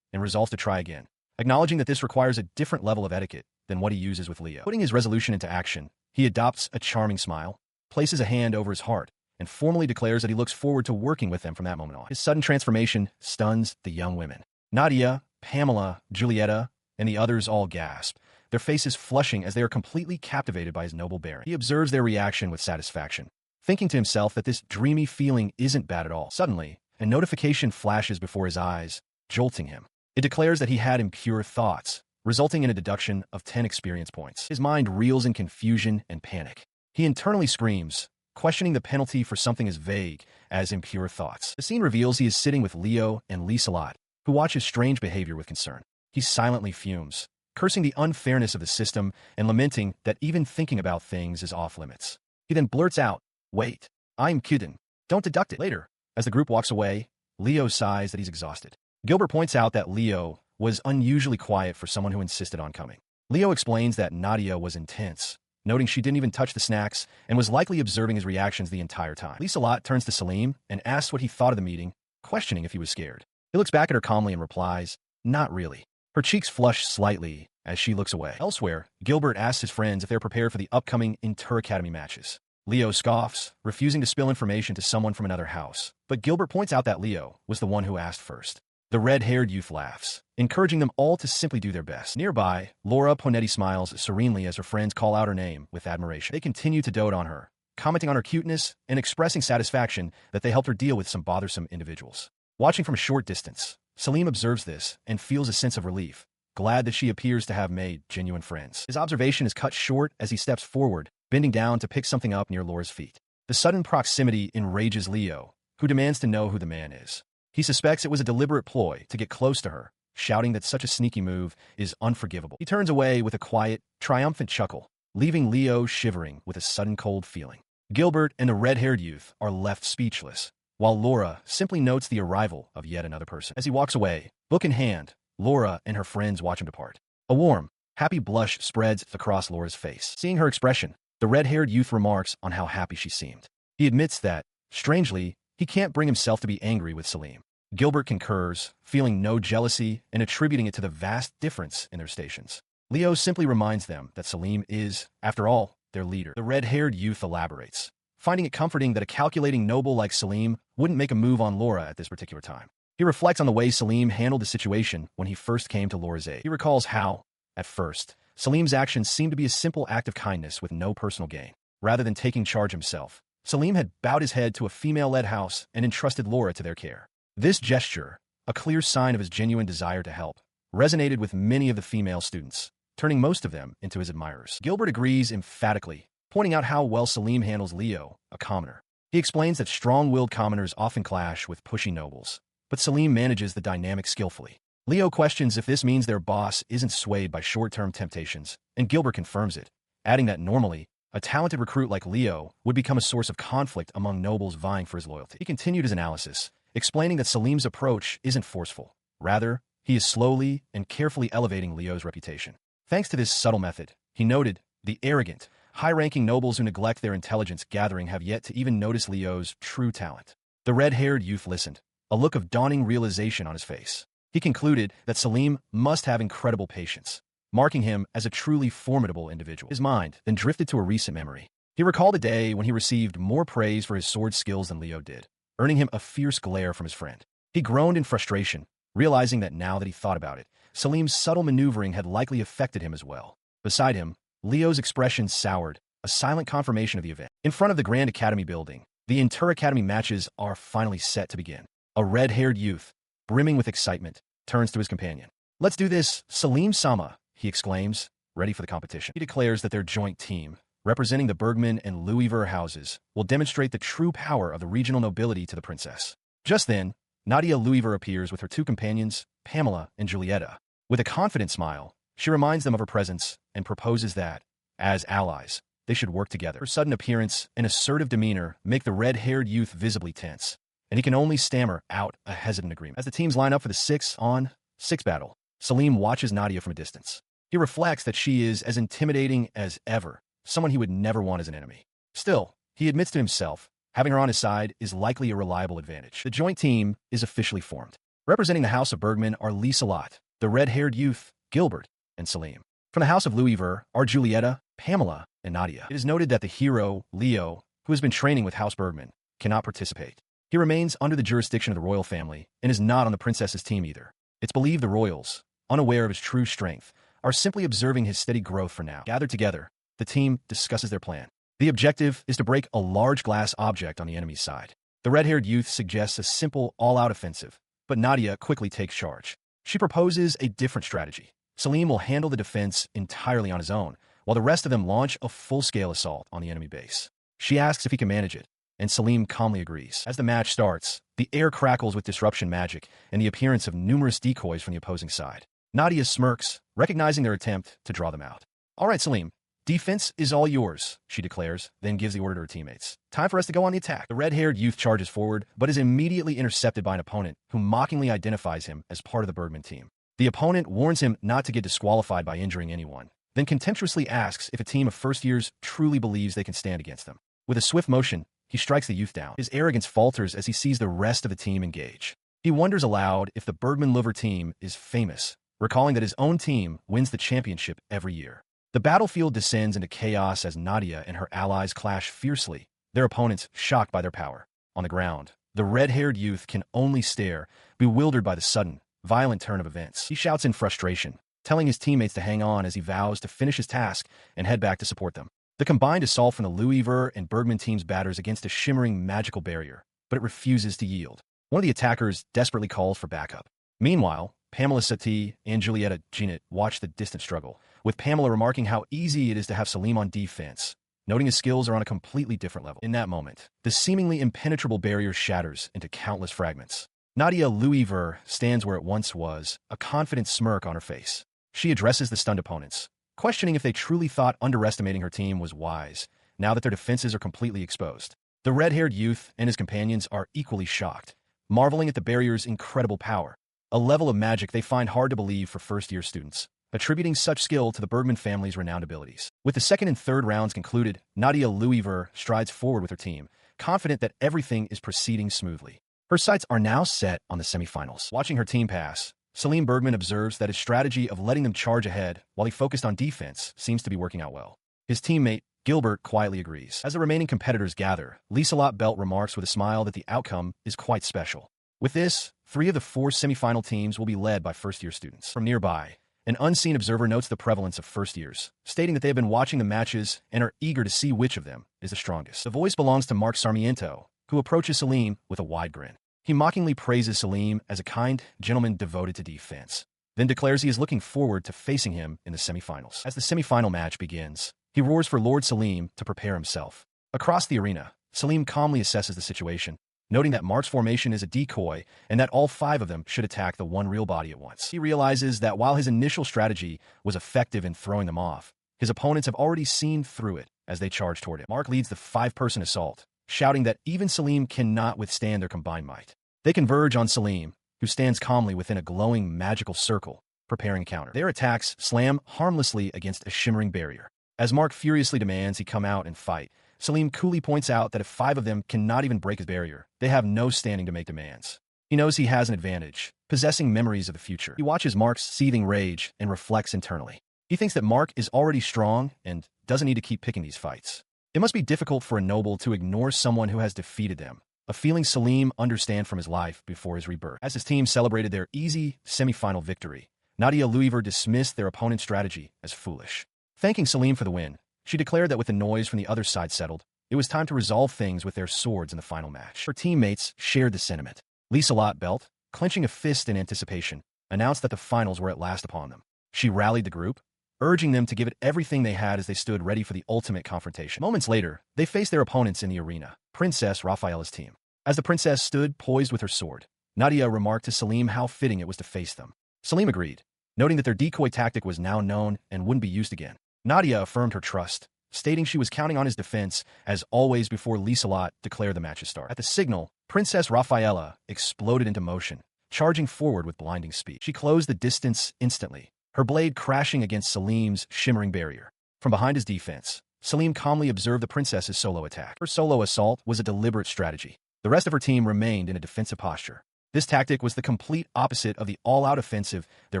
and resolves to try again, acknowledging that this requires a different level of etiquette than what he uses with Leo. Putting his resolution into action, he adopts a charming smile, places a hand over his heart, and formally declares that he looks forward to working with them from that moment on. His sudden transformation stuns the young women. Nadia, Pamela, Julieta, and the others all gasp, their faces flushing as they are completely captivated by his noble bearing. He observes their reaction with satisfaction, thinking to himself that this dreamy feeling isn't bad at all. Suddenly, a notification flashes before his eyes, jolting him. It declares that he had impure thoughts, resulting in a deduction of 10 experience points. His mind reels in confusion and panic. He internally screams, questioning the penalty for something as vague as impure thoughts. The scene reveals he is sitting with Leo and Liselot, who watch his strange behavior with concern. He silently fumes, cursing the unfairness of the system and lamenting that even thinking about things is off limits. He then blurts out, "Wait, I'm kidding. Don't deduct it." Later, as the group walks away, Leo sighs that he's exhausted. Gilbert points out that Leo was unusually quiet for someone who insisted on coming. Leo explains that Nadia was intense, noting she didn't even touch the snacks and was likely observing his reactions the entire time. Liselot turns to Salim and asks what he thought of the meeting, questioning if he was scared. He looks back at her calmly and replies, "Not really." Her cheeks flush slightly as she looks away. Elsewhere, Gilbert asks his friends if they're prepared for the upcoming inter-academy matches. Leo scoffs, refusing to spill information to someone from another house. But Gilbert points out that Leo was the one who asked first. The red-haired youth laughs, encouraging them all to simply do their best. Nearby, Laura Ponetti smiles serenely as her friends call out her name with admiration. They continue to dote on her, commenting on her cuteness and expressing satisfaction that they helped her deal with some bothersome individuals. Watching from a short distance, Salim observes this and feels a sense of relief, glad that she appears to have made genuine friends. His observation is cut short as he steps forward, bending down to pick something up near Laura's feet. The sudden proximity enrages Leo, who demands to know who the man is. He suspects it was a deliberate ploy to get close to her, shouting that such a sneaky move is unforgivable. He turns away with a quiet, triumphant chuckle, leaving Leo shivering with a sudden cold feeling. Gilbert and the red-haired youth are left speechless, while Laura simply notes the arrival of yet another person. As he walks away, book in hand, Laura and her friends watch him depart. A warm, happy blush spreads across Laura's face. Seeing her expression, the red-haired youth remarks on how happy she seemed. He admits that, strangely, he can't bring himself to be angry with Salim. Gilbert concurs, feeling no jealousy and attributing it to the vast difference in their stations. Leo simply reminds them that Salim is, after all, their leader. The red-haired youth elaborates, finding it comforting that a calculating noble like Salim wouldn't make a move on Laura at this particular time. He reflects on the way Salim handled the situation when he first came to Laura's aid. He recalls how, at first, Salim's actions seemed to be a simple act of kindness with no personal gain. Rather than taking charge himself, Salim had bowed his head to a female-led house and entrusted Laura to their care. This gesture, a clear sign of his genuine desire to help, resonated with many of the female students, turning most of them into his admirers. Gilbert agrees emphatically, pointing out how well Salim handles Leo, a commoner. He explains that strong-willed commoners often clash with pushy nobles, but Salim manages the dynamic skillfully. Leo questions if this means their boss isn't swayed by short-term temptations, and Gilbert confirms it, adding that normally, a talented recruit like Leo would become a source of conflict among nobles vying for his loyalty. He continued his analysis, explaining that Salim's approach isn't forceful. Rather, he is slowly and carefully elevating Leo's reputation. Thanks to this subtle method, he noted, the arrogant, high-ranking nobles who neglect their intelligence gathering have yet to even notice Leo's true talent. The red-haired youth listened, a look of dawning realization on his face. He concluded that Salim must have incredible patience, marking him as a truly formidable individual. His mind then drifted to a recent memory. He recalled a day when he received more praise for his sword skills than Leo did, earning him a fierce glare from his friend. He groaned in frustration, realizing that now that he thought about it, Salim's subtle maneuvering had likely affected him as well. Beside him, Leo's expression soured, a silent confirmation of the event. In front of the Grand Academy building, the inter-academy matches are finally set to begin. A red-haired youth, brimming with excitement, turns to his companion. "Let's do this, Salim-sama," he exclaims, ready for the competition. He declares that their joint team, representing the Bergman and Louisver houses, will demonstrate the true power of the regional nobility to the princess. Just then, Nadia Louisver appears with her two companions, Pamela and Julieta. With a confident smile, she reminds them of her presence and proposes that, as allies, they should work together. Her sudden appearance and assertive demeanor make the red-haired youth visibly tense, and he can only stammer out a hesitant agreement. As the teams line up for the 6-on-6 battle, Salim watches Nadia from a distance. He reflects that she is as intimidating as ever, someone he would never want as an enemy. Still, he admits to himself, having her on his side is likely a reliable advantage. The joint team is officially formed. Representing the House of Bergman are Liselot, the red-haired youth, Gilbert, and Salim. From the House of Louisver are Julieta, Pamela, and Nadia. It is noted that the hero, Leo, who has been training with House Bergman, cannot participate. He remains under the jurisdiction of the royal family and is not on the princess's team either. It's believed the royals, unaware of his true strength, are simply observing his steady growth for now. Gathered together, the team discusses their plan. The objective is to break a large glass object on the enemy's side. The red-haired youth suggests a simple, all-out offensive, but Nadia quickly takes charge. She proposes a different strategy. Salim will handle the defense entirely on his own, while the rest of them launch a full-scale assault on the enemy base. She asks if he can manage it, and Salim calmly agrees. As the match starts, the air crackles with disruption magic and the appearance of numerous decoys from the opposing side. Nadia smirks, recognizing their attempt to draw them out. "All right, Salim, defense is all yours," she declares, then gives the order to her teammates. "Time for us to go on the attack." The red-haired youth charges forward, but is immediately intercepted by an opponent who mockingly identifies him as part of the Bergman team. The opponent warns him not to get disqualified by injuring anyone, then contemptuously asks if a team of first-years truly believes they can stand against them. With a swift motion, he strikes the youth down. His arrogance falters as he sees the rest of the team engage. He wonders aloud if the Bergman-Lover team is famous, recalling that his own team wins the championship every year. The battlefield descends into chaos as Nadia and her allies clash fiercely, their opponents shocked by their power. On the ground, the red-haired youth can only stare, bewildered by the sudden, violent turn of events. He shouts in frustration, telling his teammates to hang on as he vows to finish his task and head back to support them. The combined assault from the Louisver and Bergman teams batters against a shimmering magical barrier, but it refuses to yield. One of the attackers desperately calls for backup. Meanwhile, Pamela Sati and Julieta Ginett watch the distant struggle, with Pamela remarking how easy it is to have Salim on defense, noting his skills are on a completely different level. In that moment, the seemingly impenetrable barrier shatters into countless fragments. Nadia Louisver stands where it once was, a confident smirk on her face. She addresses the stunned opponents, questioning if they truly thought underestimating her team was wise, now that their defenses are completely exposed. The red-haired youth and his companions are equally shocked, marveling at the barrier's incredible power, a level of magic they find hard to believe for first-year students, attributing such skill to the Bergman family's renowned abilities. With the second and third rounds concluded, Nadia Louisver strides forward with her team, confident that everything is proceeding smoothly. Her sights are now set on the semifinals. Watching her team pass, Salim Bergman observes that his strategy of letting them charge ahead while he focused on defense seems to be working out well. His teammate, Gilbert, quietly agrees. As the remaining competitors gather, Lieselot Belt remarks with a smile that the outcome is quite special. With this, 3 of the 4 semifinal teams will be led by first-year students. From nearby, an unseen observer notes the prevalence of first years, stating that they have been watching the matches and are eager to see which of them is the strongest. The voice belongs to Mark Sarmiento, who approaches Salim with a wide grin. He mockingly praises Salim as a kind gentleman devoted to defense, then declares he is looking forward to facing him in the semifinals. As the semifinal match begins, he roars for Lord Salim to prepare himself. Across the arena, Salim calmly assesses the situation, noting that Mark's formation is a decoy and that all 5 of them should attack the one real body at once. He realizes that while his initial strategy was effective in throwing them off, his opponents have already seen through it as they charge toward him. Mark leads the 5-person assault, shouting that even Salim cannot withstand their combined might. They converge on Salim, who stands calmly within a glowing magical circle, preparing a counter. Their attacks slam harmlessly against a shimmering barrier. As Mark furiously demands he come out and fight, Salim coolly points out that if 5 of them cannot even break his barrier, they have no standing to make demands. He knows he has an advantage, possessing memories of the future. He watches Mark's seething rage and reflects internally. He thinks that Mark is already strong and doesn't need to keep picking these fights. It must be difficult for a noble to ignore someone who has defeated them, a feeling Salim understands from his life before his rebirth. As his team celebrated their easy semifinal victory, Nadia Louisver dismissed their opponent's strategy as foolish. Thanking Salim for the win, she declared that with the noise from the other side settled, it was time to resolve things with their swords in the final match. Her teammates shared the sentiment. Lieselot Belt, clenching a fist in anticipation, announced that the finals were at last upon them. She rallied the group, urging them to give it everything they had as they stood ready for the ultimate confrontation. Moments later, they faced their opponents in the arena, Princess Rafaela's team. As the princess stood poised with her sword, Nadia remarked to Salim how fitting it was to face them. Salim agreed, noting that their decoy tactic was now known and wouldn't be used again. Nadia affirmed her trust, stating she was counting on his defense as always before Lieselot declared the match's start. At the signal, Princess Rafaela exploded into motion, charging forward with blinding speed. She closed the distance instantly, her blade crashing against Salim's shimmering barrier. From behind his defense, Salim calmly observed the princess's solo attack. Her solo assault was a deliberate strategy. The rest of her team remained in a defensive posture. This tactic was the complete opposite of the all-out offensive their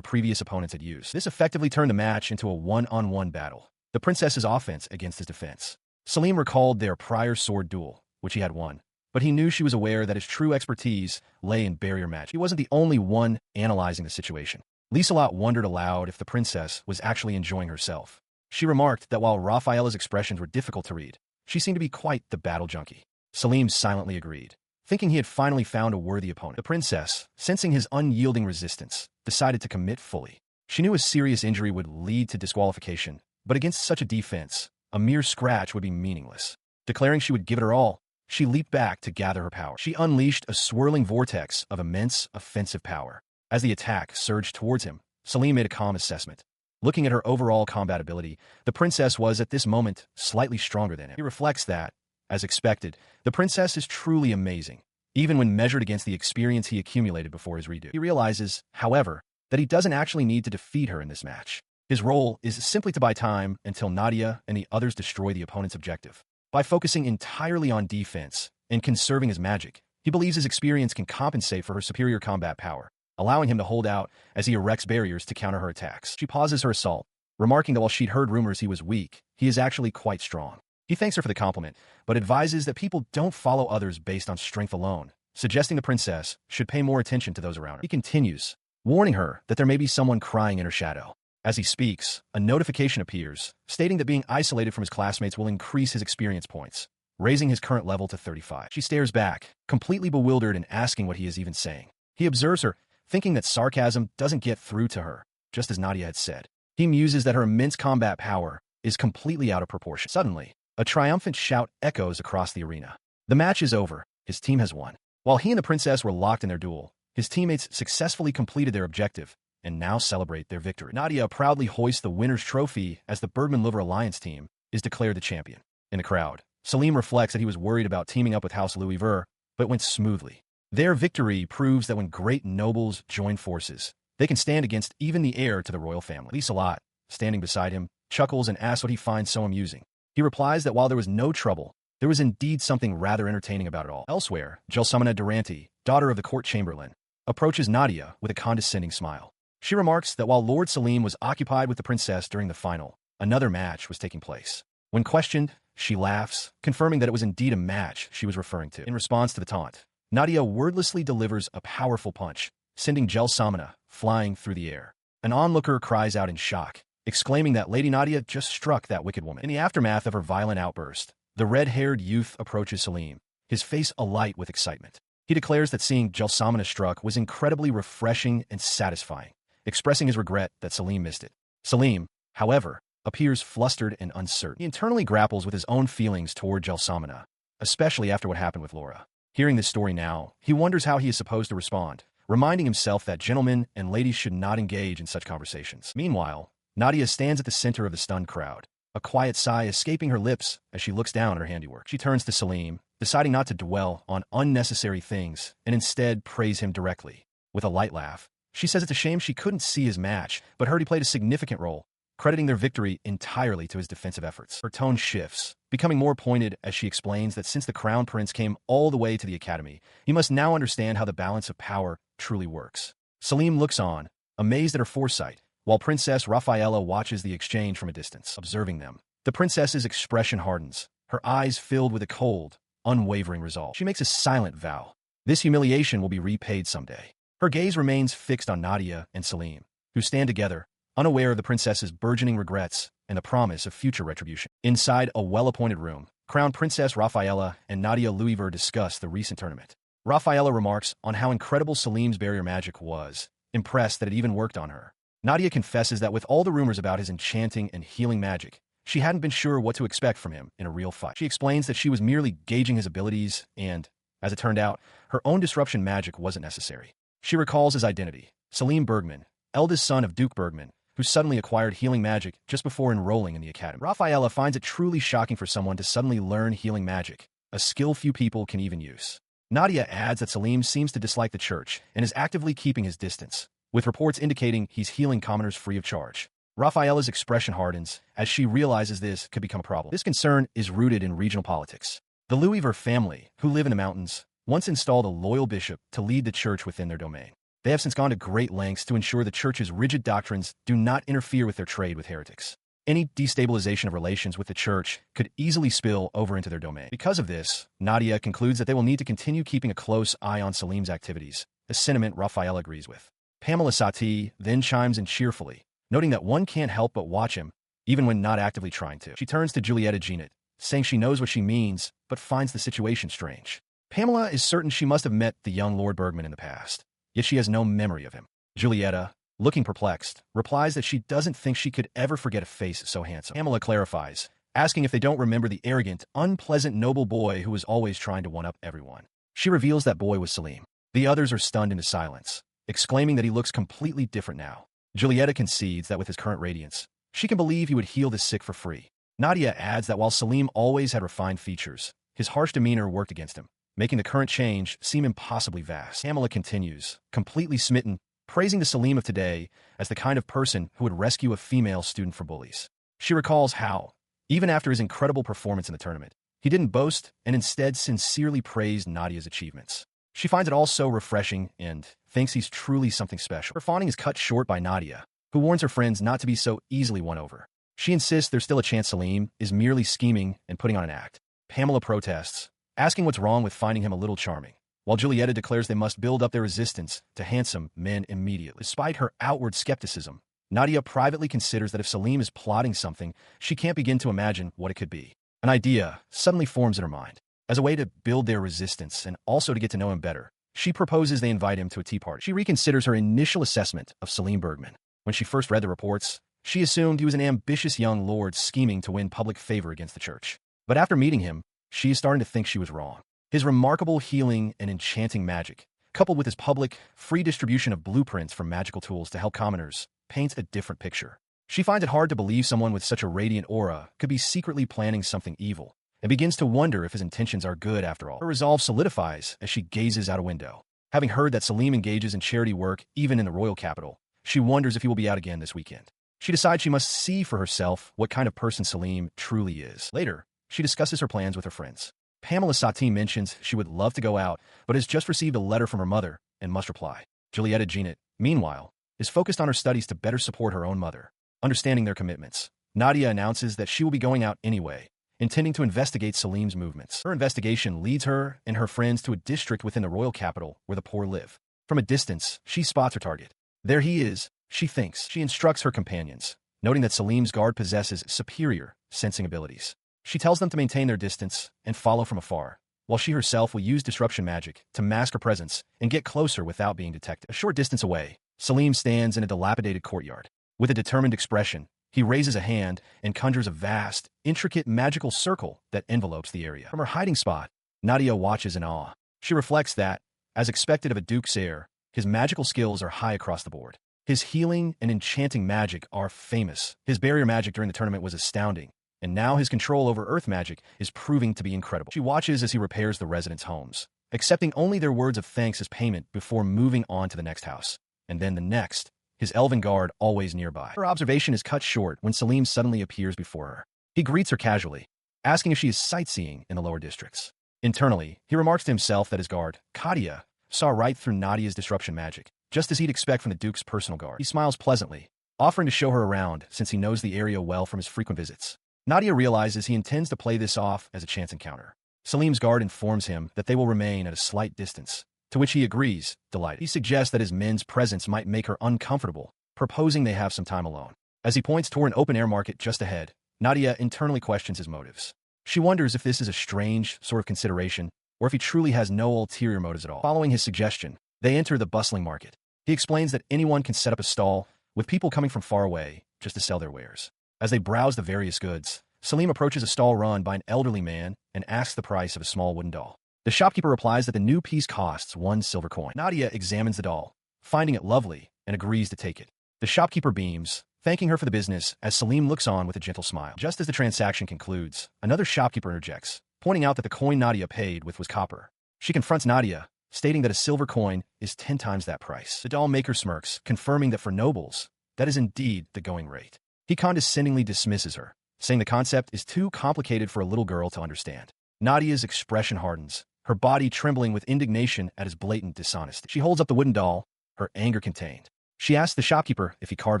previous opponents had used. This effectively turned the match into a one-on-one battle, the princess's offense against his defense. Salim recalled their prior sword duel, which he had won, but he knew she was aware that his true expertise lay in barrier magic. He wasn't the only one analyzing the situation. Lieselot wondered aloud if the princess was actually enjoying herself. She remarked that while Raphaela's expressions were difficult to read, she seemed to be quite the battle junkie. Salim silently agreed, thinking he had finally found a worthy opponent. The princess, sensing his unyielding resistance, decided to commit fully. She knew a serious injury would lead to disqualification, but against such a defense, a mere scratch would be meaningless. Declaring she would give it her all, she leaped back to gather her power. She unleashed a swirling vortex of immense offensive power. As the attack surged towards him, Salim made a calm assessment. Looking at her overall combat ability, the princess was at this moment slightly stronger than him. He reflects that, as expected, the princess is truly amazing, even when measured against the experience he accumulated before his redo. He realizes, however, that he doesn't actually need to defeat her in this match. His role is simply to buy time until Nadia and the others destroy the opponent's objective. By focusing entirely on defense and conserving his magic, he believes his experience can compensate for her superior combat power, allowing him to hold out as he erects barriers to counter her attacks. She pauses her assault, remarking that while she'd heard rumors he was weak, he is actually quite strong. He thanks her for the compliment, but advises that people don't follow others based on strength alone, suggesting the princess should pay more attention to those around her. He continues, warning her that there may be someone crying in her shadow. As he speaks, a notification appears, stating that being isolated from his classmates will increase his experience points, raising his current level to 35. She stares back, completely bewildered and asking what he is even saying. He observes her, thinking that sarcasm doesn't get through to her, just as Nadia had said. He muses that her immense combat power is completely out of proportion. Suddenly, a triumphant shout echoes across the arena. The match is over. His team has won. While he and the princess were locked in their duel, his teammates successfully completed their objective and now celebrate their victory. Nadia proudly hoists the winner's trophy as the Bergman-Liver Alliance team is declared the champion. In the crowd, Salim reflects that he was worried about teaming up with House Louis-Ver, but went smoothly. Their victory proves that when great nobles join forces, they can stand against even the heir to the royal family. Lieselot, standing beside him, chuckles and asks what he finds so amusing. He replies that while there was no trouble, there was indeed something rather entertaining about it all. Elsewhere, Gelsomina Durante, daughter of the court chamberlain, approaches Nadia with a condescending smile. She remarks that while Lord Salim was occupied with the princess during the final, another match was taking place. When questioned, she laughs, confirming that it was indeed a match she was referring to. In response to the taunt, Nadia wordlessly delivers a powerful punch, sending Gelsomina flying through the air. An onlooker cries out in shock, exclaiming that Lady Nadia just struck that wicked woman. In the aftermath of her violent outburst, the red-haired youth approaches Salim, his face alight with excitement. He declares that seeing Gelsomina struck was incredibly refreshing and satisfying, expressing his regret that Salim missed it. Salim, however, appears flustered and uncertain. He internally grapples with his own feelings toward Gelsomina, especially after what happened with Laura. Hearing this story now, he wonders how he is supposed to respond, reminding himself that gentlemen and ladies should not engage in such conversations. Meanwhile, Nadia stands at the center of the stunned crowd, a quiet sigh escaping her lips as she looks down at her handiwork. She turns to Salim, deciding not to dwell on unnecessary things and instead praise him directly. With a light laugh, she says it's a shame she couldn't see his match, but heard he played a significant role, crediting their victory entirely to his defensive efforts. Her tone shifts, becoming more pointed as she explains that since the Crown Prince came all the way to the academy, he must now understand how the balance of power truly works. Salim looks on, amazed at her foresight, while Princess Raphaela watches the exchange from a distance. Observing them, the princess's expression hardens, her eyes filled with a cold, unwavering resolve. She makes a silent vow. This humiliation will be repaid someday. Her gaze remains fixed on Nadia and Salim, who stand together, unaware of the princess's burgeoning regrets and the promise of future retribution. Inside a well-appointed room, Crown Princess Raphaela and Nadia Louis-Ver discuss the recent tournament. Raphaela remarks on how incredible Salim's barrier magic was, impressed that it even worked on her. Nadia confesses that with all the rumors about his enchanting and healing magic, she hadn't been sure what to expect from him in a real fight. She explains that she was merely gauging his abilities and, as it turned out, her own disruption magic wasn't necessary. She recalls his identity, Salim Bergman, eldest son of Duke Bergman, who suddenly acquired healing magic just before enrolling in the academy. Raphaela finds it truly shocking for someone to suddenly learn healing magic, a skill few people can even use. Nadia adds that Salim seems to dislike the church and is actively keeping his distance, with reports indicating he's healing commoners free of charge. Raphaela's expression hardens as she realizes this could become a problem. This concern is rooted in regional politics. The Louis-Ver family, who live in the mountains, once installed a loyal bishop to lead the church within their domain. They have since gone to great lengths to ensure the church's rigid doctrines do not interfere with their trade with heretics. Any destabilization of relations with the church could easily spill over into their domain. Because of this, Nadia concludes that they will need to continue keeping a close eye on Salim's activities, a sentiment Raphael agrees with. Pamela Sati then chimes in cheerfully, noting that one can't help but watch him, even when not actively trying to. She turns to Julieta Genet, saying she knows what she means, but finds the situation strange. Pamela is certain she must have met the young Lord Bergman in the past, yet she has no memory of him. Julieta, looking perplexed, replies that she doesn't think she could ever forget a face so handsome. Pamela clarifies, asking if they don't remember the arrogant, unpleasant noble boy who was always trying to one-up everyone. She reveals that boy was Salim. The others are stunned into silence, exclaiming that he looks completely different now. Julieta concedes that with his current radiance, she can believe he would heal the sick for free. Nadia adds that while Salim always had refined features, his harsh demeanor worked against him, making the current change seem impossibly vast. Pamela continues, completely smitten, praising the Salim of today as the kind of person who would rescue a female student from bullies. She recalls how, even after his incredible performance in the tournament, he didn't boast and instead sincerely praised Nadia's achievements. She finds it all so refreshing and thinks he's truly something special. Her fawning is cut short by Nadia, who warns her friends not to be so easily won over. She insists there's still a chance Salim is merely scheming and putting on an act. Pamela protests, asking what's wrong with finding him a little charming, while Julieta declares they must build up their resistance to handsome men immediately. Despite her outward skepticism, Nadia privately considers that if Salim is plotting something, she can't begin to imagine what it could be. An idea suddenly forms in her mind. As a way to build their resistance and also to get to know him better, she proposes they invite him to a tea party. She reconsiders her initial assessment of Salim Bergman. When she first read the reports, she assumed he was an ambitious young lord scheming to win public favor against the church. But after meeting him, she is starting to think she was wrong. His remarkable healing and enchanting magic, coupled with his public, free distribution of blueprints for magical tools to help commoners, paints a different picture. She finds it hard to believe someone with such a radiant aura could be secretly planning something evil, and begins to wonder if his intentions are good after all. Her resolve solidifies as she gazes out a window. Having heard that Salim engages in charity work even in the royal capital, she wonders if he will be out again this weekend. She decides she must see for herself what kind of person Salim truly is. Later, she discusses her plans with her friends. Pamela Sati mentions she would love to go out, but has just received a letter from her mother and must reply. Julieta Genet, meanwhile, is focused on her studies to better support her own mother. Understanding their commitments, Nadia announces that she will be going out anyway, intending to investigate Salim's movements. Her investigation leads her and her friends to a district within the royal capital where the poor live. From a distance, she spots her target. There he is, she thinks. She instructs her companions, noting that Salim's guard possesses superior sensing abilities. She tells them to maintain their distance and follow from afar, while she herself will use disruption magic to mask her presence and get closer without being detected. A short distance away, Salim stands in a dilapidated courtyard. With a determined expression, he raises a hand and conjures a vast, intricate magical circle that envelopes the area. From her hiding spot, Nadia watches in awe. She reflects that, as expected of a duke's heir, his magical skills are high across the board. His healing and enchanting magic are famous. His barrier magic during the tournament was astounding, and now his control over earth magic is proving to be incredible. She watches as he repairs the residents' homes, accepting only their words of thanks as payment before moving on to the next house, and then the next, his elven guard always nearby. Her observation is cut short when Salim suddenly appears before her. He greets her casually, asking if she is sightseeing in the lower districts. Internally, he remarks to himself that his guard, Katia, saw right through Nadia's disruption magic, just as he'd expect from the Duke's personal guard. He smiles pleasantly, offering to show her around since he knows the area well from his frequent visits. Nadia realizes he intends to play this off as a chance encounter. Salim's guard informs him that they will remain at a slight distance, to which he agrees, delighted. He suggests that his men's presence might make her uncomfortable, proposing they have some time alone. As he points toward an open-air market just ahead, Nadia internally questions his motives. She wonders if this is a strange sort of consideration, or if he truly has no ulterior motives at all. Following his suggestion, they enter the bustling market. He explains that anyone can set up a stall, with people coming from far away, just to sell their wares. As they browse the various goods, Salim approaches a stall run by an elderly man and asks the price of a small wooden doll. The shopkeeper replies that the new piece costs 1 silver coin. Nadia examines the doll, finding it lovely, and agrees to take it. The shopkeeper beams, thanking her for the business as Salim looks on with a gentle smile. Just as the transaction concludes, another shopkeeper interjects, pointing out that the coin Nadia paid with was copper. She confronts Nadia, stating that a silver coin is 10 times that price. The doll maker smirks, confirming that for nobles, that is indeed the going rate. He condescendingly dismisses her, saying the concept is too complicated for a little girl to understand. Nadia's expression hardens, her body trembling with indignation at his blatant dishonesty. She holds up the wooden doll, her anger contained. She asks the shopkeeper if he carved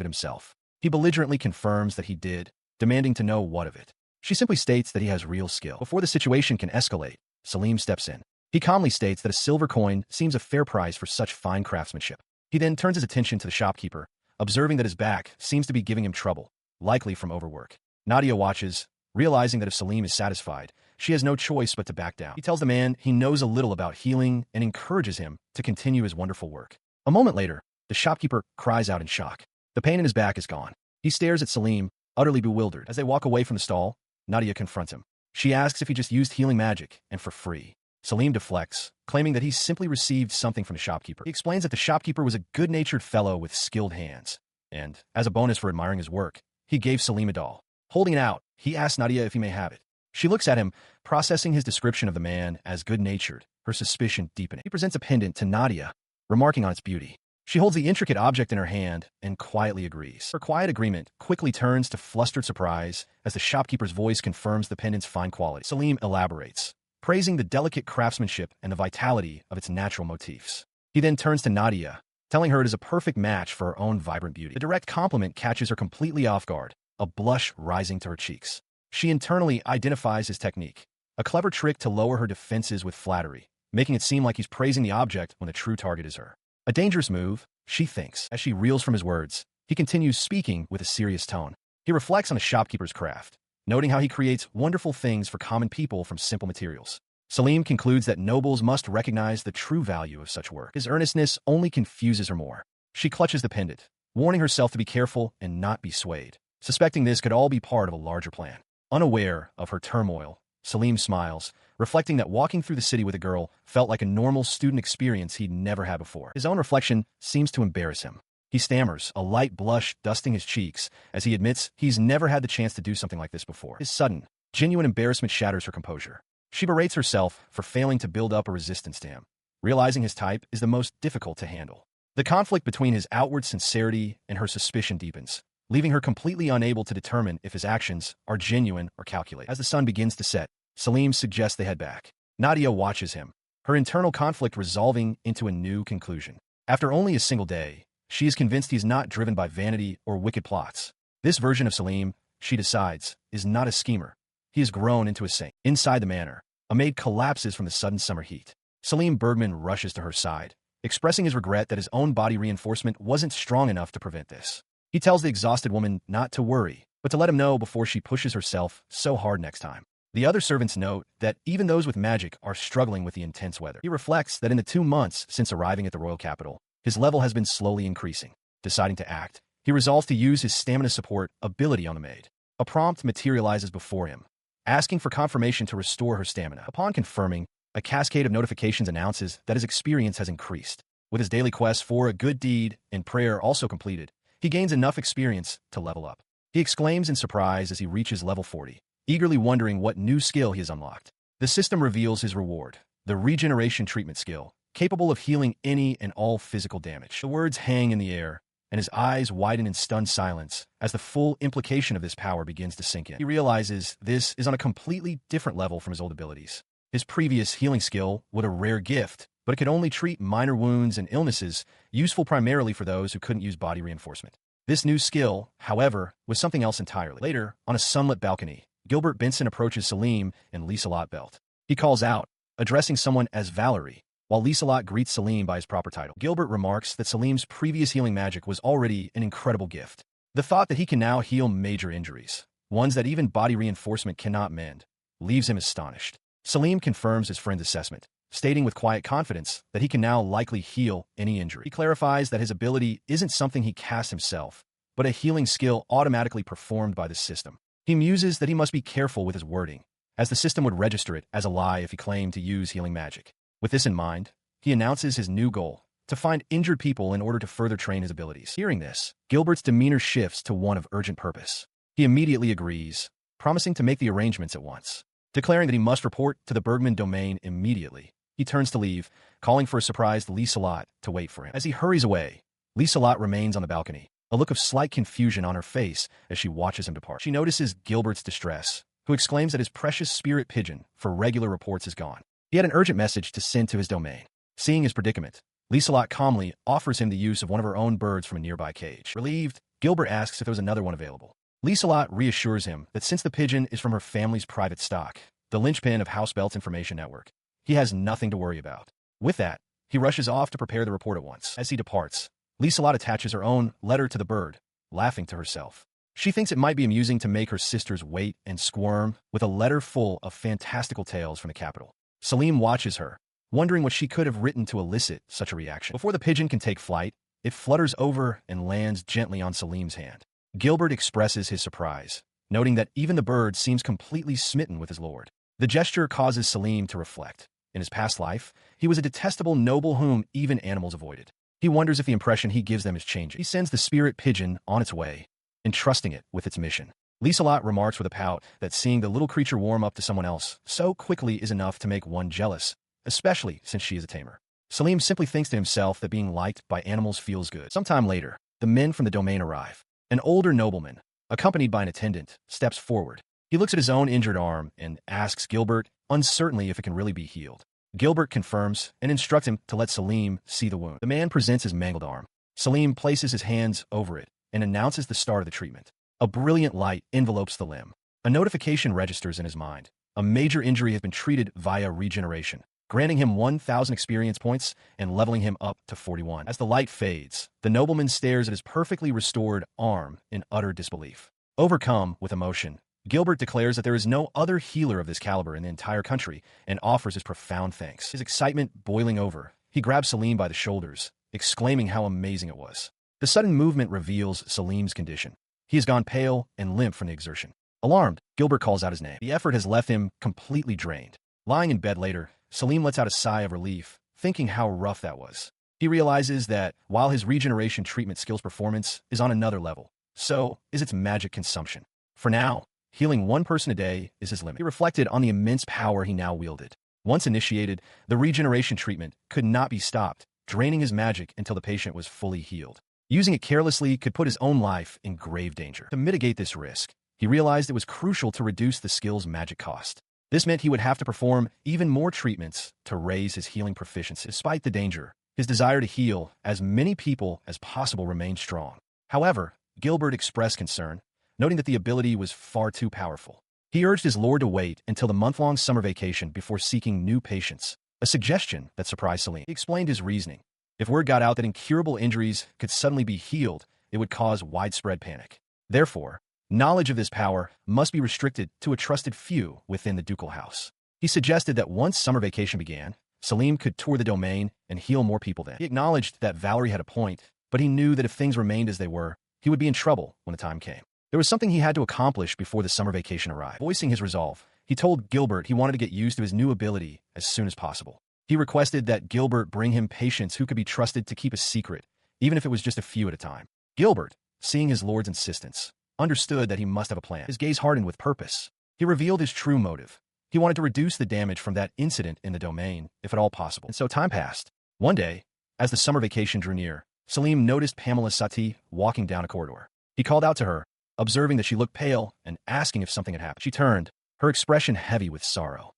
it himself. He belligerently confirms that he did, demanding to know what of it. She simply states that he has real skill. Before the situation can escalate, Salim steps in. He calmly states that a silver coin seems a fair price for such fine craftsmanship. He then turns his attention to the shopkeeper, observing that his back seems to be giving him trouble, likely from overwork. Nadia watches, realizing that if Salim is satisfied, she has no choice but to back down. He tells the man he knows a little about healing and encourages him to continue his wonderful work. A moment later, the shopkeeper cries out in shock. The pain in his back is gone. He stares at Salim, utterly bewildered. As they walk away from the stall, Nadia confronts him. She asks if he just used healing magic, and for free. Salim deflects, claiming that he simply received something from the shopkeeper. He explains that the shopkeeper was a good-natured fellow with skilled hands, and, as a bonus for admiring his work, he gave Salim a doll. Holding it out, he asks Nadia if he may have it. She looks at him, processing his description of the man as good-natured, her suspicion deepening. He presents a pendant to Nadia, remarking on its beauty. She holds the intricate object in her hand and quietly agrees. Her quiet agreement quickly turns to flustered surprise as the shopkeeper's voice confirms the pendant's fine quality. Salim elaborates, praising the delicate craftsmanship and the vitality of its natural motifs. He then turns to Nadia, telling her it is a perfect match for her own vibrant beauty. The direct compliment catches her completely off guard, a blush rising to her cheeks. She internally identifies his technique, a clever trick to lower her defenses with flattery, making it seem like he's praising the object when the true target is her. A dangerous move, she thinks. As she reels from his words, he continues speaking with a serious tone. He reflects on the shopkeeper's craft, noting how he creates wonderful things for common people from simple materials. Salim concludes that nobles must recognize the true value of such work. His earnestness only confuses her more. She clutches the pendant, warning herself to be careful and not be swayed, suspecting this could all be part of a larger plan. Unaware of her turmoil, Salim smiles, reflecting that walking through the city with a girl felt like a normal student experience he'd never had before. His own reflection seems to embarrass him. He stammers, a light blush dusting his cheeks, as he admits he's never had the chance to do something like this before. His sudden, genuine embarrassment shatters her composure. She berates herself for failing to build up a resistance to him, realizing his type is the most difficult to handle. The conflict between his outward sincerity and her suspicion deepens, leaving her completely unable to determine if his actions are genuine or calculated. As the sun begins to set, Salim suggests they head back. Nadia watches him, her internal conflict resolving into a new conclusion. After only a single day, she is convinced he's not driven by vanity or wicked plots. This version of Salim, she decides, is not a schemer. He has grown into a saint. Inside the manor, a maid collapses from the sudden summer heat. Salim Bergman rushes to her side, expressing his regret that his own body reinforcement wasn't strong enough to prevent this. He tells the exhausted woman not to worry, but to let him know before she pushes herself so hard next time. The other servants note that even those with magic are struggling with the intense weather. He reflects that in the 2 months since arriving at the royal capital, his level has been slowly increasing. Deciding to act, he resolves to use his stamina support ability on the maid. A prompt materializes before him, asking for confirmation to restore her stamina. Upon confirming, a cascade of notifications announces that his experience has increased. With his daily quest for a good deed and prayer also completed, he gains enough experience to level up. He exclaims in surprise as he reaches level 40, eagerly wondering what new skill he has unlocked. The system reveals his reward, the regeneration treatment skill, capable of healing any and all physical damage. The words hang in the air, and his eyes widen in stunned silence as the full implication of this power begins to sink in. He realizes this is on a completely different level from his old abilities. His previous healing skill was a rare gift, but it could only treat minor wounds and illnesses, useful primarily for those who couldn't use body reinforcement. This new skill, however, was something else entirely. Later, on a sunlit balcony, Gilbert Benson approaches Salim and Lieselot Belt. He calls out, addressing someone as Valerie, while Lieselot greets Salim by his proper title. Gilbert remarks that Salim's previous healing magic was already an incredible gift. The thought that he can now heal major injuries, ones that even body reinforcement cannot mend, leaves him astonished. Salim confirms his friend's assessment, stating with quiet confidence that he can now likely heal any injury. He clarifies that his ability isn't something he casts himself, but a healing skill automatically performed by the system. He muses that he must be careful with his wording, as the system would register it as a lie if he claimed to use healing magic. With this in mind, he announces his new goal, to find injured people in order to further train his abilities. Hearing this, Gilbert's demeanor shifts to one of urgent purpose. He immediately agrees, promising to make the arrangements at once. Declaring that he must report to the Bergman domain immediately, he turns to leave, calling for a surprised Lieselot to wait for him. As he hurries away, Lieselot remains on the balcony, a look of slight confusion on her face as she watches him depart. She notices Gilbert's distress, who exclaims that his precious spirit pigeon for regular reports is gone. He had an urgent message to send to his domain. Seeing his predicament, Lieselot calmly offers him the use of one of her own birds from a nearby cage. Relieved, Gilbert asks if there was another one available. Lieselot reassures him that since the pigeon is from her family's private stock, the linchpin of House Belt's information network, he has nothing to worry about. With that, he rushes off to prepare the report at once. As he departs, Lieselot attaches her own letter to the bird, laughing to herself. She thinks it might be amusing to make her sisters wait and squirm with a letter full of fantastical tales from the capital. Salim watches her, wondering what she could have written to elicit such a reaction. Before the pigeon can take flight, it flutters over and lands gently on Salim's hand. Gilbert expresses his surprise, noting that even the bird seems completely smitten with his lord. The gesture causes Salim to reflect. In his past life, he was a detestable noble whom even animals avoided. He wonders if the impression he gives them is changing. He sends the spirit pigeon on its way, entrusting it with its mission. Lieselot remarks with a pout that seeing the little creature warm up to someone else so quickly is enough to make one jealous, especially since she is a tamer. Salim simply thinks to himself that being liked by animals feels good. Sometime later, the men from the domain arrive. An older nobleman, accompanied by an attendant, steps forward. He looks at his own injured arm and asks Gilbert, uncertainly if it can really be healed. Gilbert confirms and instructs him to let Salim see the wound. The man presents his mangled arm. Salim places his hands over it and announces the start of the treatment. A brilliant light envelopes the limb. A notification registers in his mind. A major injury has been treated via regeneration, granting him 1,000 experience points and leveling him up to 41. As the light fades, the nobleman stares at his perfectly restored arm in utter disbelief. Overcome with emotion, Gilbert declares that there is no other healer of this caliber in the entire country and offers his profound thanks. His excitement boiling over, he grabs Salim by the shoulders, exclaiming how amazing it was. The sudden movement reveals Salim's condition. He has gone pale and limp from the exertion. Alarmed, Gilbert calls out his name. The effort has left him completely drained. Lying in bed later, Salim lets out a sigh of relief, thinking how rough that was. He realizes that while his regeneration treatment skills performance is on another level, so is its magic consumption. For now, healing one person a day is his limit. He reflected on the immense power he now wielded. Once initiated, the regeneration treatment could not be stopped, draining his magic until the patient was fully healed. Using it carelessly could put his own life in grave danger. To mitigate this risk, he realized it was crucial to reduce the skill's magic cost. This meant he would have to perform even more treatments to raise his healing proficiency. Despite the danger, his desire to heal as many people as possible remained strong. However, Gilbert expressed concern, noting that the ability was far too powerful. He urged his lord to wait until the month-long summer vacation before seeking new patients, a suggestion that surprised Salim. He explained his reasoning. If word got out that incurable injuries could suddenly be healed, it would cause widespread panic. Therefore, knowledge of this power must be restricted to a trusted few within the ducal house. He suggested that once summer vacation began, Salim could tour the domain and heal more people then. He acknowledged that Valerie had a point, but he knew that if things remained as they were, he would be in trouble when the time came. There was something he had to accomplish before the summer vacation arrived. Voicing his resolve, he told Gilbert he wanted to get used to his new ability as soon as possible. He requested that Gilbert bring him patients who could be trusted to keep a secret, even if it was just a few at a time. Gilbert, seeing his lord's insistence, understood that he must have a plan. His gaze hardened with purpose. He revealed his true motive. He wanted to reduce the damage from that incident in the domain, if at all possible. And so time passed. One day, as the summer vacation drew near, Salim noticed Pamela Sati walking down a corridor. He called out to her, observing that she looked pale and asking if something had happened. She turned, her expression heavy with sorrow.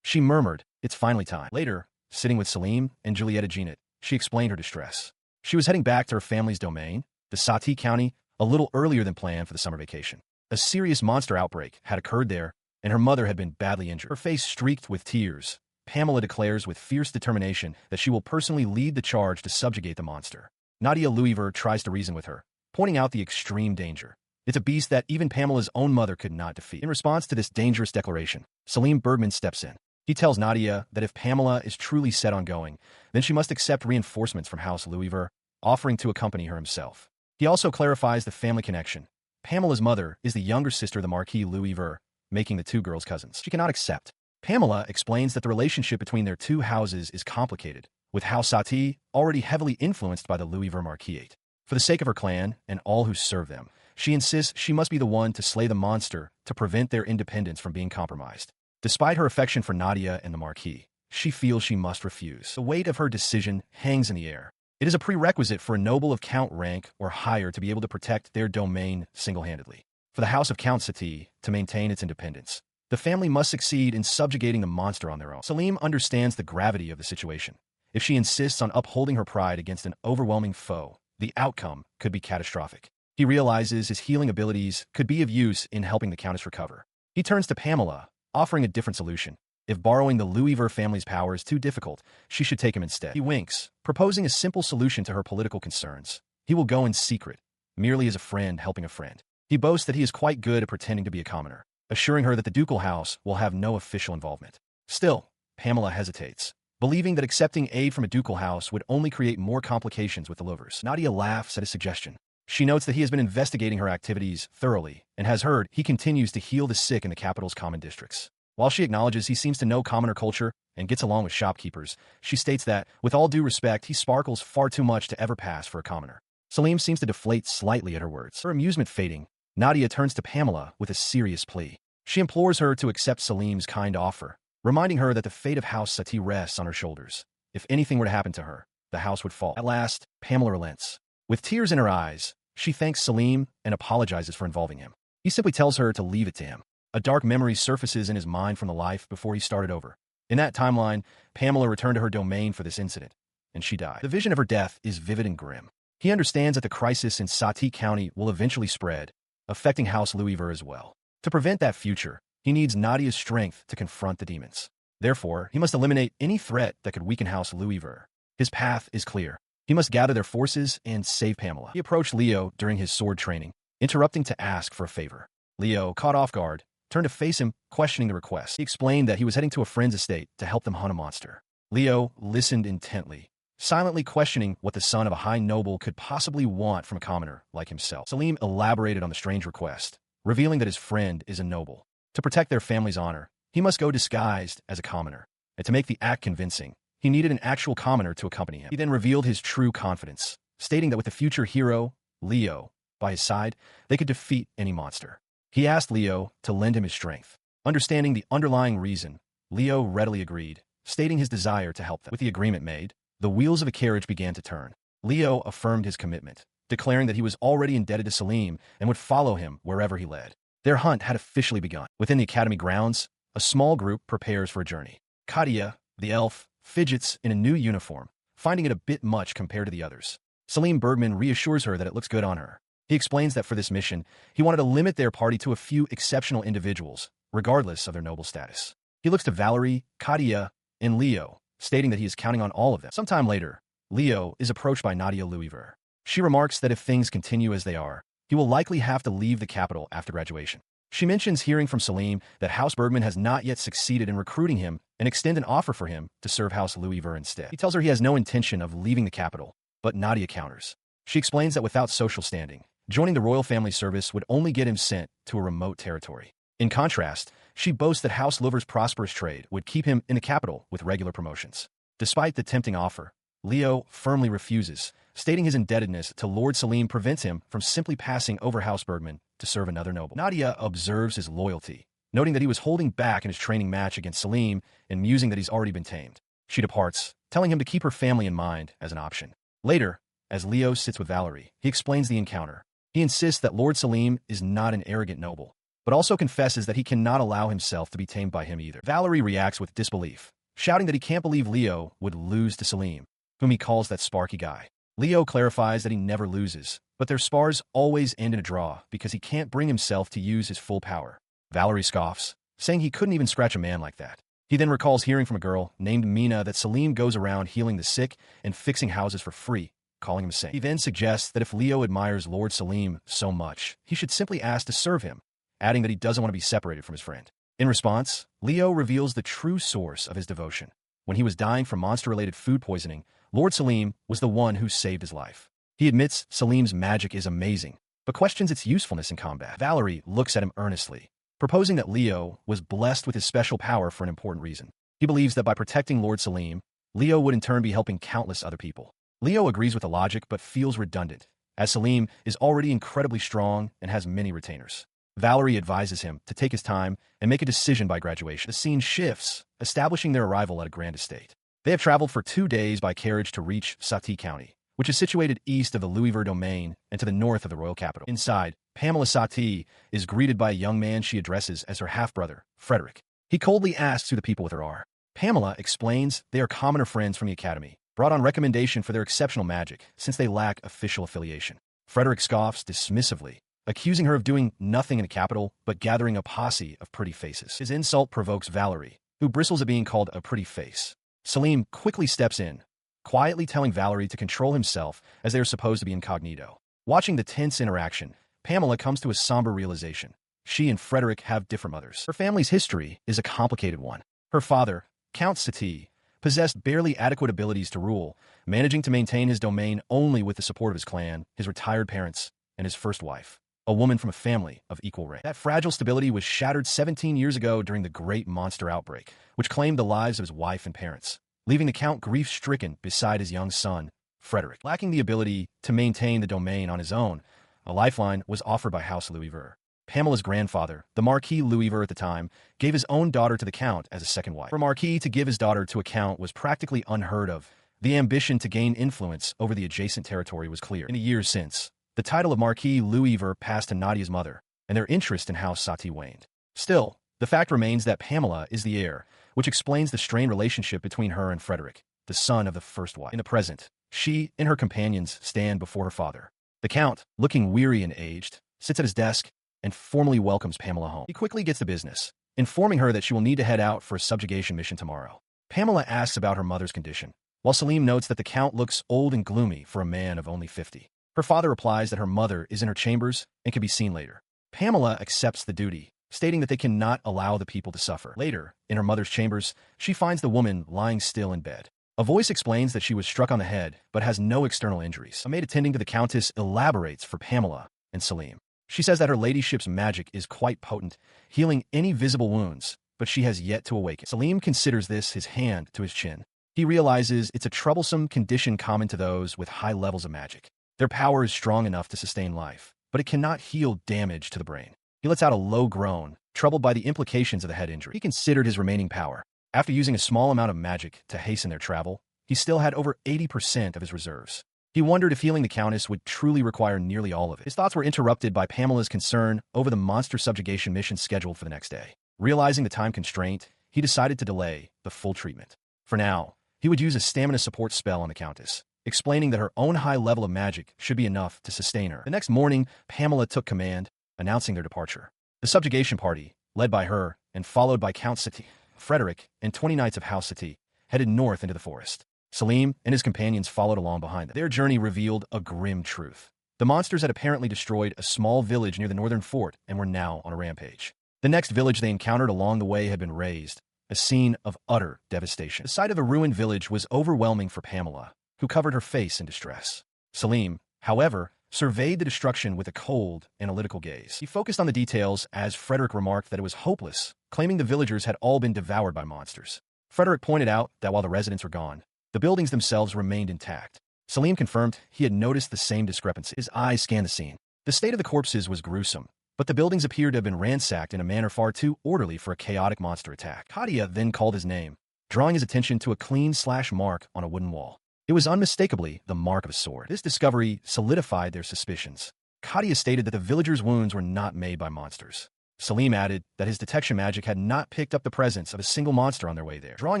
She murmured, "It's finally time." Later, sitting with Salim and Julieta Genet, she explained her distress. She was heading back to her family's domain, the Sati County, a little earlier than planned for the summer vacation. A serious monster outbreak had occurred there, and her mother had been badly injured. Her face streaked with tears, Pamela declares with fierce determination that she will personally lead the charge to subjugate the monster. Nadia Louisver tries to reason with her, pointing out the extreme danger. It's a beast that even Pamela's own mother could not defeat. In response to this dangerous declaration, Salim Bergman steps in. He tells Nadia that if Pamela is truly set on going, then she must accept reinforcements from House Louisver, offering to accompany her himself. He also clarifies the family connection. Pamela's mother is the younger sister of the Marquis Louisver, making the two girls cousins. She cannot accept. Pamela explains that the relationship between their two houses is complicated, with House Sati already heavily influenced by the Louisver Marquisate. For the sake of her clan and all who serve them, she insists she must be the one to slay the monster to prevent their independence from being compromised. Despite her affection for Nadia and the Marquis, she feels she must refuse. The weight of her decision hangs in the air. It is a prerequisite for a noble of Count rank or higher to be able to protect their domain single-handedly. For the House of Count Sati to maintain its independence, the family must succeed in subjugating the monster on their own. Salim understands the gravity of the situation. If she insists on upholding her pride against an overwhelming foe, the outcome could be catastrophic. He realizes his healing abilities could be of use in helping the Countess recover. He turns to Pamela, offering a different solution. If borrowing the Louisver family's power is too difficult, she should take him instead. He winks, proposing a simple solution to her political concerns. He will go in secret, merely as a friend helping a friend. He boasts that he is quite good at pretending to be a commoner, assuring her that the ducal house will have no official involvement. Still, Pamela hesitates, believing that accepting aid from a ducal house would only create more complications with the Louvers. Nadia laughs at his suggestion. She notes that he has been investigating her activities thoroughly and has heard he continues to heal the sick in the capital's common districts. While she acknowledges he seems to know commoner culture and gets along with shopkeepers, she states that, with all due respect, he sparkles far too much to ever pass for a commoner. Salim seems to deflate slightly at her words. Her amusement fading, Nadia turns to Pamela with a serious plea. She implores her to accept Salim's kind offer, reminding her that the fate of House Sati rests on her shoulders. If anything were to happen to her, the house would fall. At last, Pamela relents. With tears in her eyes, she thanks Salim and apologizes for involving him. He simply tells her to leave it to him. A dark memory surfaces in his mind from the life before he started over. In that timeline, Pamela returned to her domain for this incident, and she died. The vision of her death is vivid and grim. He understands that the crisis in Sati County will eventually spread, affecting House Louisver as well. To prevent that future, he needs Nadia's strength to confront the demons. Therefore, he must eliminate any threat that could weaken House Louisver. His path is clear. He must gather their forces and save Pamela. He approached Leo during his sword training, interrupting to ask for a favor. Leo, caught off guard, turned to face him, questioning the request. He explained that he was heading to a friend's estate to help them hunt a monster. Leo listened intently, silently questioning what the son of a high noble could possibly want from a commoner like himself. Salim elaborated on the strange request, revealing that his friend is a noble. To protect their family's honor, he must go disguised as a commoner, and to make the act convincing, he needed an actual commoner to accompany him. He then revealed his true confidence, stating that with the future hero, Leo, by his side, they could defeat any monster. He asked Leo to lend him his strength. Understanding the underlying reason, Leo readily agreed, stating his desire to help them. With the agreement made, the wheels of a carriage began to turn. Leo affirmed his commitment, declaring that he was already indebted to Salim and would follow him wherever he led. Their hunt had officially begun. Within the academy grounds, a small group prepares for a journey. Katia, the elf, fidgets in a new uniform, finding it a bit much compared to the others. Salim Bergman reassures her that it looks good on her. He explains that for this mission, he wanted to limit their party to a few exceptional individuals, regardless of their noble status. He looks to Valerie, Katia, and Leo, stating that he is counting on all of them. Sometime later, Leo is approached by Nadia Louisver. She remarks that if things continue as they are, he will likely have to leave the capital after graduation. She mentions hearing from Salim that House Bergman has not yet succeeded in recruiting him and extend an offer for him to serve House Louisver instead. He tells her he has no intention of leaving the capital, but Nadia counters. She explains that without social standing, joining the royal family service would only get him sent to a remote territory. In contrast, she boasts that House Louisver's prosperous trade would keep him in the capital with regular promotions. Despite the tempting offer, Leo firmly refuses, stating his indebtedness to Lord Salim prevents him from simply passing over House Bergman to serve another noble. Nadia observes his loyalty, noting that he was holding back in his training match against Salim and musing that he's already been tamed. She departs, telling him to keep her family in mind as an option. Later, as Leo sits with Valerie, he explains the encounter. He insists that Lord Salim is not an arrogant noble, but also confesses that he cannot allow himself to be tamed by him either. Valerie reacts with disbelief, shouting that he can't believe Leo would lose to Salim, whom he calls that sparky guy. Leo clarifies that he never loses, but their spars always end in a draw because he can't bring himself to use his full power. Valerie scoffs, saying he couldn't even scratch a man like that. He then recalls hearing from a girl named Mina that Salim goes around healing the sick and fixing houses for free, calling him a saint. He then suggests that if Leo admires Lord Salim so much, he should simply ask to serve him, adding that he doesn't want to be separated from his friend. In response, Leo reveals the true source of his devotion. When he was dying from monster-related food poisoning, Lord Salim was the one who saved his life. He admits Salim's magic is amazing, but questions its usefulness in combat. Valerie looks at him earnestly, proposing that Leo was blessed with his special power for an important reason. He believes that by protecting Lord Salim, Leo would in turn be helping countless other people. Leo agrees with the logic but feels redundant, as Salim is already incredibly strong and has many retainers. Valerie advises him to take his time and make a decision by graduation. The scene shifts, establishing their arrival at a grand estate. They have traveled for 2 days by carriage to reach Sati County, which is situated east of the Louisver domain and to the north of the royal capital. Inside, Pamela Sati is greeted by a young man she addresses as her half-brother, Frederick. He coldly asks who the people with her are. Pamela explains they are commoner friends from the academy, brought on recommendation for their exceptional magic since they lack official affiliation. Frederick scoffs dismissively, accusing her of doing nothing in the capital but gathering a posse of pretty faces. His insult provokes Valerie, who bristles at being called a pretty face. Selim quickly steps in, quietly telling Valerie to control himself as they are supposed to be incognito. Watching the tense interaction, Pamela comes to a somber realization. She and Frederick have different mothers. Her family's history is a complicated one. Her father, Count Sati, possessed barely adequate abilities to rule, managing to maintain his domain only with the support of his clan, his retired parents, and his first wife, a woman from a family of equal rank. That fragile stability was shattered 17 years ago during the Great Monster Outbreak, which claimed the lives of his wife and parents, leaving the Count grief-stricken beside his young son, Frederick. Lacking the ability to maintain the domain on his own, a lifeline was offered by House Louisver. Pamela's grandfather, the Marquis Louisver at the time, gave his own daughter to the Count as a second wife. For a Marquis to give his daughter to a Count was practically unheard of. The ambition to gain influence over the adjacent territory was clear. In the years since, the title of Marquis Louisver passed to Nadia's mother, and their interest in House Sati waned. Still, the fact remains that Pamela is the heir, which explains the strained relationship between her and Frederick, the son of the first wife. In the present, she and her companions stand before her father. The Count, looking weary and aged, sits at his desk and formally welcomes Pamela home. He quickly gets to business, informing her that she will need to head out for a subjugation mission tomorrow. Pamela asks about her mother's condition, while Selim notes that the Count looks old and gloomy for a man of only 50. Her father replies that her mother is in her chambers and can be seen later. Pamela accepts the duty, stating that they cannot allow the people to suffer. Later, in her mother's chambers, she finds the woman lying still in bed. A voice explains that she was struck on the head, but has no external injuries. A maid attending to the Countess elaborates for Pamela and Selim. She says that her ladyship's magic is quite potent, healing any visible wounds, but she has yet to awaken. Selim considers this his hand to his chin. He realizes it's a troublesome condition common to those with high levels of magic. Their power is strong enough to sustain life, but it cannot heal damage to the brain. He lets out a low groan, troubled by the implications of the head injury. He considered his remaining power. After using a small amount of magic to hasten their travel, he still had over 80% of his reserves. He wondered if healing the Countess would truly require nearly all of it. His thoughts were interrupted by Pamela's concern over the monster subjugation mission scheduled for the next day. Realizing the time constraint, he decided to delay the full treatment. For now, he would use a stamina support spell on the Countess, explaining that her own high level of magic should be enough to sustain her. The next morning, Pamela took command, announcing their departure. The subjugation party, led by her and followed by Count Sati, Frederick, and 20 knights of House Sati, headed north into the forest. Selim and his companions followed along behind them. Their journey revealed a grim truth. The monsters had apparently destroyed a small village near the northern fort and were now on a rampage. The next village they encountered along the way had been razed, a scene of utter devastation. The sight of the ruined village was overwhelming for Pamela, who covered her face in distress. Selim, however, surveyed the destruction with a cold, analytical gaze. He focused on the details as Frederick remarked that it was hopeless, claiming the villagers had all been devoured by monsters. Frederick pointed out that while the residents were gone, the buildings themselves remained intact. Selim confirmed he had noticed the same discrepancy. His eyes scanned the scene. The state of the corpses was gruesome, but the buildings appeared to have been ransacked in a manner far too orderly for a chaotic monster attack. Katia then called his name, drawing his attention to a clean slash mark on a wooden wall. It was unmistakably the mark of a sword. This discovery solidified their suspicions. Katia stated that the villagers' wounds were not made by monsters. Selim added that his detection magic had not picked up the presence of a single monster on their way there. Drawing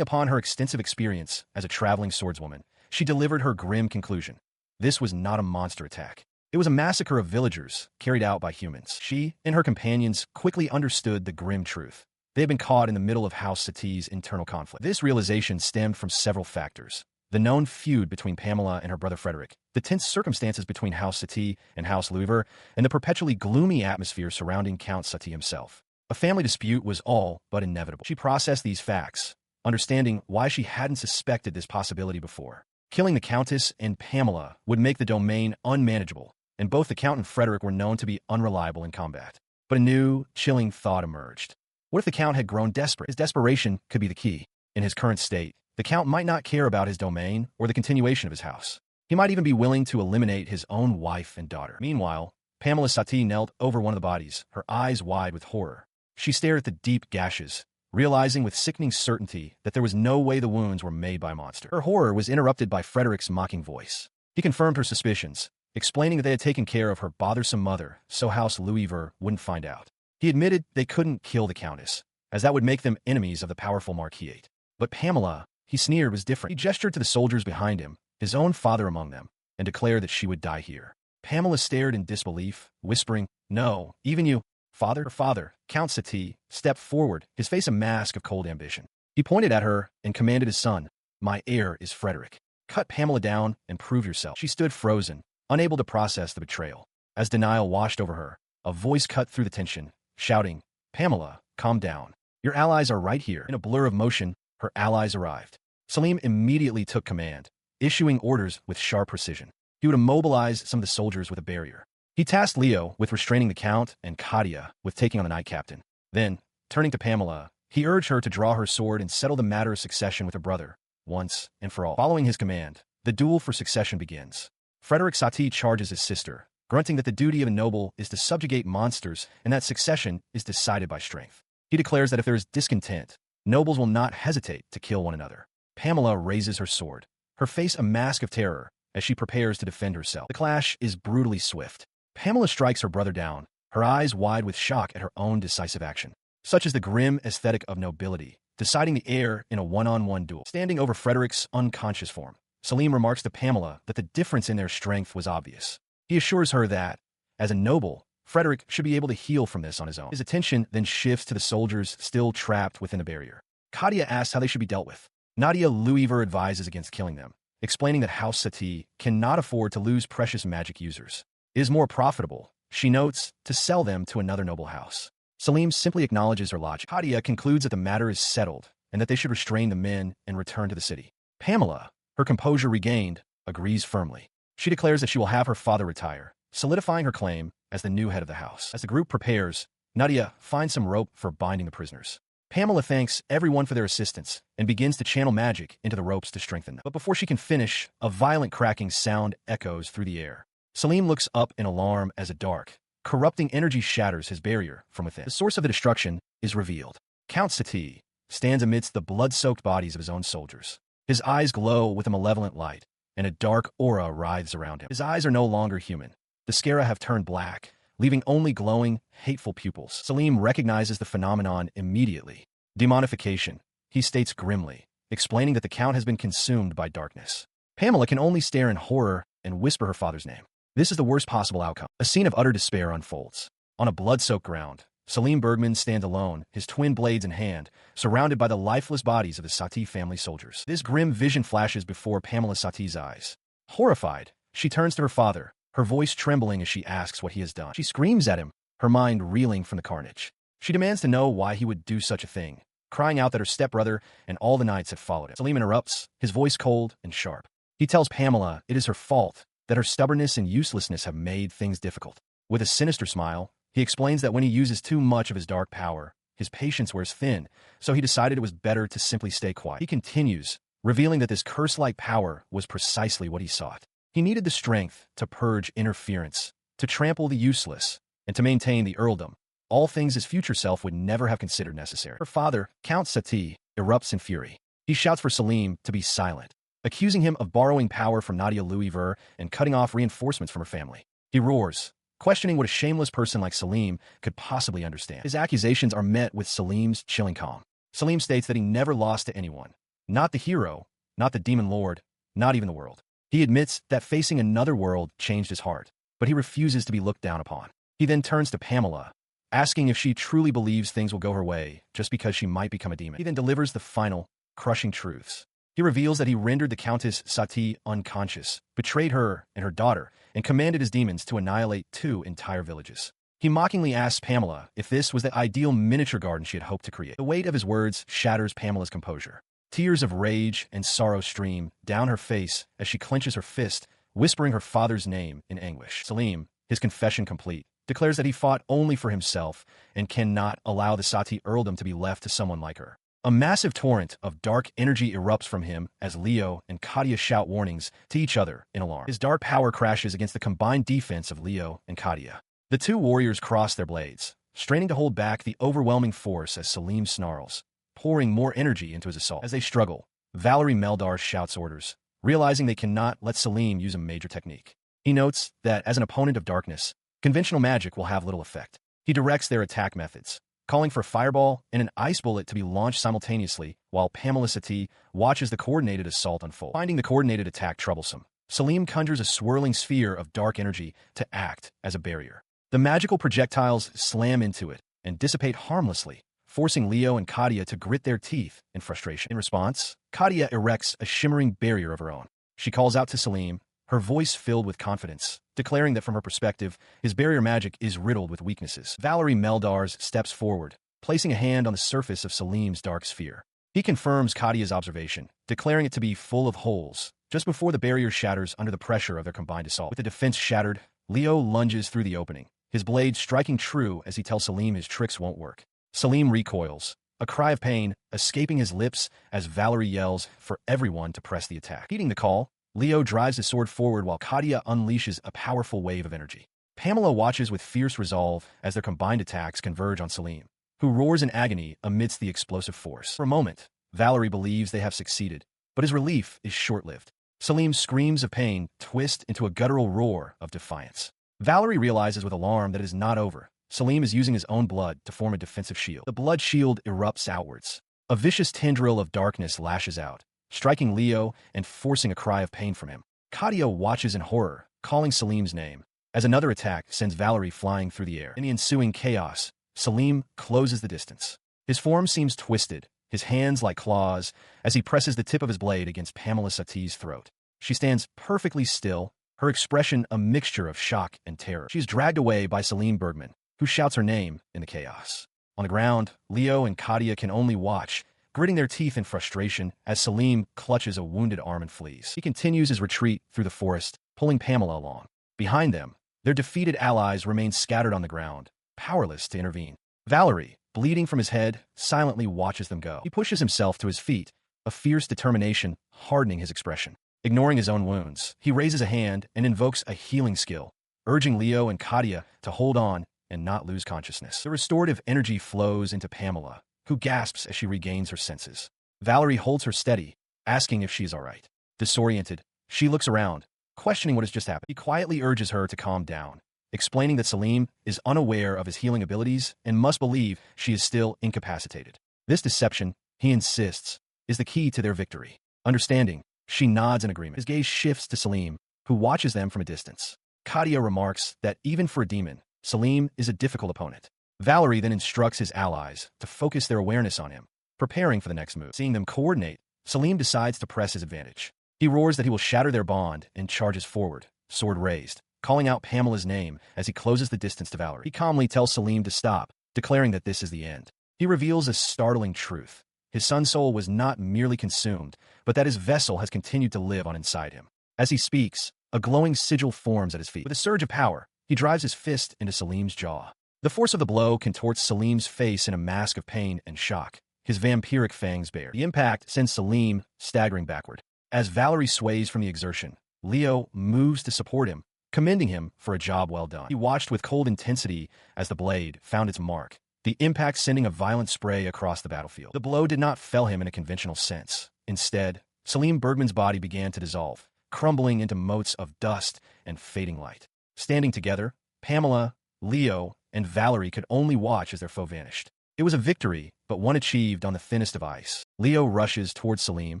upon her extensive experience as a traveling swordswoman, she delivered her grim conclusion. This was not a monster attack. It was a massacre of villagers carried out by humans. She and her companions quickly understood the grim truth. They had been caught in the middle of House Sati's internal conflict. This realization stemmed from several factors. The known feud between Pamela and her brother Frederick, the tense circumstances between House Sati and House Louisver, and the perpetually gloomy atmosphere surrounding Count Sati himself. A family dispute was all but inevitable. She processed these facts, understanding why she hadn't suspected this possibility before. Killing the Countess and Pamela would make the domain unmanageable, and both the Count and Frederick were known to be unreliable in combat. But a new, chilling thought emerged. What if the Count had grown desperate? His desperation could be the key. In his current state, the Count might not care about his domain or the continuation of his house. He might even be willing to eliminate his own wife and daughter. Meanwhile, Pamela Sati knelt over one of the bodies, her eyes wide with horror. She stared at the deep gashes, realizing with sickening certainty that there was no way the wounds were made by a monster. Her horror was interrupted by Frederick's mocking voice. He confirmed her suspicions, explaining that they had taken care of her bothersome mother so House Louisver wouldn't find out. He admitted they couldn't kill the Countess, as that would make them enemies of the powerful Marquis. But Pamela, he sneered, was different. He gestured to the soldiers behind him, his own father among them, and declared that she would die here. Pamela stared in disbelief, whispering, "No, even you, father." Her father, Count Sati, stepped forward, his face a mask of cold ambition. He pointed at her and commanded his son, "My heir is Frederick. Cut Pamela down and prove yourself." She stood frozen, unable to process the betrayal. As denial washed over her, a voice cut through the tension, shouting, "Pamela, calm down. Your allies are right here." In a blur of motion, her allies arrived. Salim immediately took command, issuing orders with sharp precision. He would immobilize some of the soldiers with a barrier. He tasked Leo with restraining the Count and Katia with taking on the Knight Captain. Then, turning to Pamela, he urged her to draw her sword and settle the matter of succession with her brother, once and for all. Following his command, the duel for succession begins. Frederick Sati charges his sister, grunting that the duty of a noble is to subjugate monsters and that succession is decided by strength. He declares that if there is discontent, nobles will not hesitate to kill one another. Pamela raises her sword, her face a mask of terror, as she prepares to defend herself. The clash is brutally swift. Pamela strikes her brother down, her eyes wide with shock at her own decisive action. Such is the grim aesthetic of nobility, deciding the heir in a one-on-one duel. Standing over Frederick's unconscious form, Salim remarks to Pamela that the difference in their strength was obvious. He assures her that, as a noble, Frederick should be able to heal from this on his own. His attention then shifts to the soldiers still trapped within the barrier. Katia asks how they should be dealt with. Nadia Louiver advises against killing them, explaining that House Sati cannot afford to lose precious magic users. It is more profitable, she notes, to sell them to another noble house. Salim simply acknowledges her logic. Katia concludes that the matter is settled and that they should restrain the men and return to the city. Pamela, her composure regained, agrees firmly. She declares that she will have her father retire, solidifying her claim as the new head of the house. As the group prepares, Nadia finds some rope for binding the prisoners. Pamela thanks everyone for their assistance and begins to channel magic into the ropes to strengthen them. But before she can finish, a violent cracking sound echoes through the air. Salim looks up in alarm as a dark, corrupting energy shatters his barrier from within. The source of the destruction is revealed. Count Sati stands amidst the blood-soaked bodies of his own soldiers. His eyes glow with a malevolent light, and a dark aura writhes around him. His eyes are no longer human. The scara have turned black, leaving only glowing, hateful pupils. Salim recognizes the phenomenon immediately. Demonification, he states grimly, explaining that the Count has been consumed by darkness. Pamela can only stare in horror and whisper her father's name. This is the worst possible outcome. A scene of utter despair unfolds. On a blood-soaked ground, Salim Bergman stands alone, his twin blades in hand, surrounded by the lifeless bodies of the Sati family soldiers. This grim vision flashes before Pamela Sati's eyes. Horrified, she turns to her father, her voice trembling as she asks what he has done. She screams at him, her mind reeling from the carnage. She demands to know why he would do such a thing, crying out that her stepbrother and all the knights have followed him. Salim interrupts, his voice cold and sharp. He tells Pamela it is her fault, that her stubbornness and uselessness have made things difficult. With a sinister smile, he explains that when he uses too much of his dark power, his patience wears thin, so he decided it was better to simply stay quiet. He continues, revealing that this curse-like power was precisely what he sought. He needed the strength to purge interference, to trample the useless, and to maintain the earldom, all things his future self would never have considered necessary. Her father, Count Sati, erupts in fury. He shouts for Salim to be silent, accusing him of borrowing power from Nadia Louiver and cutting off reinforcements from her family. He roars, questioning what a shameless person like Salim could possibly understand. His accusations are met with Salim's chilling calm. Salim states that he never lost to anyone, not the hero, not the demon lord, not even the world. He admits that facing another world changed his heart, but he refuses to be looked down upon. He then turns to Pamela, asking if she truly believes things will go her way just because she might become a demon. He then delivers the final, crushing truths. He reveals that he rendered the Countess Sati unconscious, betrayed her and her daughter, and commanded his demons to annihilate 2 entire villages. He mockingly asks Pamela if this was the ideal miniature garden she had hoped to create. The weight of his words shatters Pamela's composure. Tears of rage and sorrow stream down her face as she clenches her fist, whispering her father's name in anguish. Salim, his confession complete, declares that he fought only for himself and cannot allow the Sati earldom to be left to someone like her. A massive torrent of dark energy erupts from him as Leo and Katia shout warnings to each other in alarm. His dark power crashes against the combined defense of Leo and Katia. The 2 warriors cross their blades, straining to hold back the overwhelming force as Salim snarls, pouring more energy into his assault. As they struggle, Valerie Meldar shouts orders, realizing they cannot let Salim use a major technique. He notes that as an opponent of darkness, conventional magic will have little effect. He directs their attack methods, calling for a fireball and an ice bullet to be launched simultaneously while Pamela Sati watches the coordinated assault unfold. Finding the coordinated attack troublesome, Salim conjures a swirling sphere of dark energy to act as a barrier. The magical projectiles slam into it and dissipate harmlessly, forcing Leo and Katia to grit their teeth in frustration. In response, Katia erects a shimmering barrier of her own. She calls out to Salim, her voice filled with confidence, declaring that from her perspective, his barrier magic is riddled with weaknesses. Valerie Meldars steps forward, placing a hand on the surface of Salim's dark sphere. He confirms Katia's observation, declaring it to be full of holes, just before the barrier shatters under the pressure of their combined assault. With the defense shattered, Leo lunges through the opening, his blade striking true as he tells Salim his tricks won't work. Salim recoils, a cry of pain escaping his lips as Valerie yells for everyone to press the attack. Heeding the call, Leo drives his sword forward while Katia unleashes a powerful wave of energy. Pamela watches with fierce resolve as their combined attacks converge on Salim, who roars in agony amidst the explosive force. For a moment, Valerie believes they have succeeded, but his relief is short-lived. Salim's screams of pain twist into a guttural roar of defiance. Valerie realizes with alarm that it is not over. Salim is using his own blood to form a defensive shield. The blood shield erupts outwards. A vicious tendril of darkness lashes out, striking Leo and forcing a cry of pain from him. Katia watches in horror, calling Salim's name, as another attack sends Valerie flying through the air. In the ensuing chaos, Salim closes the distance. His form seems twisted, his hands like claws, as he presses the tip of his blade against Pamela Sati's throat. She stands perfectly still, her expression a mixture of shock and terror. She is dragged away by Salim Bergman, who shouts her name in the chaos. On the ground, Leo and Katia can only watch, gritting their teeth in frustration as Salim clutches a wounded arm and flees. He continues his retreat through the forest, pulling Pamela along. Behind them, their defeated allies remain scattered on the ground, powerless to intervene. Valerie, bleeding from his head, silently watches them go. He pushes himself to his feet, a fierce determination hardening his expression. Ignoring his own wounds, he raises a hand and invokes a healing skill, urging Leo and Katia to hold on and not lose consciousness. The restorative energy flows into Pamela, who gasps as she regains her senses. Valerie holds her steady, asking if she's all right. Disoriented, she looks around, questioning what has just happened. He quietly urges her to calm down, explaining that Salim is unaware of his healing abilities and must believe she is still incapacitated. This deception, he insists, is the key to their victory. Understanding, she nods in agreement. His gaze shifts to Salim, who watches them from a distance. Katia remarks that even for a demon, Salim is a difficult opponent. Valerie then instructs his allies to focus their awareness on him, preparing for the next move. Seeing them coordinate, Salim decides to press his advantage. He roars that he will shatter their bond and charges forward, sword raised, calling out Pamela's name as he closes the distance to Valerie. He calmly tells Salim to stop, declaring that this is the end. He reveals a startling truth. His son's soul was not merely consumed, but that his vessel has continued to live on inside him. As he speaks, a glowing sigil forms at his feet. With a surge of power, he drives his fist into Salim's jaw. The force of the blow contorts Salim's face in a mask of pain and shock, his vampiric fangs bare. The impact sends Salim staggering backward. As Valerie sways from the exertion, Leo moves to support him, commending him for a job well done. He watched with cold intensity as the blade found its mark, the impact sending a violent spray across the battlefield. The blow did not fell him in a conventional sense. Instead, Salim Bergman's body began to dissolve, crumbling into motes of dust and fading light. Standing together, Pamela, Leo, and Valerie could only watch as their foe vanished. It was a victory, but one achieved on the thinnest of ice. Leo rushes towards Salim,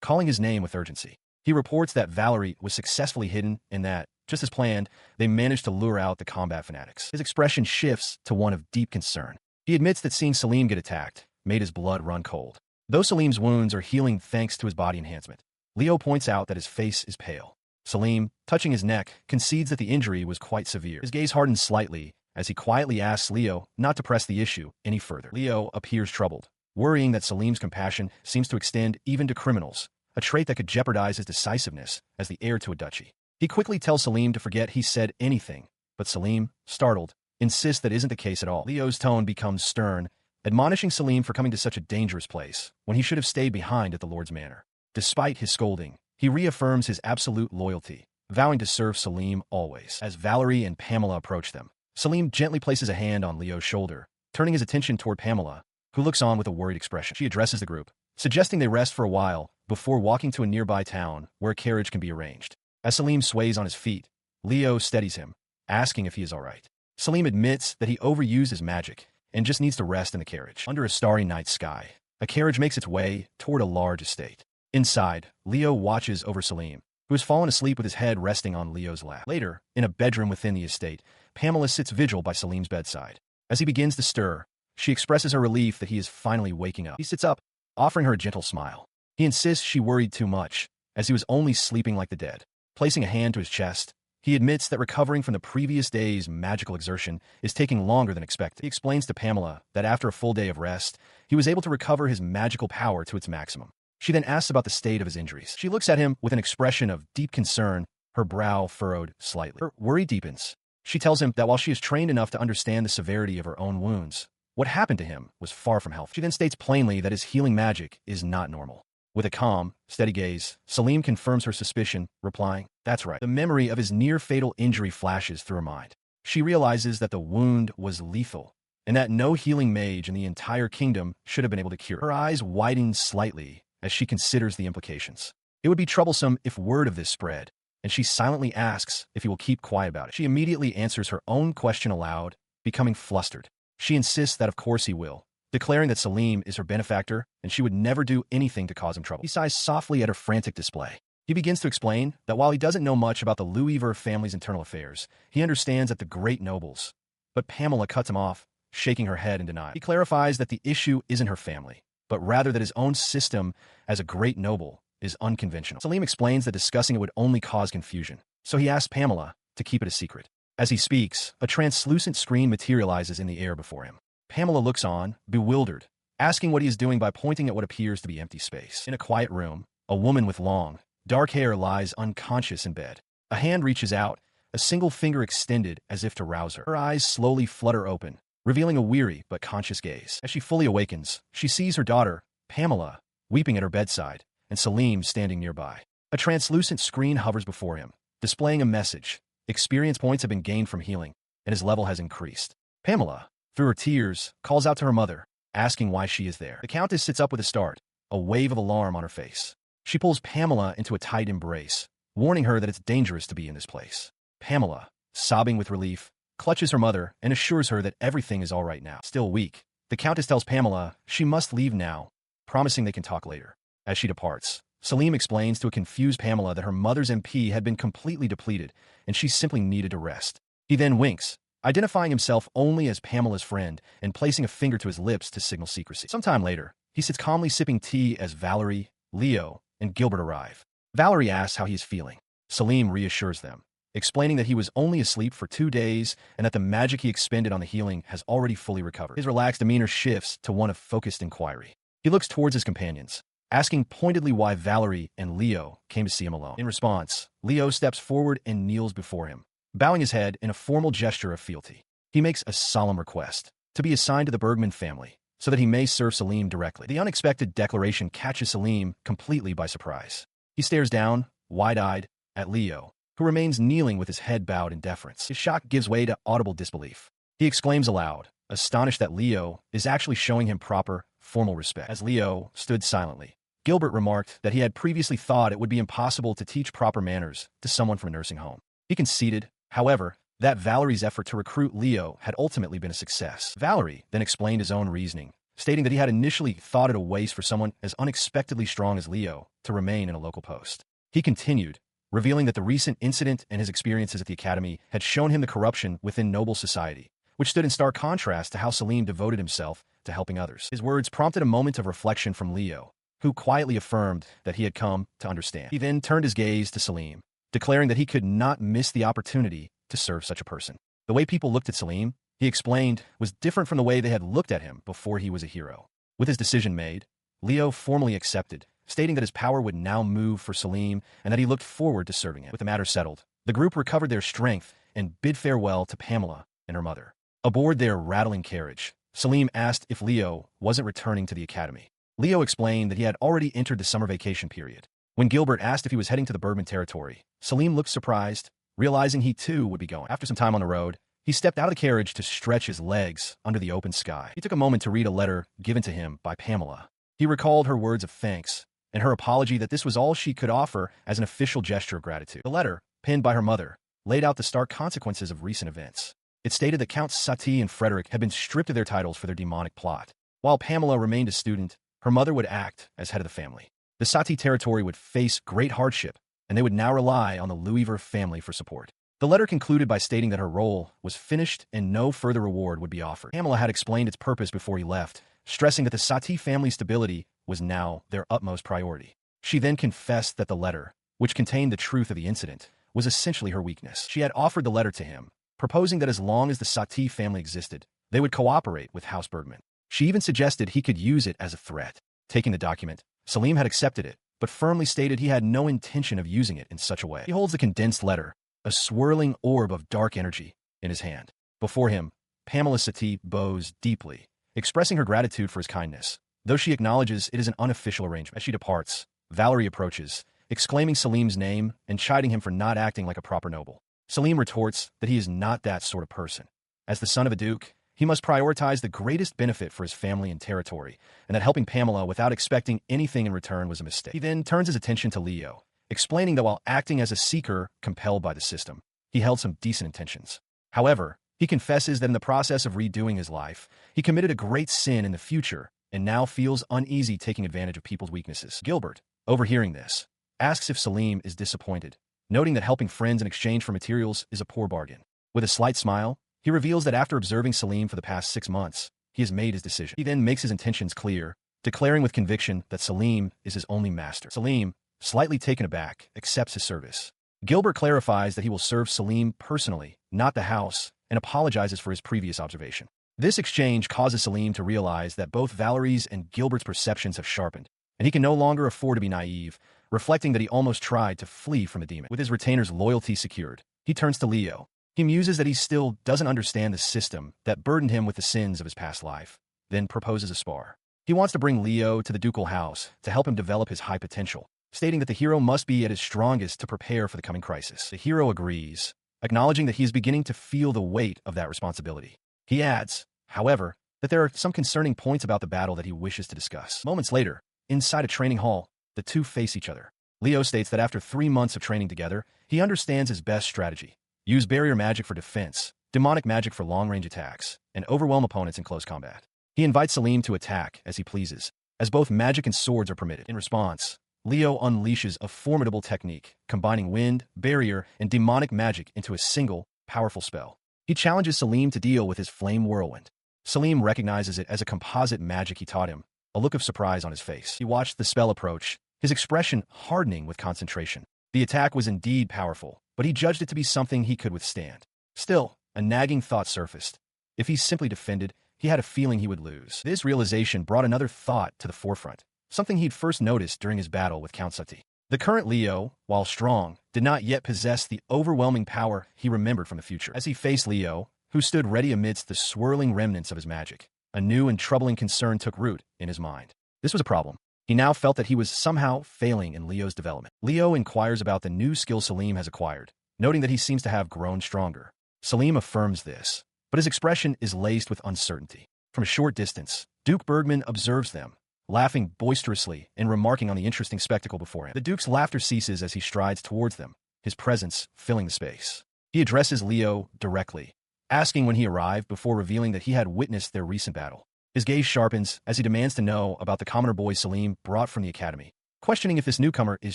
calling his name with urgency. He reports that Valerie was successfully hidden and that, just as planned, they managed to lure out the combat fanatics. His expression shifts to one of deep concern. He admits that seeing Salim get attacked made his blood run cold. Though Salim's wounds are healing thanks to his body enhancement, Leo points out that his face is pale. Salim, touching his neck, concedes that the injury was quite severe. His gaze hardens slightly as he quietly asks Leo not to press the issue any further. Leo appears troubled, worrying that Salim's compassion seems to extend even to criminals, a trait that could jeopardize his decisiveness as the heir to a duchy. He quickly tells Salim to forget he said anything, but Salim, startled, insists that isn't the case at all. Leo's tone becomes stern, admonishing Salim for coming to such a dangerous place when he should have stayed behind at the Lord's manor. Despite his scolding, he reaffirms his absolute loyalty, vowing to serve Salim always. As Valerie and Pamela approach them, Salim gently places a hand on Leo's shoulder, turning his attention toward Pamela, who looks on with a worried expression. She addresses the group, suggesting they rest for a while before walking to a nearby town where a carriage can be arranged. As Salim sways on his feet, Leo steadies him, asking if he is all right. Salim admits that he overused his magic and just needs to rest in the carriage. Under a starry night sky, a carriage makes its way toward a large estate. Inside, Leo watches over Salim, who has fallen asleep with his head resting on Leo's lap. Later, in a bedroom within the estate, Pamela sits vigil by Salim's bedside. As he begins to stir, she expresses her relief that he is finally waking up. He sits up, offering her a gentle smile. He insists she worried too much, as he was only sleeping like the dead. Placing a hand to his chest, he admits that recovering from the previous day's magical exertion is taking longer than expected. He explains to Pamela that after a full day of rest, he was able to recover his magical power to its maximum. She then asks about the state of his injuries. She looks at him with an expression of deep concern, her brow furrowed slightly. Her worry deepens. She tells him that while she is trained enough to understand the severity of her own wounds, what happened to him was far from healthy. She then states plainly that his healing magic is not normal. With a calm, steady gaze, Salim confirms her suspicion, replying, "That's right." The memory of his near-fatal injury flashes through her mind. She realizes that the wound was lethal, and that no healing mage in the entire kingdom should have been able to cure it. Her eyes widen slightly as she considers the implications. It would be troublesome if word of this spread, and she silently asks if he will keep quiet about it. She immediately answers her own question aloud, becoming flustered. She insists that of course he will, declaring that Salim is her benefactor and she would never do anything to cause him trouble. He sighs softly at her frantic display. He begins to explain that while he doesn't know much about the Louisver family's internal affairs, he understands that the great nobles. But Pamela cuts him off, shaking her head in denial. He clarifies that the issue isn't her family, but rather that his own system as a great noble is unconventional. Salim explains that discussing it would only cause confusion, so he asks Pamela to keep it a secret. As he speaks, a translucent screen materializes in the air before him. Pamela looks on, bewildered, asking what he is doing by pointing at what appears to be empty space. In a quiet room, a woman with long, dark hair lies unconscious in bed. A hand reaches out, a single finger extended as if to rouse her. Her eyes slowly flutter open, revealing a weary but conscious gaze. As she fully awakens, she sees her daughter, Pamela, weeping at her bedside, and Salim standing nearby. A translucent screen hovers before him, displaying a message. Experience points have been gained from healing, and his level has increased. Pamela, through her tears, calls out to her mother, asking why she is there. The Countess sits up with a start, a wave of alarm on her face. She pulls Pamela into a tight embrace, warning her that it's dangerous to be in this place. Pamela, sobbing with relief, clutches her mother and assures her that everything is all right now. Still weak, the Countess tells Pamela she must leave now, promising they can talk later. As she departs, Salim explains to a confused Pamela that her mother's MP had been completely depleted and she simply needed to rest. He then winks, identifying himself only as Pamela's friend and placing a finger to his lips to signal secrecy. Sometime later, he sits calmly sipping tea as Valerie, Leo, and Gilbert arrive. Valerie asks how he is feeling. Salim reassures them, explaining that he was only asleep for 2 days and that the magic he expended on the healing has already fully recovered. His relaxed demeanor shifts to one of focused inquiry. He looks towards his companions, asking pointedly why Valerie and Leo came to see him alone. In response, Leo steps forward and kneels before him, bowing his head in a formal gesture of fealty. He makes a solemn request to be assigned to the Bergman family so that he may serve Salim directly. The unexpected declaration catches Salim completely by surprise. He stares down, wide-eyed, at Leo, who remains kneeling with his head bowed in deference. His shock gives way to audible disbelief. He exclaims aloud, astonished that Leo is actually showing him proper, formal respect. As Leo stood silently, Gilbert remarked that he had previously thought it would be impossible to teach proper manners to someone from a nursing home. He conceded, however, that Valerie's effort to recruit Leo had ultimately been a success. Valerie then explained his own reasoning, stating that he had initially thought it a waste for someone as unexpectedly strong as Leo to remain in a local post. He continued, revealing that the recent incident and his experiences at the academy had shown him the corruption within noble society, which stood in stark contrast to how Salim devoted himself to helping others. His words prompted a moment of reflection from Leo, who quietly affirmed that he had come to understand. He then turned his gaze to Salim, declaring that he could not miss the opportunity to serve such a person. The way people looked at Salim, he explained, was different from the way they had looked at him before he was a hero. With his decision made, Leo formally accepted, stating that his power would now move for Salim and that he looked forward to serving him. With the matter settled, the group recovered their strength and bid farewell to Pamela and her mother. Aboard their rattling carriage, Salim asked if Leo wasn't returning to the academy. Leo explained that he had already entered the summer vacation period. When Gilbert asked if he was heading to the Bergman territory, Salim looked surprised, realizing he too would be going. After some time on the road, he stepped out of the carriage to stretch his legs under the open sky. He took a moment to read a letter given to him by Pamela. He recalled her words of thanks and her apology that this was all she could offer as an official gesture of gratitude. The letter, penned by her mother, laid out the stark consequences of recent events. It stated that Counts Sati and Frederick had been stripped of their titles for their demonic plot. While Pamela remained a student, her mother would act as head of the family. The Sati territory would face great hardship, and they would now rely on the Louisver family for support. The letter concluded by stating that her role was finished and no further reward would be offered. Pamela had explained its purpose before he left, stressing that the Sati family's stability was now their utmost priority. She then confessed that the letter, which contained the truth of the incident, was essentially her weakness. She had offered the letter to him, proposing that as long as the Sati family existed, they would cooperate with House Bergman. She even suggested he could use it as a threat. Taking the document, Salim had accepted it, but firmly stated he had no intention of using it in such a way. He holds the condensed letter, a swirling orb of dark energy, in his hand. Before him, Pamela Sati bows deeply, expressing her gratitude for his kindness, though she acknowledges it is an unofficial arrangement. As she departs, Valerie approaches, exclaiming Salim's name and chiding him for not acting like a proper noble. Salim retorts that he is not that sort of person. As the son of a duke, he must prioritize the greatest benefit for his family and territory, and that helping Pamela without expecting anything in return was a mistake. He then turns his attention to Leo, explaining that while acting as a seeker compelled by the system, he held some decent intentions. However, he confesses that in the process of redoing his life, he committed a great sin in the future and now feels uneasy taking advantage of people's weaknesses. Gilbert, overhearing this, asks if Salim is disappointed, noting that helping friends in exchange for materials is a poor bargain. With a slight smile, he reveals that after observing Salim for the past 6 months, he has made his decision. He then makes his intentions clear, declaring with conviction that Salim is his only master. Salim, slightly taken aback, accepts his service. Gilbert clarifies that he will serve Salim personally, not the house, and apologizes for his previous observation. This exchange causes Salim to realize that both Valerie's and Gilbert's perceptions have sharpened, and he can no longer afford to be naive, reflecting that he almost tried to flee from the demon. With his retainer's loyalty secured, he turns to Leo. He muses that he still doesn't understand the system that burdened him with the sins of his past life, then proposes a spar. He wants to bring Leo to the ducal house to help him develop his high potential, stating that the hero must be at his strongest to prepare for the coming crisis. The hero agrees, acknowledging that he is beginning to feel the weight of that responsibility. He adds, however, that there are some concerning points about the battle that he wishes to discuss. Moments later, inside a training hall, the two face each other. Leo states that after 3 months of training together, he understands his best strategy. Use barrier magic for defense, demonic magic for long-range attacks, and overwhelm opponents in close combat. He invites Salim to attack as he pleases, as both magic and swords are permitted. In response, Leo unleashes a formidable technique, combining wind, barrier, and demonic magic into a single, powerful spell. He challenges Salim to deal with his flame whirlwind. Salim recognizes it as a composite magic he taught him, a look of surprise on his face. He watched the spell approach, his expression hardening with concentration. The attack was indeed powerful, but he judged it to be something he could withstand. Still, a nagging thought surfaced. If he simply defended, he had a feeling he would lose. This realization brought another thought to the forefront, something he'd first noticed during his battle with Count Sati. The current Leo, while strong, did not yet possess the overwhelming power he remembered from the future. As he faced Leo, who stood ready amidst the swirling remnants of his magic, a new and troubling concern took root in his mind. This was a problem. He now felt that he was somehow failing in Leo's development. Leo inquires about the new skill Salim has acquired, noting that he seems to have grown stronger. Salim affirms this, but his expression is laced with uncertainty. From a short distance, Duke Bergman observes them, laughing boisterously and remarking on the interesting spectacle before him. The Duke's laughter ceases as he strides towards them, his presence filling the space. He addresses Leo directly, asking when he arrived before revealing that he had witnessed their recent battle. His gaze sharpens as he demands to know about the commoner boy Salim brought from the academy, questioning if this newcomer is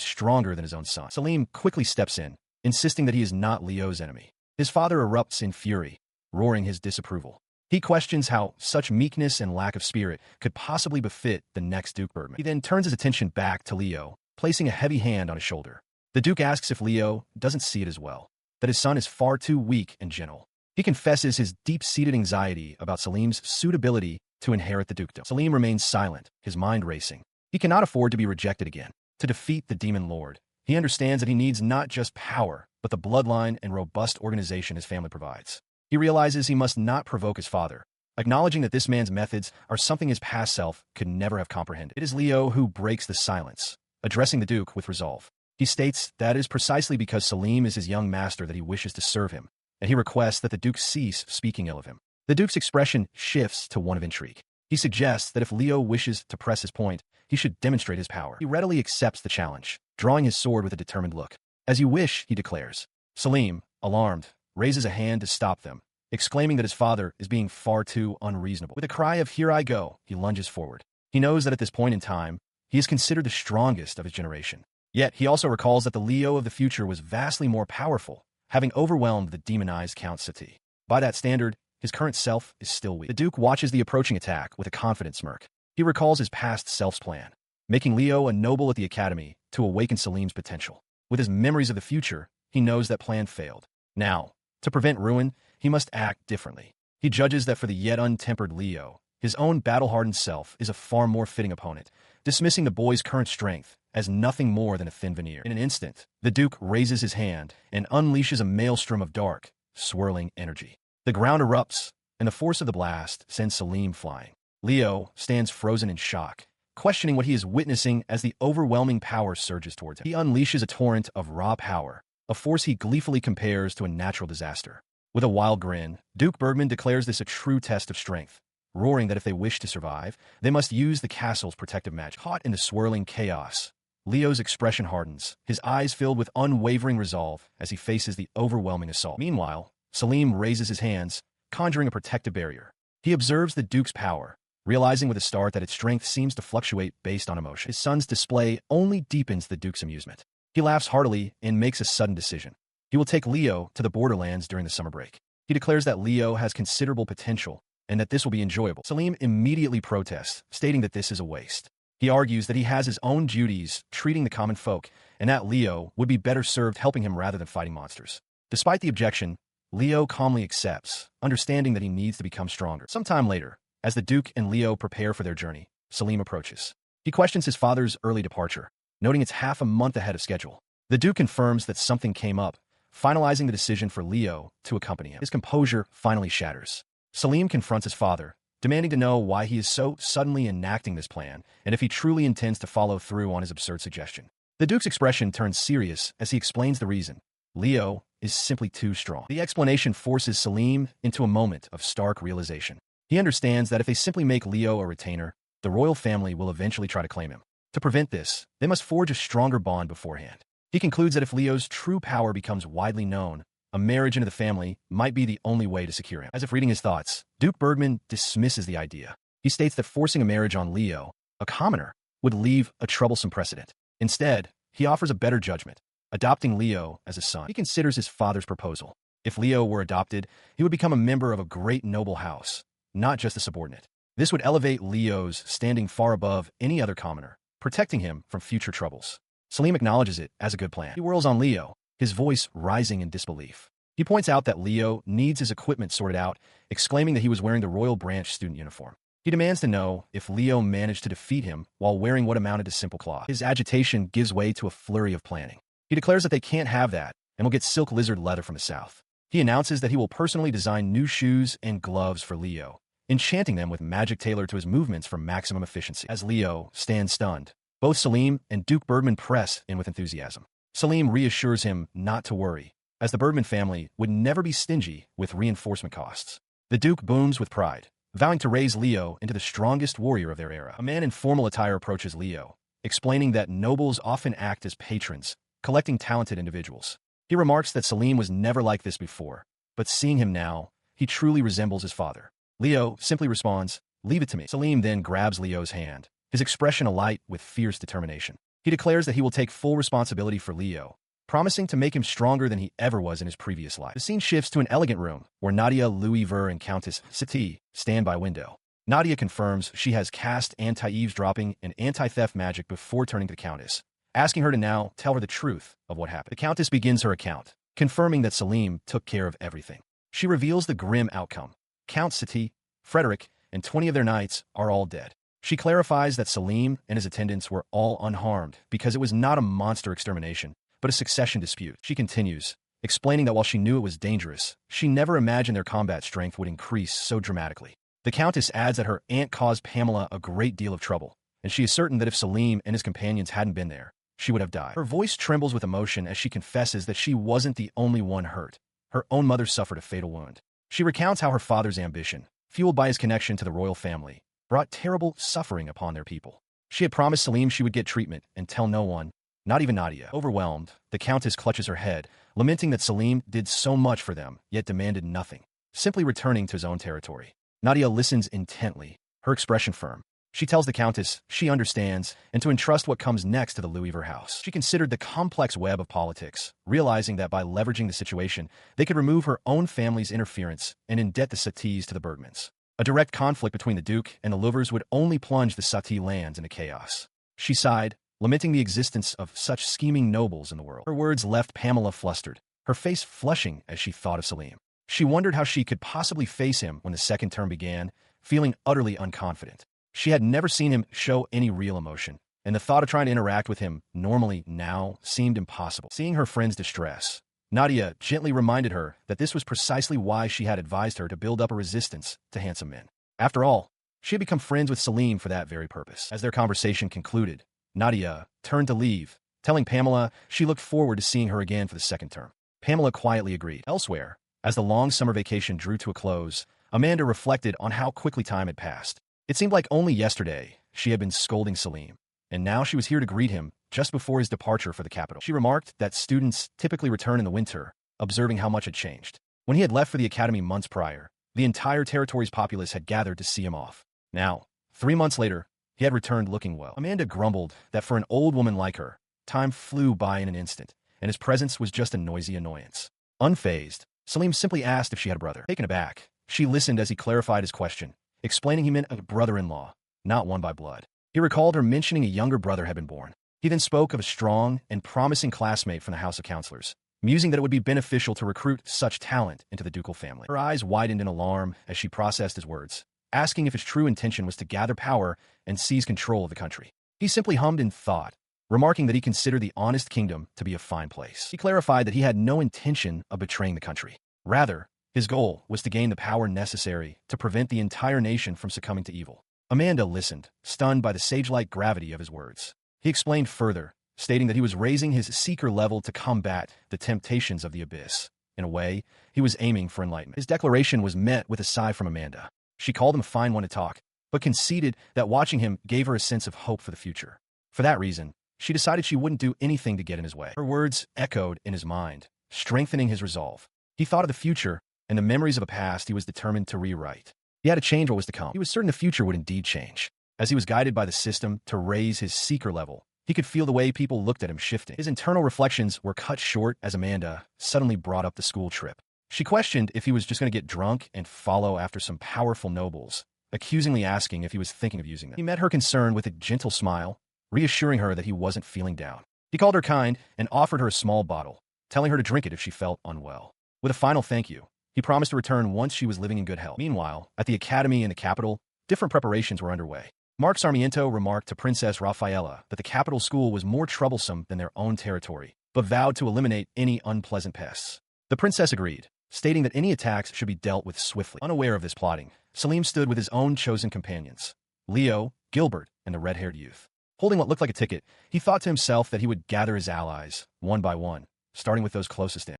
stronger than his own son. Salim quickly steps in, insisting that he is not Leo's enemy. His father erupts in fury, roaring his disapproval. He questions how such meekness and lack of spirit could possibly befit the next Duke Bergman. He then turns his attention back to Leo, placing a heavy hand on his shoulder. The Duke asks if Leo doesn't see it as well, that his son is far too weak and gentle. He confesses his deep-seated anxiety about Salim's suitability to inherit the dukedom. Salim remains silent, his mind racing. He cannot afford to be rejected again. To defeat the demon lord, he understands that he needs not just power, but the bloodline and robust organization his family provides. He realizes he must not provoke his father, acknowledging that this man's methods are something his past self could never have comprehended. It is Leo who breaks the silence, addressing the Duke with resolve. He states that it is precisely because Salim is his young master that he wishes to serve him, and he requests that the Duke cease speaking ill of him. The Duke's expression shifts to one of intrigue. He suggests that if Leo wishes to press his point, he should demonstrate his power. He readily accepts the challenge, drawing his sword with a determined look. As you wish, he declares. Salim, alarmed, raises a hand to stop them, exclaiming that his father is being far too unreasonable. With a cry of "Here I go," he lunges forward. He knows that at this point in time, he is considered the strongest of his generation. Yet, he also recalls that the Leo of the future was vastly more powerful, having overwhelmed the demonized Count Sati. By that standard, his current self is still weak. The Duke watches the approaching attack with a confident smirk. He recalls his past self's plan, making Leo a noble at the academy to awaken Salim's potential. With his memories of the future, he knows that plan failed. Now, to prevent ruin, he must act differently. He judges that for the yet untempered Leo, his own battle-hardened self is a far more fitting opponent, dismissing the boy's current strength as nothing more than a thin veneer. In an instant, the Duke raises his hand and unleashes a maelstrom of dark, swirling energy. The ground erupts, and the force of the blast sends Salim flying. Leo stands frozen in shock, questioning what he is witnessing as the overwhelming power surges towards him. He unleashes a torrent of raw power, a force he gleefully compares to a natural disaster. With a wild grin, Duke Bergman declares this a true test of strength, roaring that if they wish to survive, they must use the castle's protective magic. Caught in the swirling chaos, Leo's expression hardens, his eyes filled with unwavering resolve as he faces the overwhelming assault. Meanwhile, Salim raises his hands, conjuring a protective barrier. He observes the Duke's power, realizing with a start that its strength seems to fluctuate based on emotion. His son's display only deepens the Duke's amusement. He laughs heartily and makes a sudden decision. He will take Leo to the borderlands during the summer break. He declares that Leo has considerable potential and that this will be enjoyable. Salim immediately protests, stating that this is a waste. He argues that he has his own duties treating the common folk and that Leo would be better served helping him rather than fighting monsters. Despite the objection, Leo calmly accepts, understanding that he needs to become stronger. Sometime later, as the Duke and Leo prepare for their journey, Salim approaches. He questions his father's early departure, noting it's half a month ahead of schedule. The Duke confirms that something came up, finalizing the decision for Leo to accompany him. His composure finally shatters. Salim confronts his father, demanding to know why he is so suddenly enacting this plan and if he truly intends to follow through on his absurd suggestion. The Duke's expression turns serious as he explains the reason. Leo is simply too strong. The explanation forces Salim into a moment of stark realization. He understands that if they simply make Leo a retainer, the royal family will eventually try to claim him. To prevent this, they must forge a stronger bond beforehand. He concludes that if Leo's true power becomes widely known, a marriage into the family might be the only way to secure him. As if reading his thoughts, Duke Bergman dismisses the idea. He states that forcing a marriage on Leo, a commoner, would leave a troublesome precedent. Instead, he offers a better judgment, adopting Leo as a son. He considers his father's proposal. If Leo were adopted, he would become a member of a great noble house, not just a subordinate. This would elevate Leo's standing far above any other commoner, protecting him from future troubles. Salim acknowledges it as a good plan. He whirls on Leo, his voice rising in disbelief. He points out that Leo needs his equipment sorted out, exclaiming that he was wearing the Royal Branch student uniform. He demands to know if Leo managed to defeat him while wearing what amounted to simple cloth. His agitation gives way to a flurry of planning. He declares that they can't have that and will get silk lizard leather from the south. He announces that he will personally design new shoes and gloves for Leo, enchanting them with magic tailored to his movements for maximum efficiency. As Leo stands stunned, both Salim and Duke Bergman press in with enthusiasm. Salim reassures him not to worry, as the Bergman family would never be stingy with reinforcement costs. The Duke booms with pride, vowing to raise Leo into the strongest warrior of their era. A man in formal attire approaches Leo, explaining that nobles often act as patrons, collecting talented individuals. He remarks that Salim was never like this before, but seeing him now, he truly resembles his father. Leo simply responds, "Leave it to me." Salim then grabs Leo's hand, his expression alight with fierce determination. He declares that he will take full responsibility for Leo, promising to make him stronger than he ever was in his previous life. The scene shifts to an elegant room where Nadia, Louis Ver, and Countess Sati stand by window. Nadia confirms she has cast anti-eavesdropping and anti-theft magic before turning to the Countess, asking her to now tell her the truth of what happened. The Countess begins her account, confirming that Salim took care of everything. She reveals the grim outcome. Count Sati, Frederick, and 20 of their knights are all dead. She clarifies that Salim and his attendants were all unharmed because it was not a monster extermination, but a succession dispute. She continues, explaining that while she knew it was dangerous, she never imagined their combat strength would increase so dramatically. The Countess adds that her aunt caused Pamela a great deal of trouble, and she is certain that if Salim and his companions hadn't been there, she would have died. Her voice trembles with emotion as she confesses that she wasn't the only one hurt. Her own mother suffered a fatal wound. She recounts how her father's ambition, fueled by his connection to the royal family, brought terrible suffering upon their people. She had promised Salim she would get treatment and tell no one, not even Nadia. Overwhelmed, the Countess clutches her head, lamenting that Salim did so much for them, yet demanded nothing, simply returning to his own territory. Nadia listens intently, her expression firm. She tells the Countess she understands and to entrust what comes next to the Louisver house. She considered the complex web of politics, realizing that by leveraging the situation, they could remove her own family's interference and indebt the Satis to the Bergmans. A direct conflict between the Duke and the Louvers would only plunge the Sati lands into chaos. She sighed, lamenting the existence of such scheming nobles in the world. Her words left Pamela flustered, her face flushing as she thought of Selim. She wondered how she could possibly face him when the second term began, feeling utterly unconfident. She had never seen him show any real emotion, and the thought of trying to interact with him normally now seemed impossible. Seeing her friend's distress, Nadia gently reminded her that this was precisely why she had advised her to build up a resistance to handsome men. After all, she had become friends with Selim for that very purpose. As their conversation concluded, Nadia turned to leave, telling Pamela she looked forward to seeing her again for the second term. Pamela quietly agreed. Elsewhere, as the long summer vacation drew to a close, Amanda reflected on how quickly time had passed. It seemed like only yesterday she had been scolding Selim, and now she was here to greet him just before his departure for the capital. She remarked that students typically return in the winter, observing how much had changed. When he had left for the academy months prior, the entire territory's populace had gathered to see him off. Now, 3 months later, he had returned looking well. Amanda grumbled that for an old woman like her, time flew by in an instant, and his presence was just a noisy annoyance. Unfazed, Selim simply asked if she had a brother. Taken aback, she listened as he clarified his question, explaining he meant a brother-in-law, not one by blood. He recalled her mentioning a younger brother had been born. He then spoke of a strong and promising classmate from the House of Counselors, musing that it would be beneficial to recruit such talent into the ducal family. Her eyes widened in alarm as she processed his words, asking if his true intention was to gather power and seize control of the country. He simply hummed in thought, remarking that he considered the honest kingdom to be a fine place. He clarified that he had no intention of betraying the country. Rather, his goal was to gain the power necessary to prevent the entire nation from succumbing to evil. Amanda listened, stunned by the sage-like gravity of his words. He explained further, stating that he was raising his seeker level to combat the temptations of the abyss. In a way, he was aiming for enlightenment. His declaration was met with a sigh from Amanda. She called him a fine one to talk, but conceded that watching him gave her a sense of hope for the future. For that reason, she decided she wouldn't do anything to get in his way. Her words echoed in his mind, strengthening his resolve. He thought of the future and the memories of a past he was determined to rewrite. He had to change what was to come. He was certain the future would indeed change. As he was guided by the system to raise his seeker level, he could feel the way people looked at him shifting. His internal reflections were cut short as Amanda suddenly brought up the school trip. She questioned if he was just going to get drunk and follow after some powerful nobles, accusingly asking if he was thinking of using them. He met her concern with a gentle smile, reassuring her that he wasn't feeling down. He called her kind and offered her a small bottle, telling her to drink it if she felt unwell. With a final thank you, he promised to return once she was living in good health. Meanwhile, at the academy in the capital, different preparations were underway. Mark Sarmiento remarked to Princess Rafaela that the capital school was more troublesome than their own territory, but vowed to eliminate any unpleasant pests. The princess agreed, stating that any attacks should be dealt with swiftly. Unaware of this plotting, Selim stood with his own chosen companions, Leo, Gilbert, and the red-haired youth. Holding what looked like a ticket, he thought to himself that he would gather his allies, one by one, starting with those closest to him.